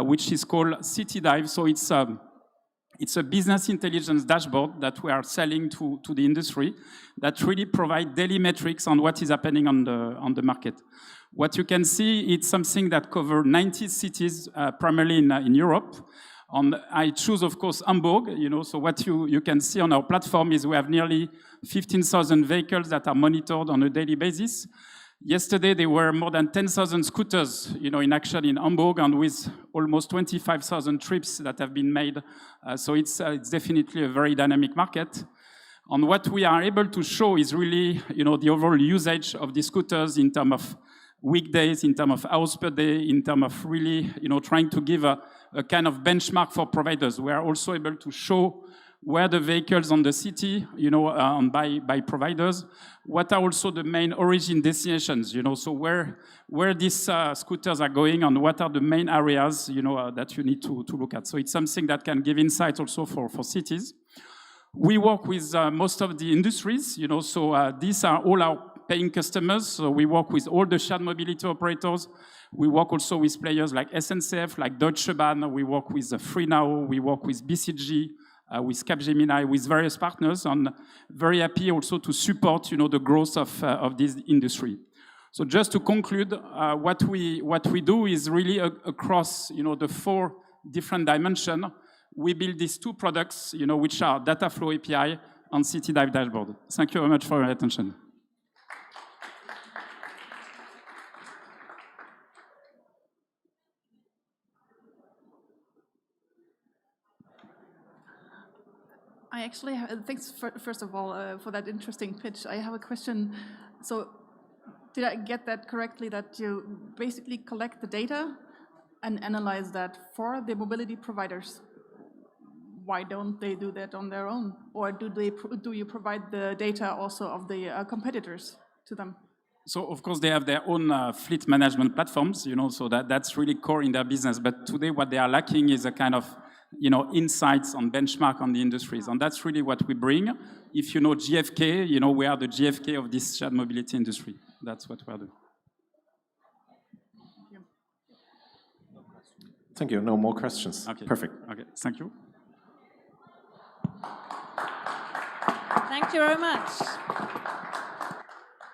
which is called City Dive. So it's a business intelligence dashboard that we are selling to the industry that really provide daily metrics on what is happening on the market. What you can see, it's something that covers 90 cities, primarily in Europe. I choose, of course, Hamburg. So what you can see on our platform is we have nearly 15,000 vehicles that are monitored on a daily basis. Yesterday, there were more than 10,000 scooters, in action in Hamburg, and with almost 25,000 trips that have been made. So it's definitely a very dynamic market. And what we are able to show is really, the overall usage of the scooters in terms of weekdays, in terms of hours per day, in terms of really, trying to give a kind of benchmark for providers. We are also able to show where the vehicles on the city, by providers, what are also the main origin destinations, so where these scooters are going and what are the main areas, that you need to look at. So it's something that can give insight also for cities. We work with most of the industries, so these are all our paying customers. So we work with all the shared mobility operators. We work also with players like SNCF, like Deutsche Bahn. We work with FreeNow. We work with BCG, with Capgemini, with various partners, and very happy also to support, the growth of this industry. So just to conclude, what we do is really across, the 4 different dimensions. We build these 2 products, which are Data Flow API and City Dive Dashboard. Thank you very much for your attention. I actually have, thanks first of all for that interesting pitch. I have a question. So did I get that correctly, that you basically collect the data and analyze that for the mobility providers? Why don't they do that on their own? Or do you provide the data also of the competitors to them? So of course they have their own fleet management platforms, so that's really core in their business. But today what they are lacking is a kind of insights on benchmark on the industries. And that's really what we bring. If you know GFK, we are the GFK of this shared mobility industry. That's what we're doing. Thank you. No more questions. Okay. Perfect. Okay, thank you. Thank you very much.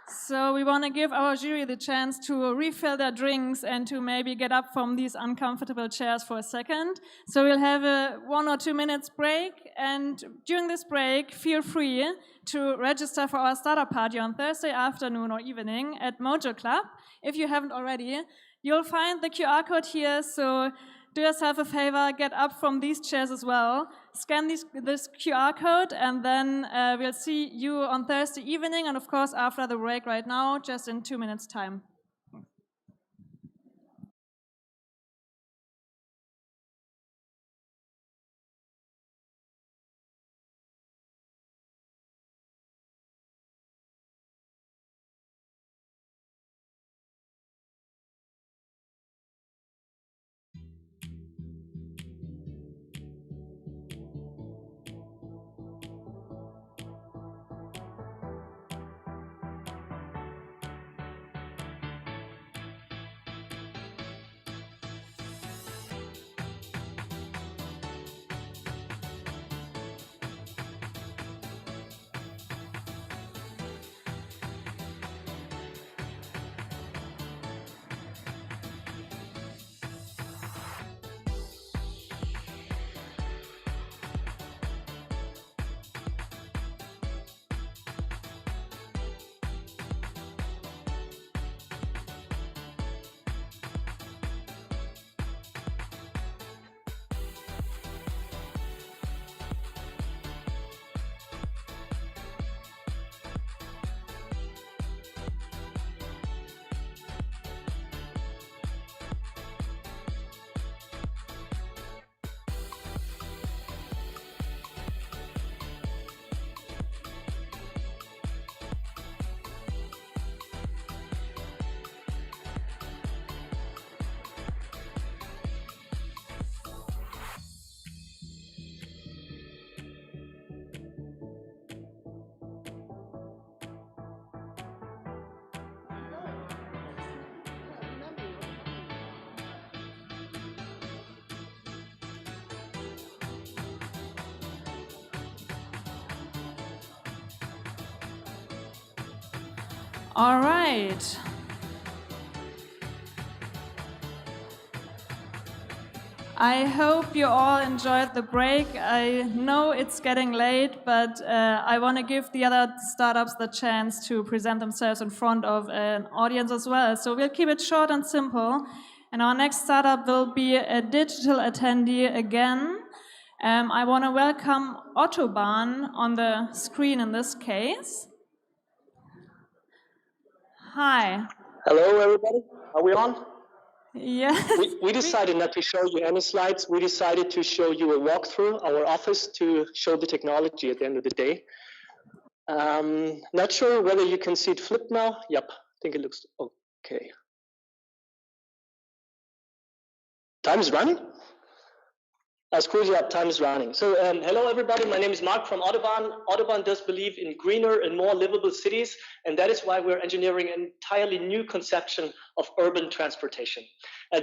So we want to give our jury the chance to refill their drinks and to maybe get up from these uncomfortable chairs for a second. So we'll have a 1 or 2 minutes break, and during this break, feel free to register for our startup party on Thursday afternoon or evening at Mojo Club. If you haven't already, you'll find the QR code here, so do yourself a favor, get up from these chairs as well, scan this QR code, and then we'll see you on Thursday evening, and of course after the break right now, just in 2 minutes' time. All right. I hope you all enjoyed the break. I know it's getting late, but I want to give the other startups the chance to present themselves in front of an audience as well. So we'll keep it short and simple. And our next startup will be a digital attendee again. I want to welcome Autobahn on the screen in this case. Hi. Hello, everybody. Are we on? Yeah. We decided not to show you any slides. We decided to show you a walkthrough, our office, to show the technology at the end of the day. Not sure whether you can see it flipped now. Yep, I think it looks okay. Time is running? That's cool, yeah, time is running. So hello everybody, my name is Mark from Autobahn. Autobahn does believe in greener and more livable cities, and that is why we're engineering an entirely new conception of urban transportation.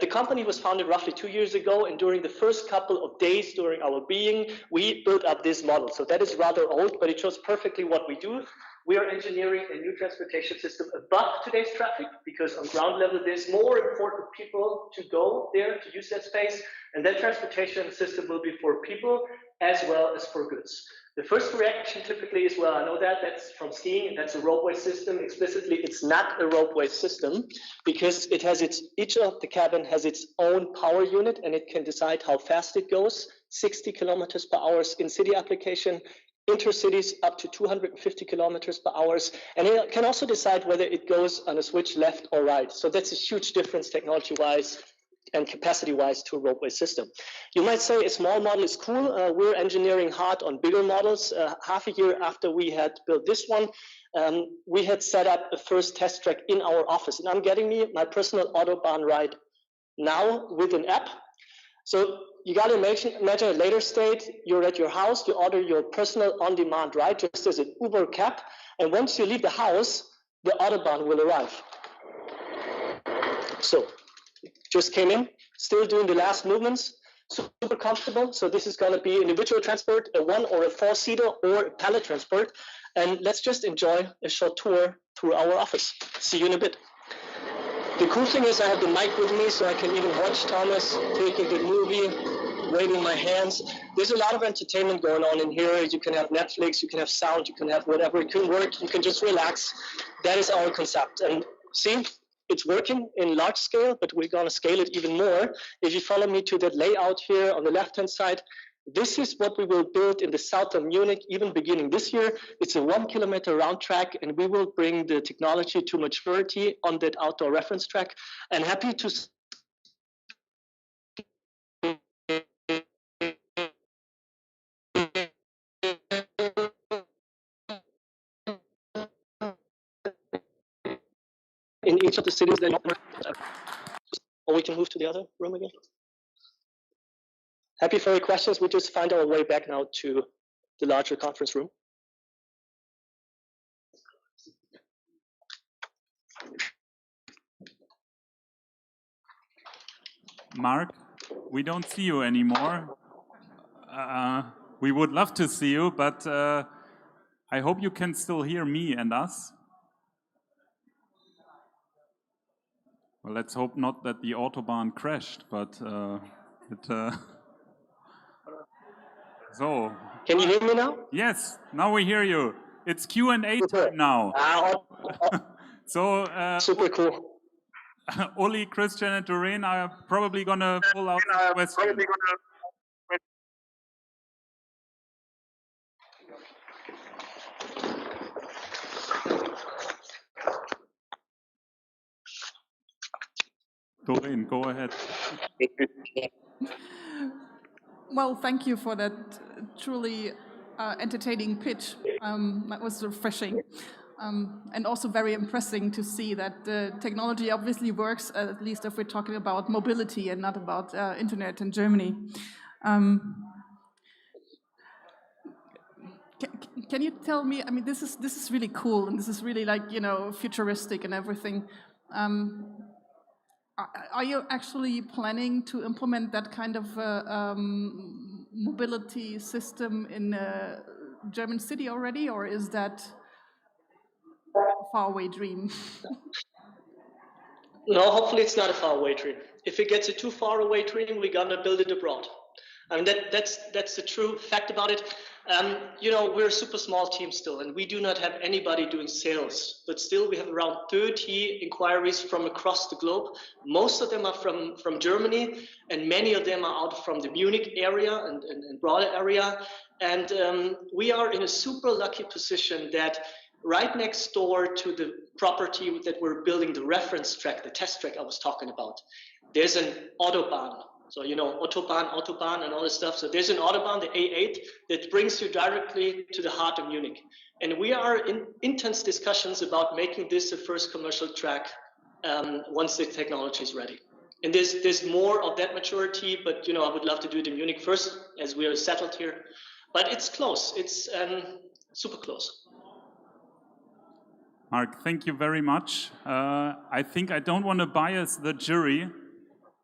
The company was founded roughly 2 years ago, and during the first couple of days during our being, we built up this model. So that is rather old, but it shows perfectly what we do. We are engineering a new transportation system above today's traffic, because on ground level, there's more important people to go there to use that space. And that transportation system will be for people as well as for goods. The first reaction typically is, well, I know that's from skiing, that's a ropeway system. Explicitly, it's not a ropeway system, because it has each of the cabin has its own power unit, and it can decide how fast it goes, 60 kilometers per hour in city application, intercities up to 250 kilometers per hour, and it can also decide whether it goes on a switch left or right. So that's a huge difference technology-wise and capacity-wise to a ropeway system. You might say a small model is cool. We're engineering hard on bigger models. Half a year after we had built this one, we had set up a first test track in our office, and I'm getting my personal Autobahn ride now with an app. So you got to imagine a later state, you're at your house, you order your personal on-demand ride just as an Uber cab, and once you leave the house, the Autobahn will arrive. So, just came in, still doing the last movements, super comfortable. So this is going to be individual transport, a 1 or a 4-seater, or a pallet transport. And let's just enjoy a short tour through our office. See you in a bit. The cool thing is I have the mic with me, so I can even watch Thomas taking the movie, waving my hands. There's a lot of entertainment going on in here. You can have Netflix, you can have sound, you can have whatever. It can work, you can just relax. That is our concept. And see, it's working in large scale, but we're going to scale it even more. If you follow me to that layout here on the left-hand side, this is what we will build in the south of Munich, even beginning this year. It's a 1-kilometer round track, and we will bring the technology to maturity on that outdoor reference track. And happy to in each of the cities that or we can move to the other room again. Happy for your questions. We just find our way back now to the larger conference room. Mark, we don't see you anymore. We would love to see you, but I hope you can still hear me and us. Well, let's hope not that the Autobahn crashed, but so. Can you hear me now? Yes, now we hear you. It's Q&A time now. So super cool. Uli, Christian, and Doreen are probably going to pull out some questions. Doreen, go ahead. Well, thank you for that truly entertaining pitch. That was refreshing. And also very impressive to see that the technology obviously works, at least if we're talking about mobility and not about internet in Germany. Can you tell me, I mean, this is really cool, and this is really like, you know, futuristic and everything. Are you actually planning to implement that kind of mobility system in a German city already, or is that a faraway dream? No, hopefully it's not a faraway dream. If it gets a too far away dream, we're gonna build it abroad. I mean, that's the true fact about it. You know, we're a super small team still, and we do not have anybody doing sales, but still we have around 30 inquiries from across the globe. Most of them are from Germany, and many of them are out from the Munich area and broader area. And we are in a super lucky position that right next door to the property that we're building the reference track, the test track I was talking about, there's an autobahn. So, you know, Autobahn, and all this stuff. So there's an autobahn, the A8, that brings you directly to the heart of Munich. And we are in intense discussions about making this the first commercial track once the technology is ready. And there's more of that maturity, but, you know, I would love to do it in Munich first, as we are settled here. But it's close. It's super close. Mark, thank you very much. I think I don't want to bias the jury,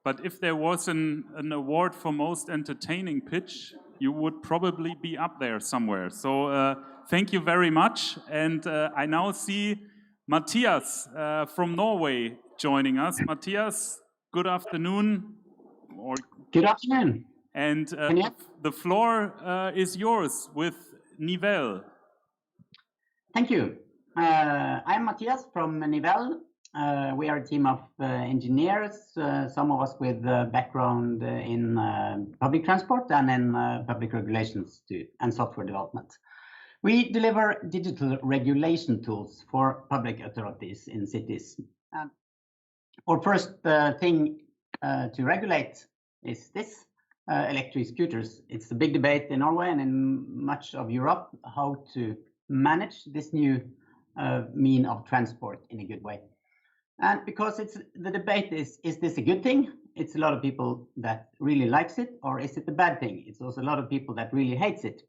but if there was an award for most entertaining pitch, you would probably be up there somewhere. So thank you very much. And I now see Matthias from Norway joining us. Matthias, good afternoon. Good afternoon. And the floor is yours with Nivelles. Thank you. I'm Matthias from Nivelles. We are a team of engineers, some of us with background in public transport and in public regulations too, and software development. We deliver digital regulation tools for public authorities in cities. Our first thing to regulate is this, electric scooters. It's a big debate in Norway and in much of Europe, how to manage this new mean of transport in a good way. And because the debate is this a good thing? It's a lot of people that really likes it, or is it a bad thing? It's also a lot of people that really hates it.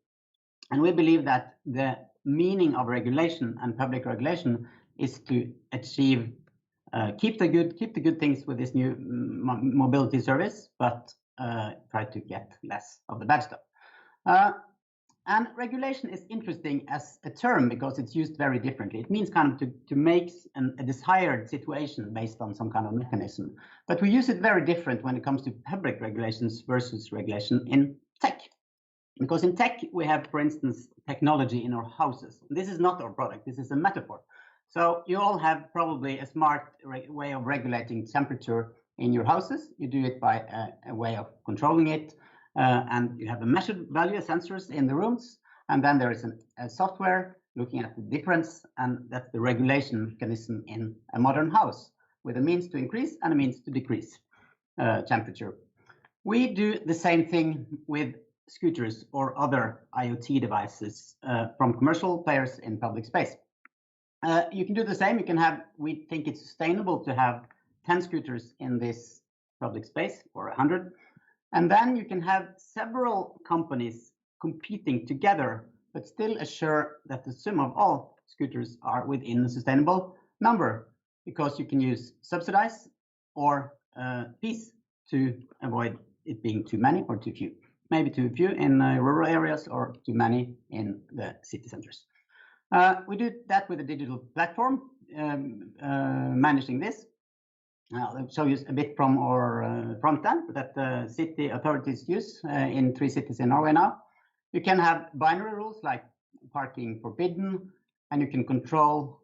And we believe that the meaning of regulation and public regulation is to achieve, keep the good things with this new mobility service, but try to get less of the bad stuff. And regulation is interesting as a term because it's used very differently. It means kind of to make a desired situation based on some kind of mechanism. But we use it very different when it comes to public regulations versus regulation in tech. Because in tech, we have, for instance, technology in our houses. This is not our product. This is a metaphor. So you all have probably a smart way of regulating temperature in your houses. You do it by a way of controlling it. And you have a measured value sensors in the rooms, and then there is a software looking at the difference, and that's the regulation mechanism in a modern house with a means to increase and a means to decrease temperature. We do the same thing with scooters or other IoT devices from commercial players in public space. You can do the same. You can have, we think it's sustainable to have 10 scooters in this public space or 100. And then you can have several companies competing together, but still assure that the sum of all scooters are within a sustainable number, because you can use subsidize or fees to avoid it being too many or too few. Maybe too few in rural areas or too many in the city centers. We do that with a digital platform managing this. I'll show you a bit from our front end that the city authorities use in 3 cities in Norway now. You can have binary rules like parking forbidden, and you can control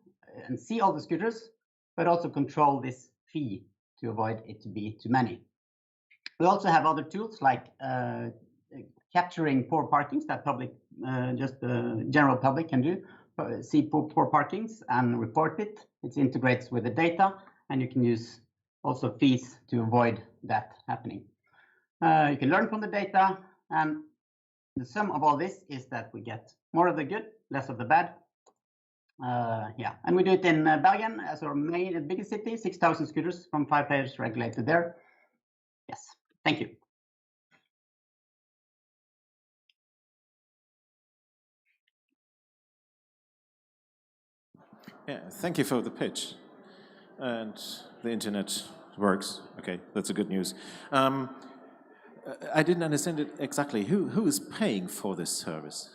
and see all the scooters, but also control this fee to avoid it to be too many. We also have other tools like capturing poor parkings that public, just the general public can do, see poor parkings and report it. It integrates with the data, and you can use also fees to avoid that happening. You can learn from the data, and the sum of all this is that we get more of the good, less of the bad. Yeah, and we do it in Bergen as our biggest city, 6,000 scooters from 5 players regulated there. Yes, thank you. Yeah, thank you for the pitch. And the internet works. Okay, that's a good news. I didn't understand it exactly. Who is paying for this service?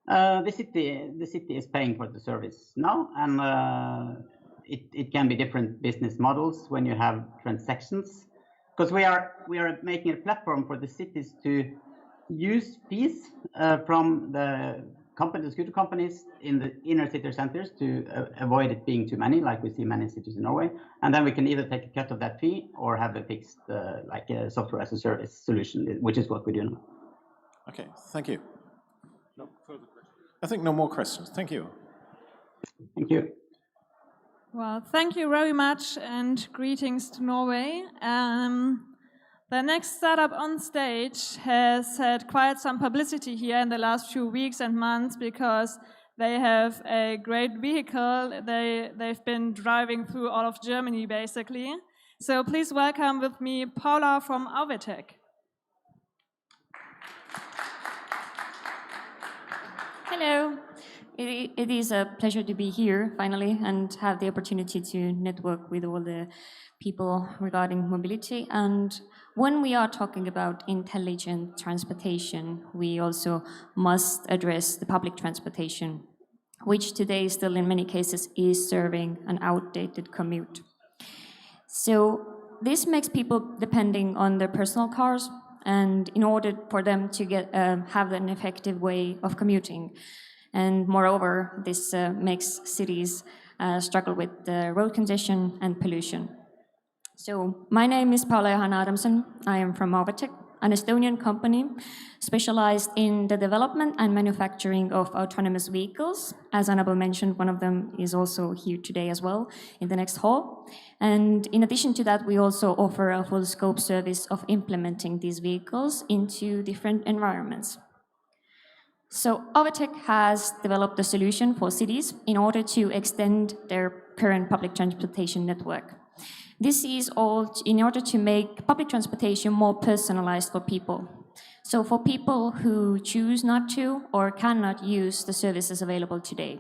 The city is paying for the service now, and it can be different business models when you have transactions. Because we are making a platform for the cities to use fees from the scooter companies in the inner city centers to avoid it being too many, like we see many cities in Norway. And then we can either take a cut of that fee or have a fixed, like a software as a service solution, which is what we do now. Okay, thank you. No further questions. I think no more questions. Thank you. Thank you. Well, thank you very much and greetings to Norway. The next startup on stage has had quite some publicity here in the last few weeks and months because they have a great vehicle. They've been driving through all of Germany, basically. So please welcome with me Paula from Auvetech. Hello. It is a pleasure to be here finally and have the opportunity to network with all the people regarding mobility. And when we are talking about intelligent transportation, we also must address the public transportation, which today still in many cases is serving an outdated commute. So this makes people depending on their personal cars, and in order for them to have an effective way of commuting. And moreover, this makes cities struggle with road congestion and pollution. So my name is Paula Johanna Adamson. I am from Auvetech, an Estonian company specialized in the development and manufacturing of autonomous vehicles. As Annabel mentioned, one of them is also here today as well in the next hall. And in addition to that, we also offer a full scope service of implementing these vehicles into different environments. So Auvetech has developed a solution for cities in order to extend their current public transportation network. This is all in order to make public transportation more personalized for people. So for people who choose not to or cannot use the services available today.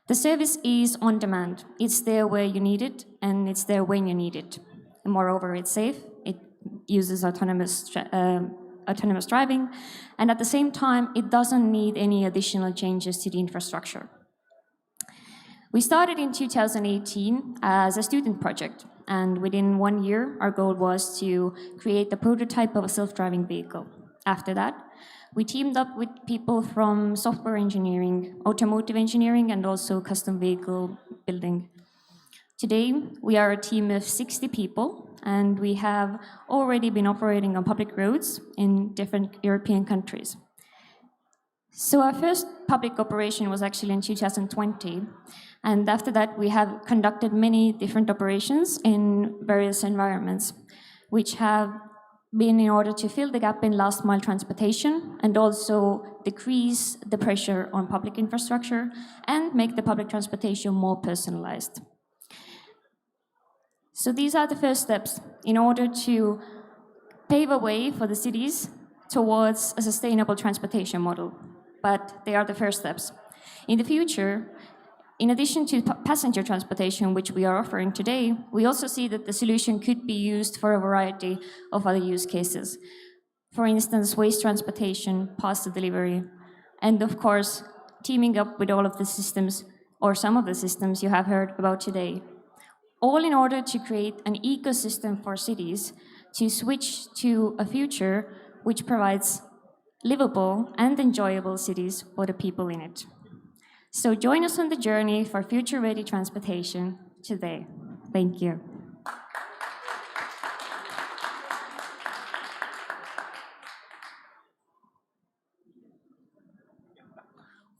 The service is on demand. It's there where you need it, and it's there when you need it. And moreover, it's safe. It uses autonomous driving, and at the same time, it doesn't need any additional changes to the infrastructure. We started in 2018 as a student project, and within 1 year, our goal was to create the prototype of a self-driving vehicle. After that, we teamed up with people from software engineering, automotive engineering, and also custom vehicle building. Today, we are a team of 60 people, and we have already been operating on public roads in different European countries. So our first public operation was actually in 2020, and after that we have conducted many different operations in various environments, which have been in order to fill the gap in last mile transportation and also decrease the pressure on public infrastructure and make the public transportation more personalized. So these are the first steps in order to pave a way for the cities towards a sustainable transportation model. But they are the first steps. In the future, in addition to passenger transportation, which we are offering today, we also see that the solution could be used for a variety of other use cases. For instance, waste transportation, parcel delivery, and of course, teaming up with all of the systems, or some of the systems you have heard about today. All in order to create an ecosystem for cities to switch to a future which provides livable and enjoyable cities for the people in it. So join us on the journey for future-ready transportation today. Thank you.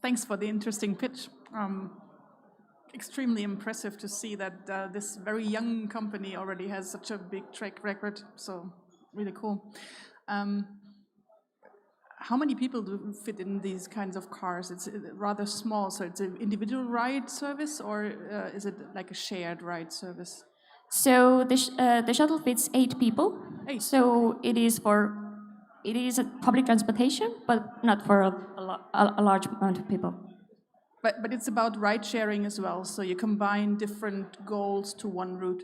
Thanks for the interesting pitch. Extremely impressive to see that this very young company already has such a big track record, so really cool. How many people do fit in these kinds of cars? It's rather small, so it's an individual ride service, or is it like a shared ride service? So the shuttle fits 8 people. 8. So it is a public transportation, but not for a large amount of people. But it's about ride sharing as well, so you combine different goals to one route.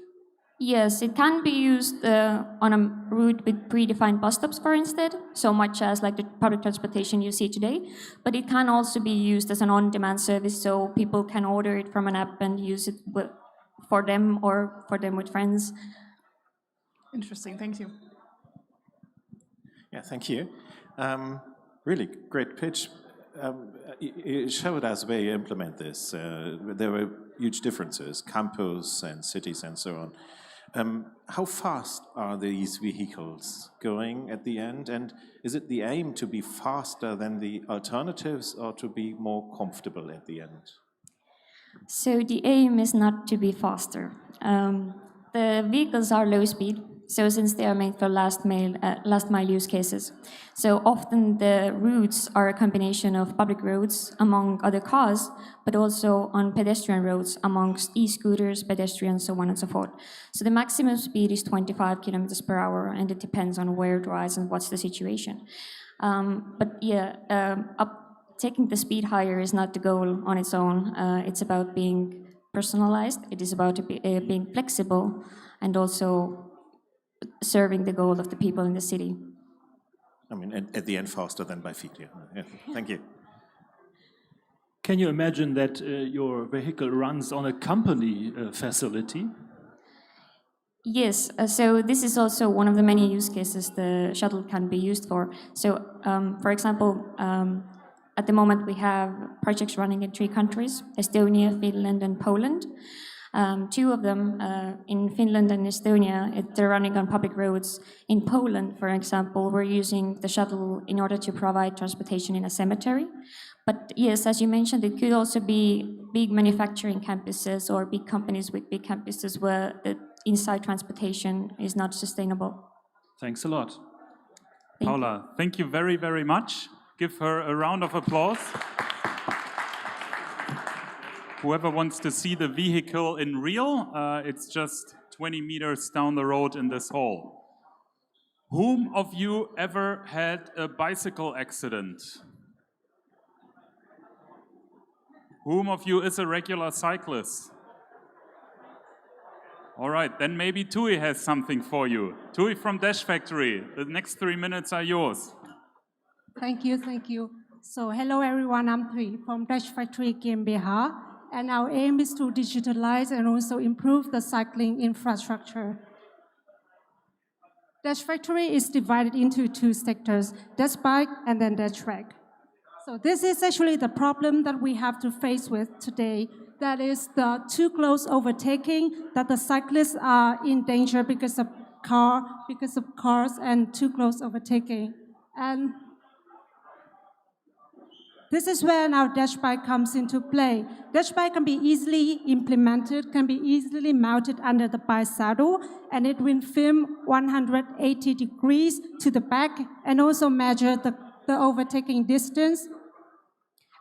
Yes, it can be used on a route with predefined bus stops, for instance, so much as like the public transportation you see today. But it can also be used as an on-demand service, so people can order it from an app and use it for them or for them with friends. Interesting, thank you. Yeah, thank you. Really great pitch. It showed us where you implement this. There were huge differences, campus and cities and so on. How fast are these vehicles going at the end? And is it the aim to be faster than the alternatives or to be more comfortable at the end? So the aim is not to be faster. The vehicles are low speed, so since they are made for last mile use cases. So often the routes are a combination of public roads among other cars, but also on pedestrian roads amongst e-scooters, pedestrians, so on and so forth. So the maximum speed is 25 kilometers per hour, and it depends on where it rides and what's the situation. But yeah, taking the speed higher is not the goal on its own. It's about being personalized. It is about being flexible and also serving the goal of the people in the city. I mean, at the end, faster than by feet. Yeah. Thank you. Can you imagine that your vehicle runs on a company facility? Yes, so this is also one of the many use cases the shuttle can be used for. So, for example, at the moment we have projects running in 3 countries, Estonia, Finland, and Poland. 2 of them, in Finland and Estonia, they're running on public roads. In Poland, for example, we're using the shuttle in order to provide transportation in a cemetery. But yes, as you mentioned, it could also be big manufacturing campuses or big companies with big campuses where the inside transportation is not sustainable. Thanks a lot. Paula, thank you very, very much. Give her a round of applause. Whoever wants to see the vehicle in real, it's just 20 meters down the road in this hall. Whom of you ever had a bicycle accident? Whom of you is a regular cyclist? All right, then maybe Tui has something for you. Tui from Dash Factory, the next 3 minutes are yours. Thank you, thank you. So hello everyone, I'm Tui from Dash Factory GmbH, and our aim is to digitalize and also improve the cycling infrastructure. Dash Factory is divided into 2 sectors, Dash Bike and then Dash Track. So this is actually the problem that we have to face with today. That is the too close overtaking, that the cyclists are in danger because of cars and too close overtaking. And this is when our Dash Bike comes into play. Dash Bike can be easily implemented, can be easily mounted under the bike saddle, and it will film 180 degrees to the back and also measure the overtaking distance.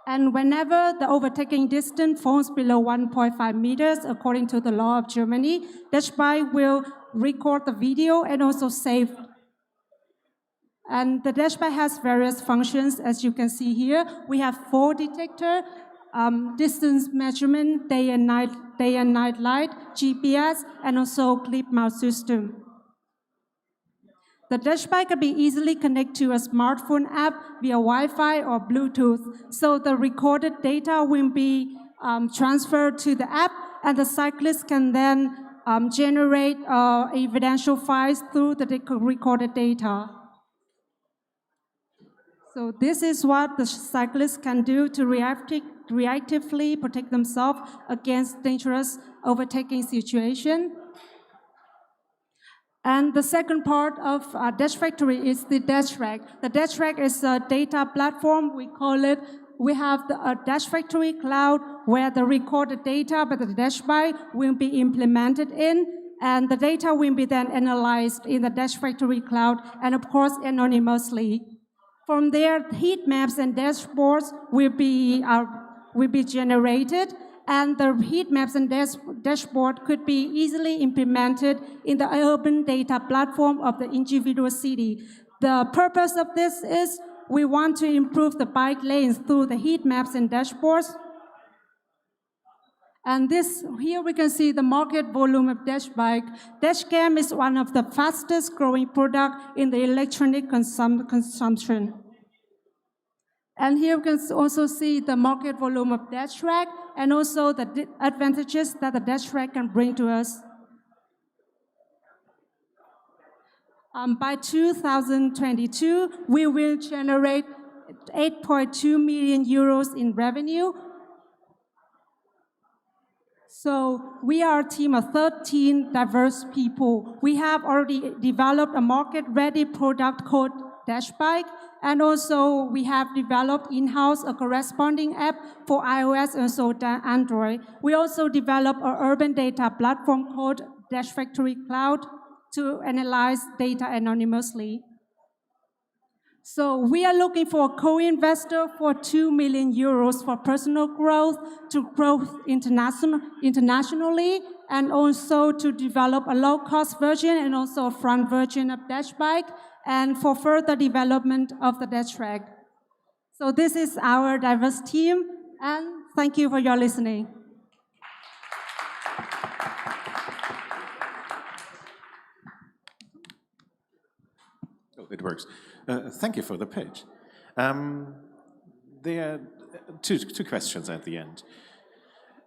And whenever the overtaking distance falls below 1.5 meters, according to the law of Germany, Dash Bike will record the video and also save. And the Dash Bike has various functions, as you can see here. We have fall detector, distance measurement, day and night light, GPS, and also clip mount system. The Dash Bike can be easily connected to a smartphone app via Wi-Fi or Bluetooth. So the recorded data will be transferred to the app, and the cyclist can then generate evidential files through the recorded data. So this is what the cyclists can do to reactively protect themselves against dangerous overtaking situation. And the second part of Dash Factory is the Dash Track. The Dash Track is a data platform, we call it. We have a Dash Factory cloud where the recorded data by the Dash Bike will be implemented in, and the data will be then analyzed in the Dash Factory cloud, and of course anonymously. From there, heat maps and dashboards will be generated, and the heat maps and dashboard could be easily implemented in the urban data platform of the individual city. The purpose of this is we want to improve the bike lanes through the heat maps and dashboards. And here we can see the market volume of Dash Bike. Dashcam is one of the fastest growing products in the electronic consumption. And here we can also see the market volume of Dash Track and also the advantages that the Dash Track can bring to us. By 2022, we will generate 8.2 million euros in revenue. So we are a team of 13 diverse people. We have already developed a market-ready product called Dash Bike, And also, we have developed in-house a corresponding app for iOS and also Android. We also developed an urban data platform called Dash Factory Cloud to analyze data anonymously. So we are looking for a co-investor for 2 million euros for personal growth, to grow internationally, and also to develop a low-cost version and also a front version of Dash Bike, and for further development of the Dash Track. So this is our diverse team, and thank you for your listening. Oh, it works. Thank you for the pitch. There are two questions at the end.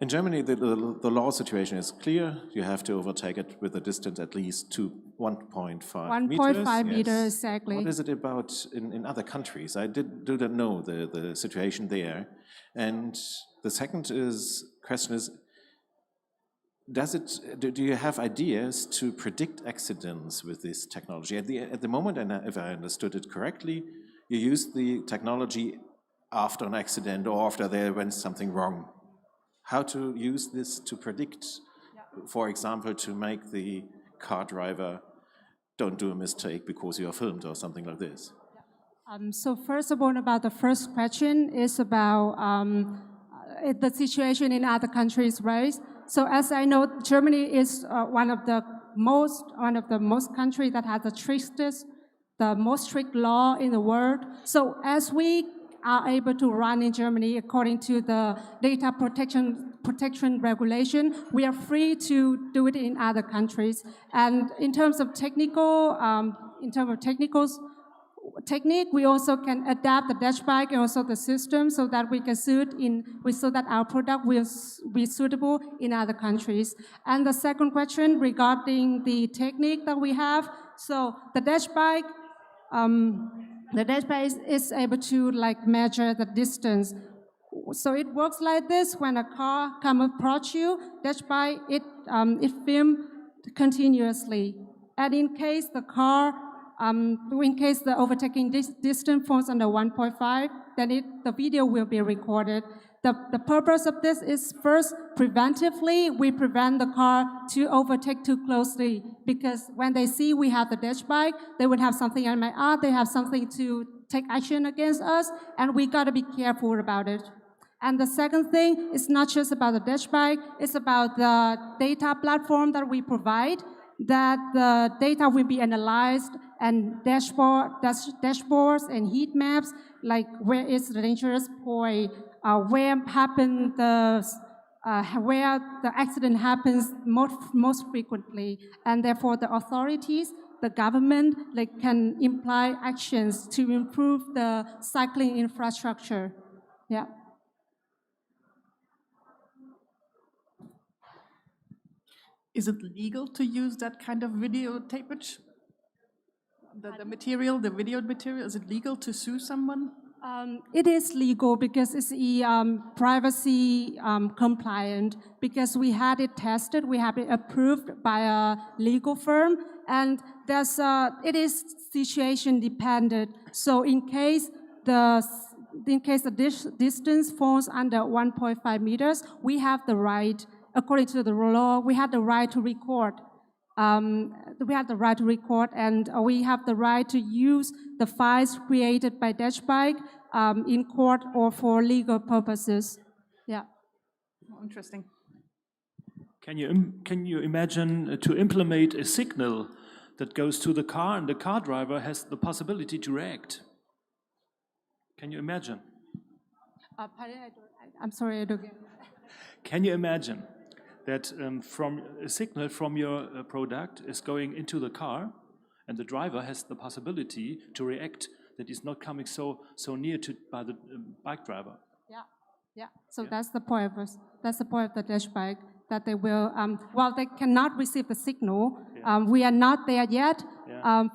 In Germany, the law situation is clear. You have to overtake it with a distance at least to 1.5 meters. 1.5 meters, exactly. What is it about in other countries? I do not know the situation there. And the second question is, do you have ideas to predict accidents with this technology? At the moment, and if I understood it correctly, you use the technology after an accident or after there went something wrong. How to use this to predict, for example, to make the car driver don't do a mistake because you are filmed or something like this? So first of all, about the first question is about the situation in other countries, right? So as I know, Germany is one of the most countries that has the most strict law in the world. So as we are able to run in Germany according to the data protection regulation, we are free to do it in other countries. And in terms of technique, we also can adapt the Dash Bike and also the system so that we can so that our product will be suitable in other countries. And the second question regarding the technique that we have, so the Dash Bike is able to measure the distance. So it works like this: when a car comes approach you, Dash Bike it films continuously, and in case the overtaking distance falls under 1.5, then the video will be recorded. The purpose of this is, first, preventively, we prevent the car to overtake too closely, because when they see we have the Dash Bike, they would have something in my eye, they have something to take action against us, and we gotta be careful about it. And the second thing is not just about the Dash Bike, it's about the data platform that we provide, that the data will be analyzed, and dashboards and heat maps, like where is the dangerous point, where the accident happens most frequently, and therefore the authorities, the government, can imply actions to improve the cycling infrastructure. Yeah. Is it legal to use that kind of video tapage? The material, the video material, is it legal to sue someone? It is legal because it's privacy compliant, because we had it tested, we have it approved by a legal firm, and it is situation dependent. So in case the distance falls under 1.5 meters, we have the right, according to the law, we have the right to record. And we have the right to use the files created by Dash Bike in court or for legal purposes. Yeah. Oh, interesting. Can you imagine to implement a signal that goes to the car and the car driver has the possibility to react? Can you imagine? I'm sorry, I don't get it. Can you imagine that from a signal from your product is going into the car, and the driver has the possibility to react, that is not coming so near by the bike driver? Yeah. So that's the point of the Dash Bike, that they will, while they cannot receive the signal, we are not there yet.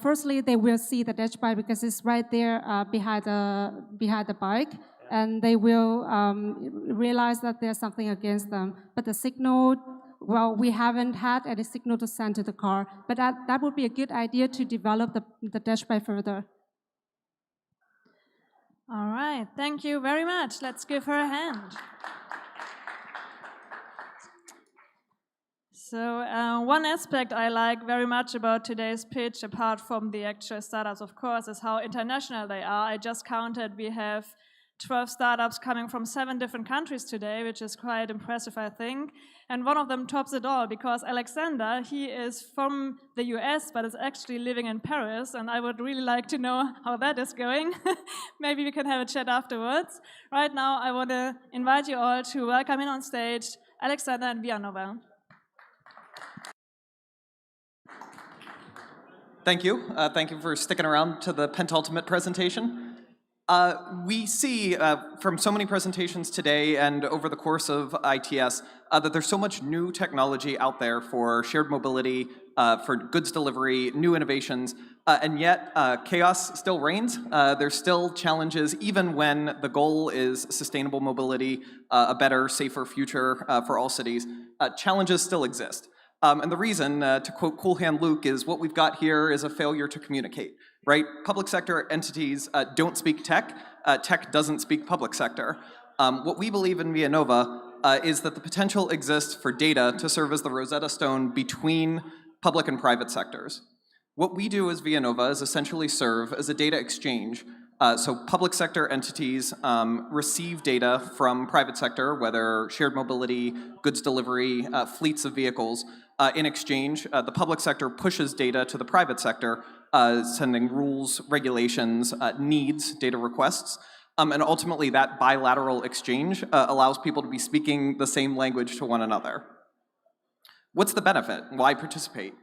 Firstly, they will see the Dash Bike because it's right there behind the bike. And they will realize that there's something against them. But the signal, well, we haven't had any signal to send to the car. But that would be a good idea to develop the Dash Bike further. All right, thank you very much. Let's give her a hand. So one aspect I like very much about today's pitch, apart from the actual startups, of course, is how international they are. I just counted, we have 12 startups coming from 7 different countries today, which is quite impressive, I think. And one of them tops it all, because Alexander, he is from the US, but is actually living in Paris, and I would really like to know how that is going. Maybe we can have a chat afterwards. Right now, I want to invite you all to welcome in on stage Alexander and Vianova. Thank you. Thank you for sticking around to the Pentultimate presentation. We see from so many presentations today and over the course of ITS that there's so much new technology out there for shared mobility, for goods delivery, new innovations, and yet chaos still reigns. There's still challenges even when the goal is sustainable mobility, a better, safer future for all cities. Challenges still exist. And the reason, to quote Cool Hand Luke, is what we've got here is a failure to communicate, right? Public sector entities don't speak tech. Tech doesn't speak public sector. What we believe in Vianova is that the potential exists for data to serve as the Rosetta Stone between public and private sectors. What we do as Vianova is essentially serve as a data exchange. So public sector entities receive data from private sector, whether shared mobility, goods delivery, fleets of vehicles. In exchange, the public sector pushes data to the private sector, sending rules, regulations, needs, data requests. And ultimately, that bilateral exchange allows people to be speaking the same language to one another. What's the benefit? Why participate?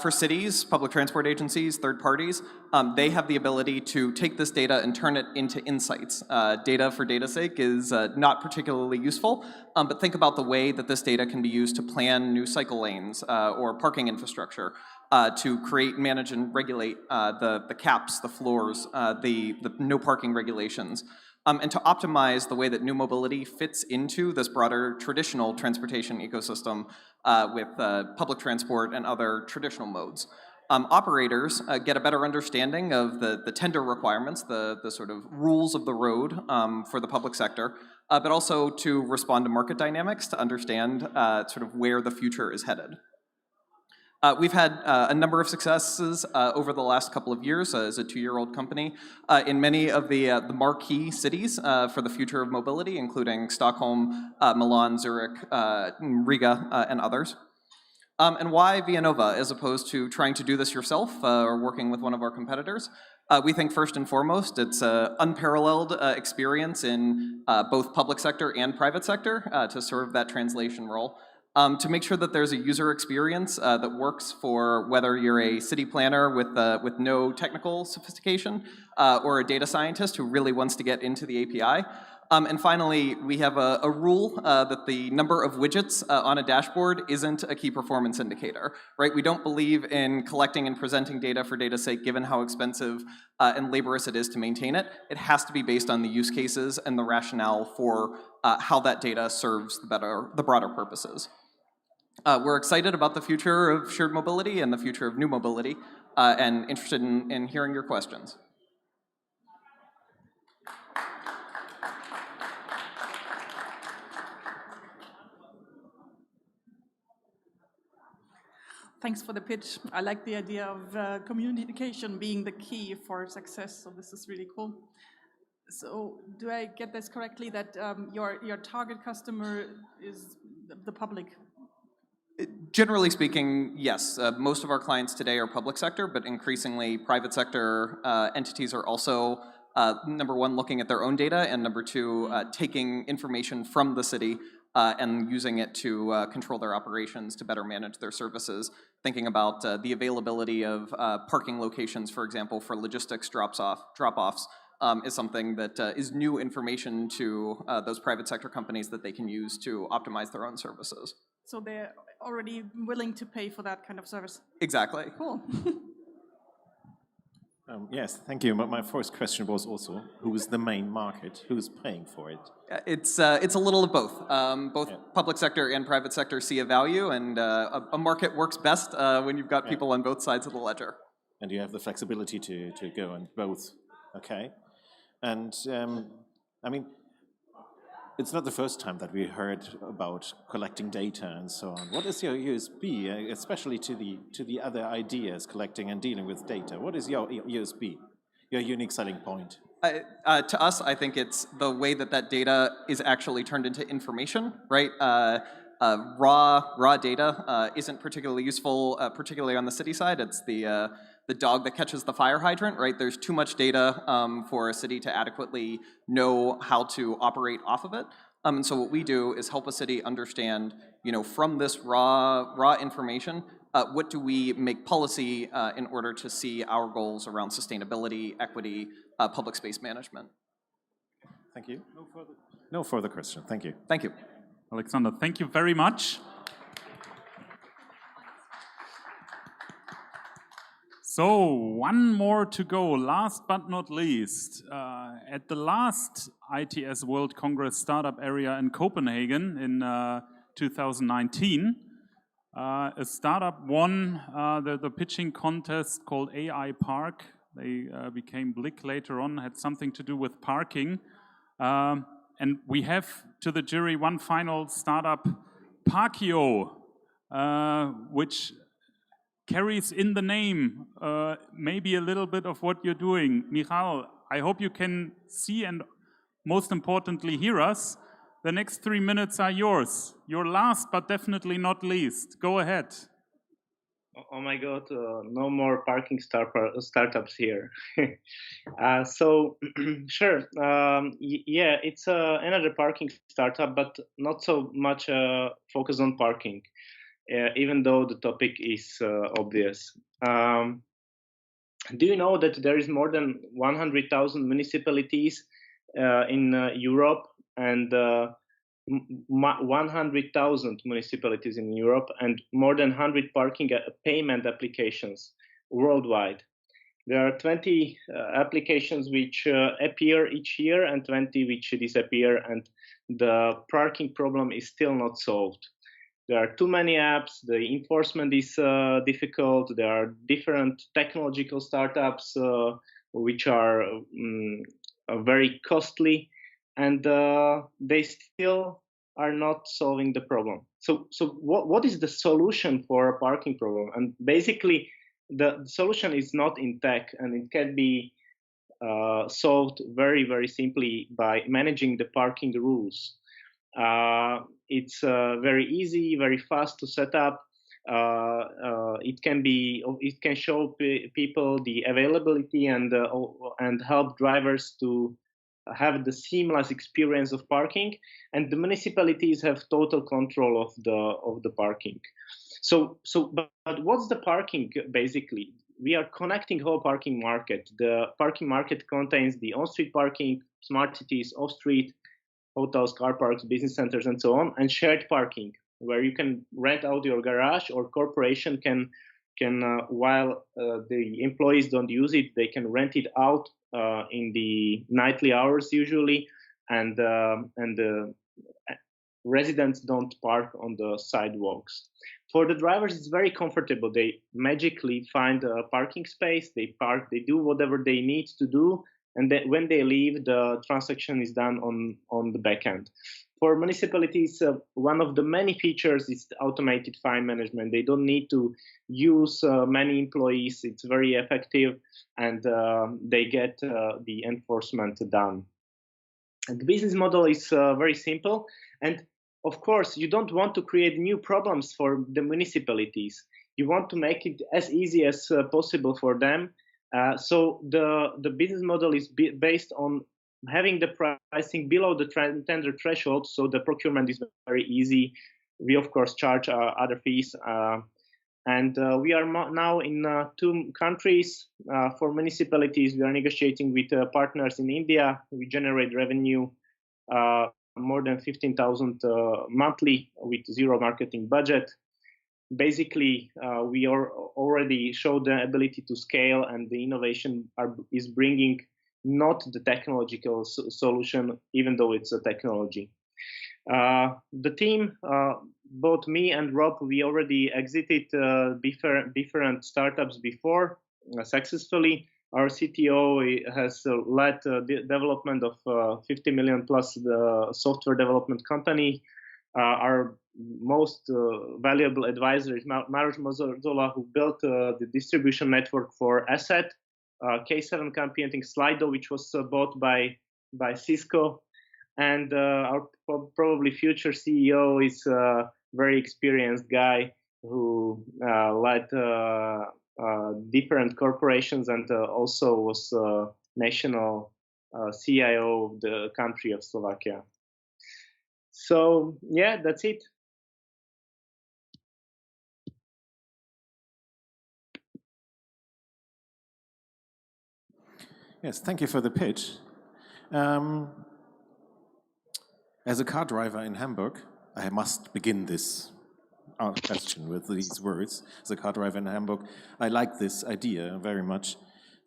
For cities, public transport agencies, third parties, they have the ability to take this data and turn it into insights. Data for data's sake is not particularly useful, but think about the way that this data can be used to plan new cycle lanes or parking infrastructure, to create, manage, and regulate the caps, the floors, the no parking regulations. And to optimize the way that new mobility fits into this broader traditional transportation ecosystem with public transport and other traditional modes. Operators get a better understanding of the tender requirements, the sort of rules of the road for the public sector, but also to respond to market dynamics to understand sort of where the future is headed. We've had a number of successes over the last couple of years as a 2-year-old company in many of the marquee cities for the future of mobility, including Stockholm, Milan, Zurich, Riga, and others. And why Vianova as opposed to trying to do this yourself or working with one of our competitors? We think first and foremost it's an unparalleled experience in both public sector and private sector to serve that translation role. To make sure that there's a user experience that works for whether you're a city planner with no technical sophistication or a data scientist who really wants to get into the API. And finally, we have a rule that the number of widgets on a dashboard isn't a key performance indicator, right? We don't believe in collecting and presenting data for data's sake, given how expensive and laborious it is to maintain it. It has to be based on the use cases and the rationale for how that data serves the broader purposes. We're excited about the future of shared mobility and the future of new mobility, and interested in hearing your questions. Thanks for the pitch. I like the idea of communication being the key for success, so this is really cool. So do I get this correctly, that your target customer is the public? Generally speaking, yes. Most of our clients today are public sector, but increasingly private sector entities are also, number one, looking at their own data, and number two, taking information from the city and using it to control their operations, to better manage their services. Thinking about the availability of parking locations, for example, for logistics drop-offs, is something that is new information to those private sector companies that they can use to optimize their own services. So they're already willing to pay for that kind of service? Exactly. Cool. Yes, thank you. But my first question was also, who is the main market? Who is paying for it? It's a little of both. Public sector and private sector see a value, and a market works best when you've got people on both sides of the ledger. And you have the flexibility to go on both, okay? And I mean, it's not the first time that we heard about collecting data and so on. What is your USP, especially to the other ideas, collecting and dealing with data? What is your USP, your unique selling point? To us, I think it's the way that that data is actually turned into information, right? Raw data isn't particularly useful, particularly on the city side. It's the dog that catches the fire hydrant, right? There's too much data for a city to adequately know how to operate off of it. And so what we do is help a city understand, from this raw information, what do we make policy in order to see our goals around sustainability, equity, public space management. Thank you. No further question. Thank you. Thank you. Alexander, thank you very much. So, one more to go, last but not least. At the last ITS World Congress Startup Area in Copenhagen in 2019, a startup won the pitching contest called AI Park. They became Blick later on, had something to do with parking. And we have to the jury one final startup, Parkio, which carries in the name maybe a little bit of what you're doing. Michal, I hope you can see and most importantly hear us. The next 3 minutes are yours. Your last but definitely not least. Go ahead. Oh my God, no more parking startups here. So, sure, yeah, it's another parking startup, but not so much focused on parking, even though the topic is obvious. Do you know that there is more than 100,000 municipalities in Europe, and 100,000 municipalities in Europe, and more than 100 parking payment applications worldwide? There are 20 applications which appear each year and 20 which disappear, and the parking problem is still not solved. There are too many apps, the enforcement is difficult, there are different technological startups which are very costly, and they still are not solving the problem. So what is the solution for a parking problem? And basically, the solution is not in tech, and it can be solved very, very simply by managing the parking rules. It's very easy, very fast to set up. It can show people the availability and help drivers to have the seamless experience of parking, and the municipalities have total control of the parking. But what's the parking basically? We are connecting whole parking market. The parking market contains the on-street parking, smart cities, off-street, hotels, car parks, business centers, and so on, and shared parking, where you can rent out your garage, or corporation can while the employees don't use it, they can rent it out in the nightly hours usually, and the residents don't park on the sidewalks. For the drivers, it's very comfortable. They magically find a parking space, they park, they do whatever they need to do, and then when they leave, the transaction is done on the back end. For municipalities, one of the many features is the automated fine management. They don't need to use many employees. It's very effective, and they get the enforcement done. And the business model is very simple. And of course, you don't want to create new problems for the municipalities. You want to make it as easy as possible for them. So the business model is based on having the pricing below the tender threshold, so the procurement is very easy. We of course charge other fees, and we are now in 2 countries. For municipalities, we are negotiating with partners in India. We generate revenue more than 15,000 monthly with zero marketing budget. Basically, we are already showed the ability to scale, and the innovation is bringing not the technological solution, even though it's a technology. The team, both me and Rob, we already exited different startups before successfully. Our CTO has led the development of 50 million plus the software development company. Our most valuable advisor is Maros Mazzola, who built the distribution network for Asset, K7 computing, Slido, which was bought by Cisco. And our probably future CEO is a very experienced guy who led different corporations and also was national CIO of the country of Slovakia. So yeah, that's it. Yes, thank you for the pitch. As a car driver in Hamburg, I must begin this question with these words. As a car driver in Hamburg, I like this idea very much.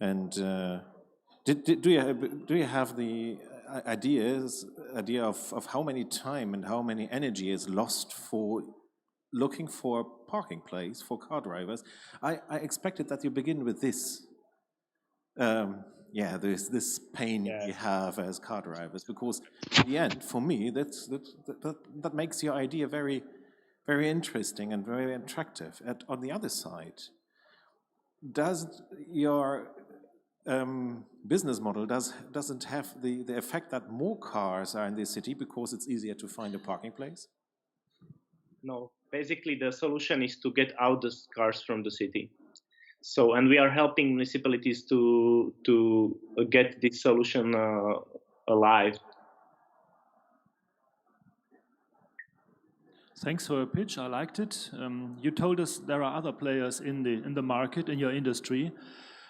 And do you have the idea of how many time and how many energy is lost for looking for a parking place for car drivers? I expected that you begin with this. Yeah, there's this pain you have as car drivers, because in the end, for me, that makes your idea very, very interesting and very attractive. On the other side, does your business model doesn't have the effect that more cars are in the city because it's easier to find a parking place? No, basically the solution is to get out the cars from the city. So, and we are helping municipalities to get this solution alive. Thanks for your pitch. I liked it. You told us there are other players in the market, in your industry.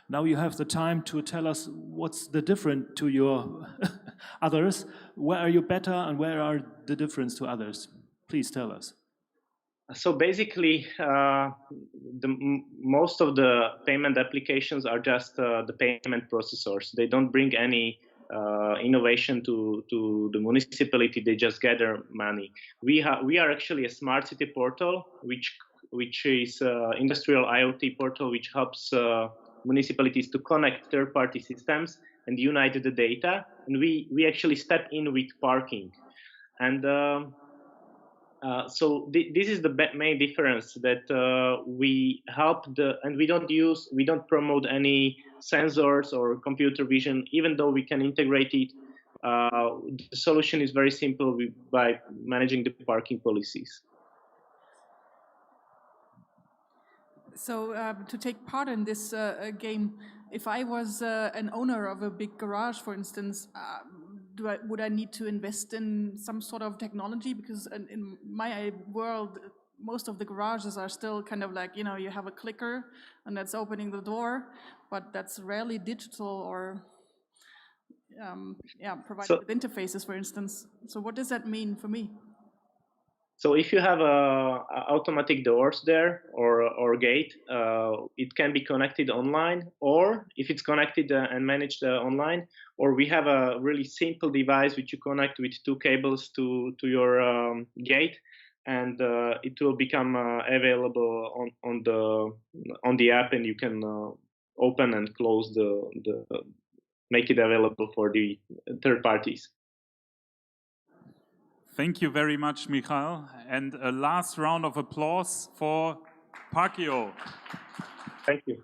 Now you have the time to tell us what's the difference to your others. Where are you better and where are the difference to others? Please tell us. So basically, most of the payment applications are just the payment processors. They don't bring any innovation to the municipality. They just gather money. We are actually a smart city portal, which is industrial IoT portal, which helps municipalities to connect third-party systems and unite the data. And we actually step in with parking. And so this is the main difference, that we help and we don't promote any sensors or computer vision, even though we can integrate it. The solution is very simple by managing the parking policies. So to take part in this game, if I was an owner of a big garage, for instance, would I need to invest in some sort of technology? Because in my world, most of the garages are still kind of like, you have a clicker and that's opening the door, but that's rarely digital or provided with interfaces, for instance. So what does that mean for me? So if you have automatic doors there or gate, it can be connected online, or if it's connected and managed online, or we have a really simple device which you connect with 2 cables to your gate, and it will become available on the app, and you can open and close make it available for the third parties. Thank you very much, Michal. And a last round of applause for Parkio. Thank you.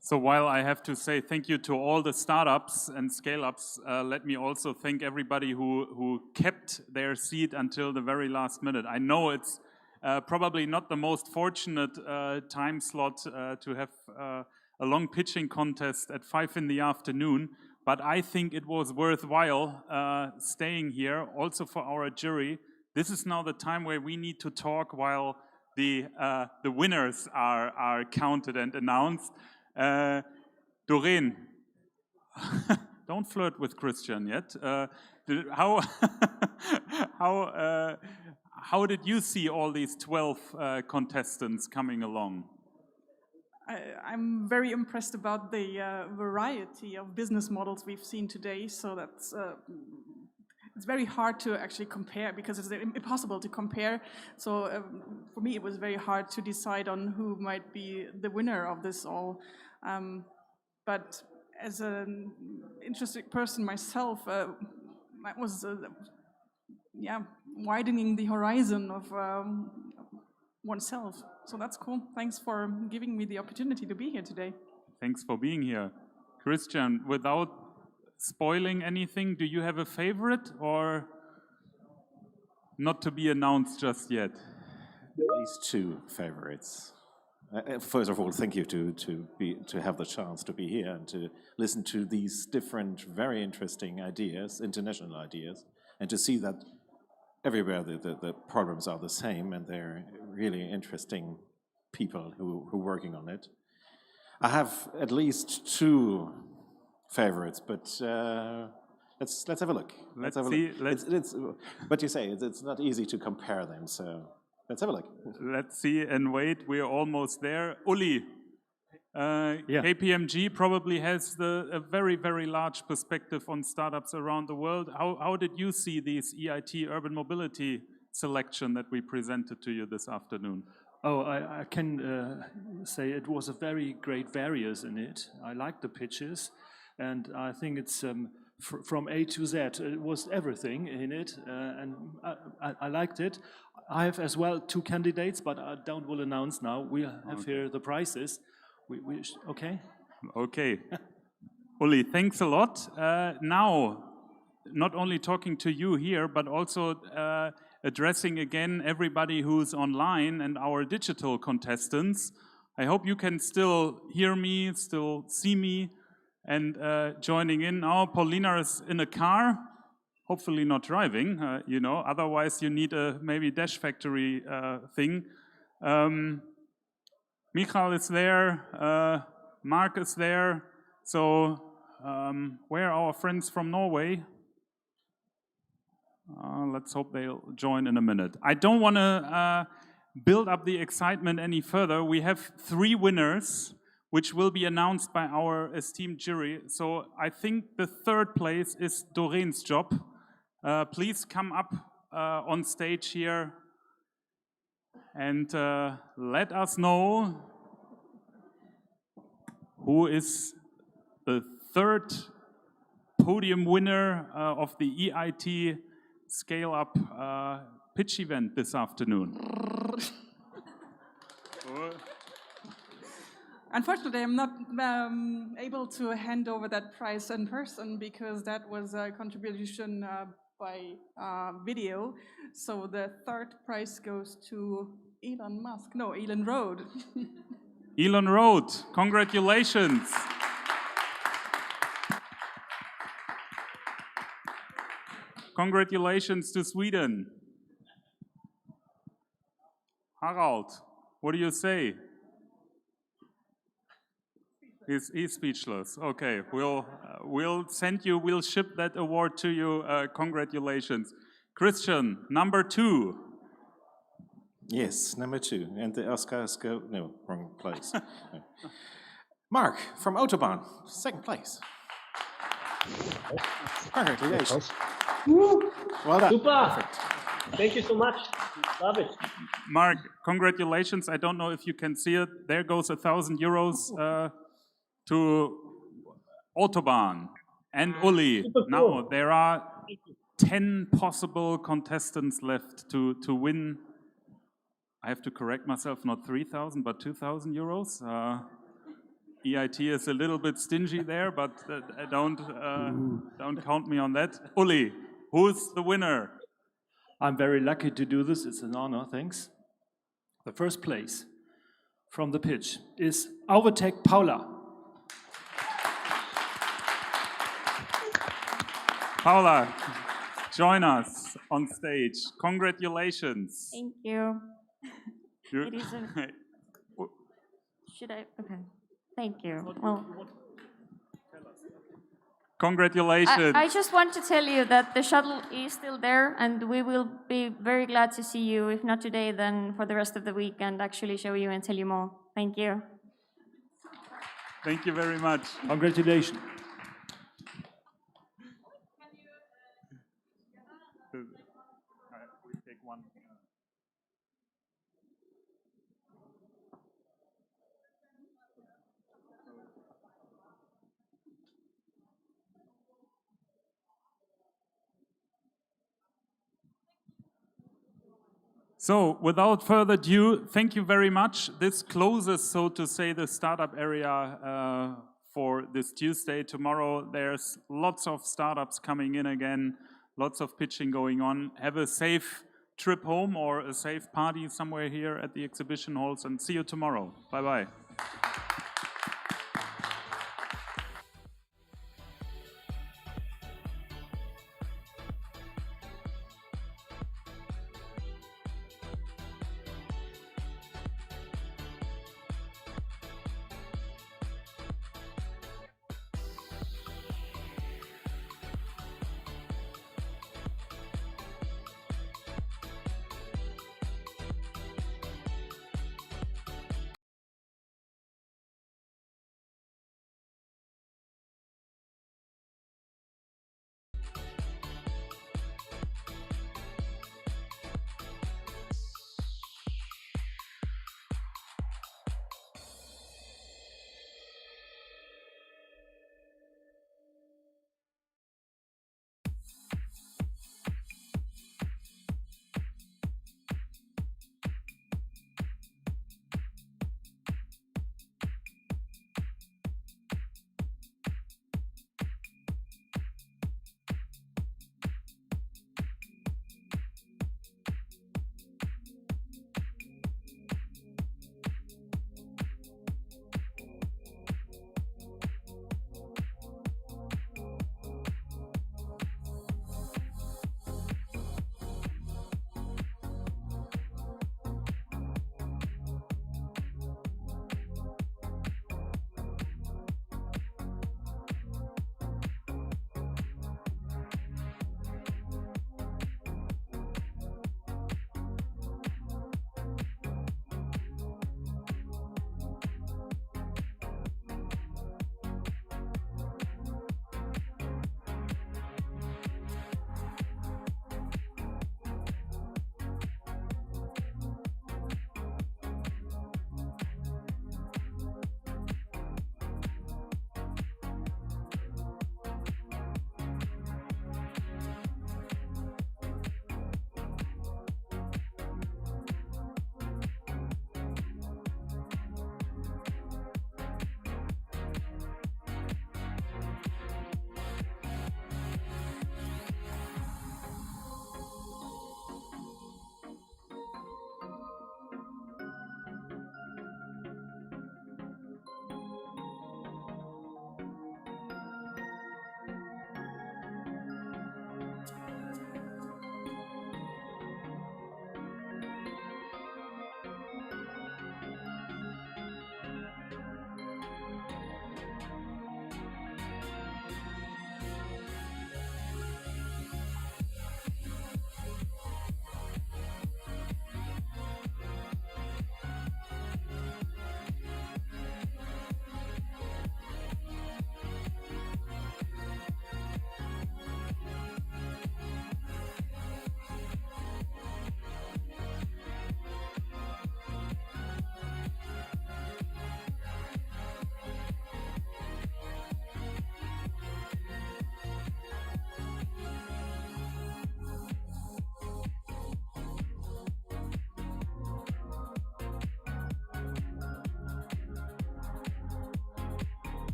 So while I have to say thank you to all the startups and scale-ups, let me also thank everybody who kept their seat until the very last minute. I know it's probably not the most fortunate time slot to have a long pitching contest at 5 in the afternoon, but I think it was worthwhile staying here, also for our jury. This is now the time where we need to talk while the winners are counted and announced. Doreen, don't flirt with Christian yet. How did you see all these 12 contestants coming along? I'm very impressed about the variety of business models we've seen today. So that's it's very hard to actually compare because it's impossible to compare. So for me, it was very hard to decide on who might be the winner of this all. But as an interested person myself, that was widening the horizon of oneself. So that's cool. Thanks for giving me the opportunity to be here today. Thanks for being here. Christian, without spoiling anything, do you have a favorite or not to be announced just yet? At least two favorites. First of all, thank you to have the chance to be here and to listen to these different, very interesting ideas, international ideas, and to see that everywhere the problems are the same and they're really interesting people who are working on it. I have at least two favorites, but let's have a look. Let's see. But you say it's not easy to compare them, so let's have a look. Let's see and wait. We're almost there. Uli, KPMG probably has a very, very large perspective on startups around the world. How did you see these EIT urban mobility selection that we presented to you this afternoon? Oh, I can say it was a very great variance in it. I liked the pitches, and I think it's from A to Z. It was everything in it, and I liked it. I have as well two candidates, but I will announce now. We have here the prices. Okay? Okay. Uli, thanks a lot. Now, not only talking to you here, but also addressing again everybody who's online and our digital contestants. I hope you can still hear me, still see me, and joining in now. Paulina is in a car, hopefully not driving, otherwise you need a maybe Dash Factory thing. Michael is there, Mark is there, so where are our friends from Norway? Let's hope they'll join in a minute. I don't want to build up the excitement any further. We have 3 winners, which will be announced by our esteemed jury. So I think the 3rd place is Doreen's job. Please come up on stage here and let us know who is the 3rd podium winner of the EIT Scale Up pitch event this afternoon. Unfortunately, I'm not able to hand over that prize in person because that was a contribution by video. So the 3rd prize goes to Elon Musk. No, Elon Road. Elon Road, congratulations. Congratulations to Sweden. Harald, what do you say? He's speechless. Okay, we'll send you, we'll ship that award to you. Congratulations. Christian, number 2. Yes, number 2. And the Oscars go, no, wrong place. No. Mark from Autobahn, 2nd place. Congratulations. Well done. Super. Perfect. Thank you so much. Love it. Mark, congratulations. I don't know if you can see it. There goes €1,000 to Autobahn and Uli. Super cool. Now there are 10 possible contestants left to win. I have to correct myself, not 3,000, but €2,000. EIT is a little bit stingy there, but don't count me on that. Uli, who's the winner? I'm very lucky to do this. It's an honor, thanks. The 1st place from the pitch is Overtech Paula. Paula, join us on stage. Congratulations. Thank you. You- It is a... Should I? Okay. Thank you. Well, Congratulations. I just want to tell you that the shuttle is still there, and we will be very glad to see you, if not today, then for the rest of the week, and actually show you and tell you more. Thank you. Thank you very much. Congratulations. We take one. So, without further ado, thank you very much. This closes, so to say, the startup area for this Tuesday. Tomorrow, there's lots of startups coming in again, lots of pitching going on. Have a safe trip home or a safe party somewhere here at the exhibition halls, and see you tomorrow. Bye-bye.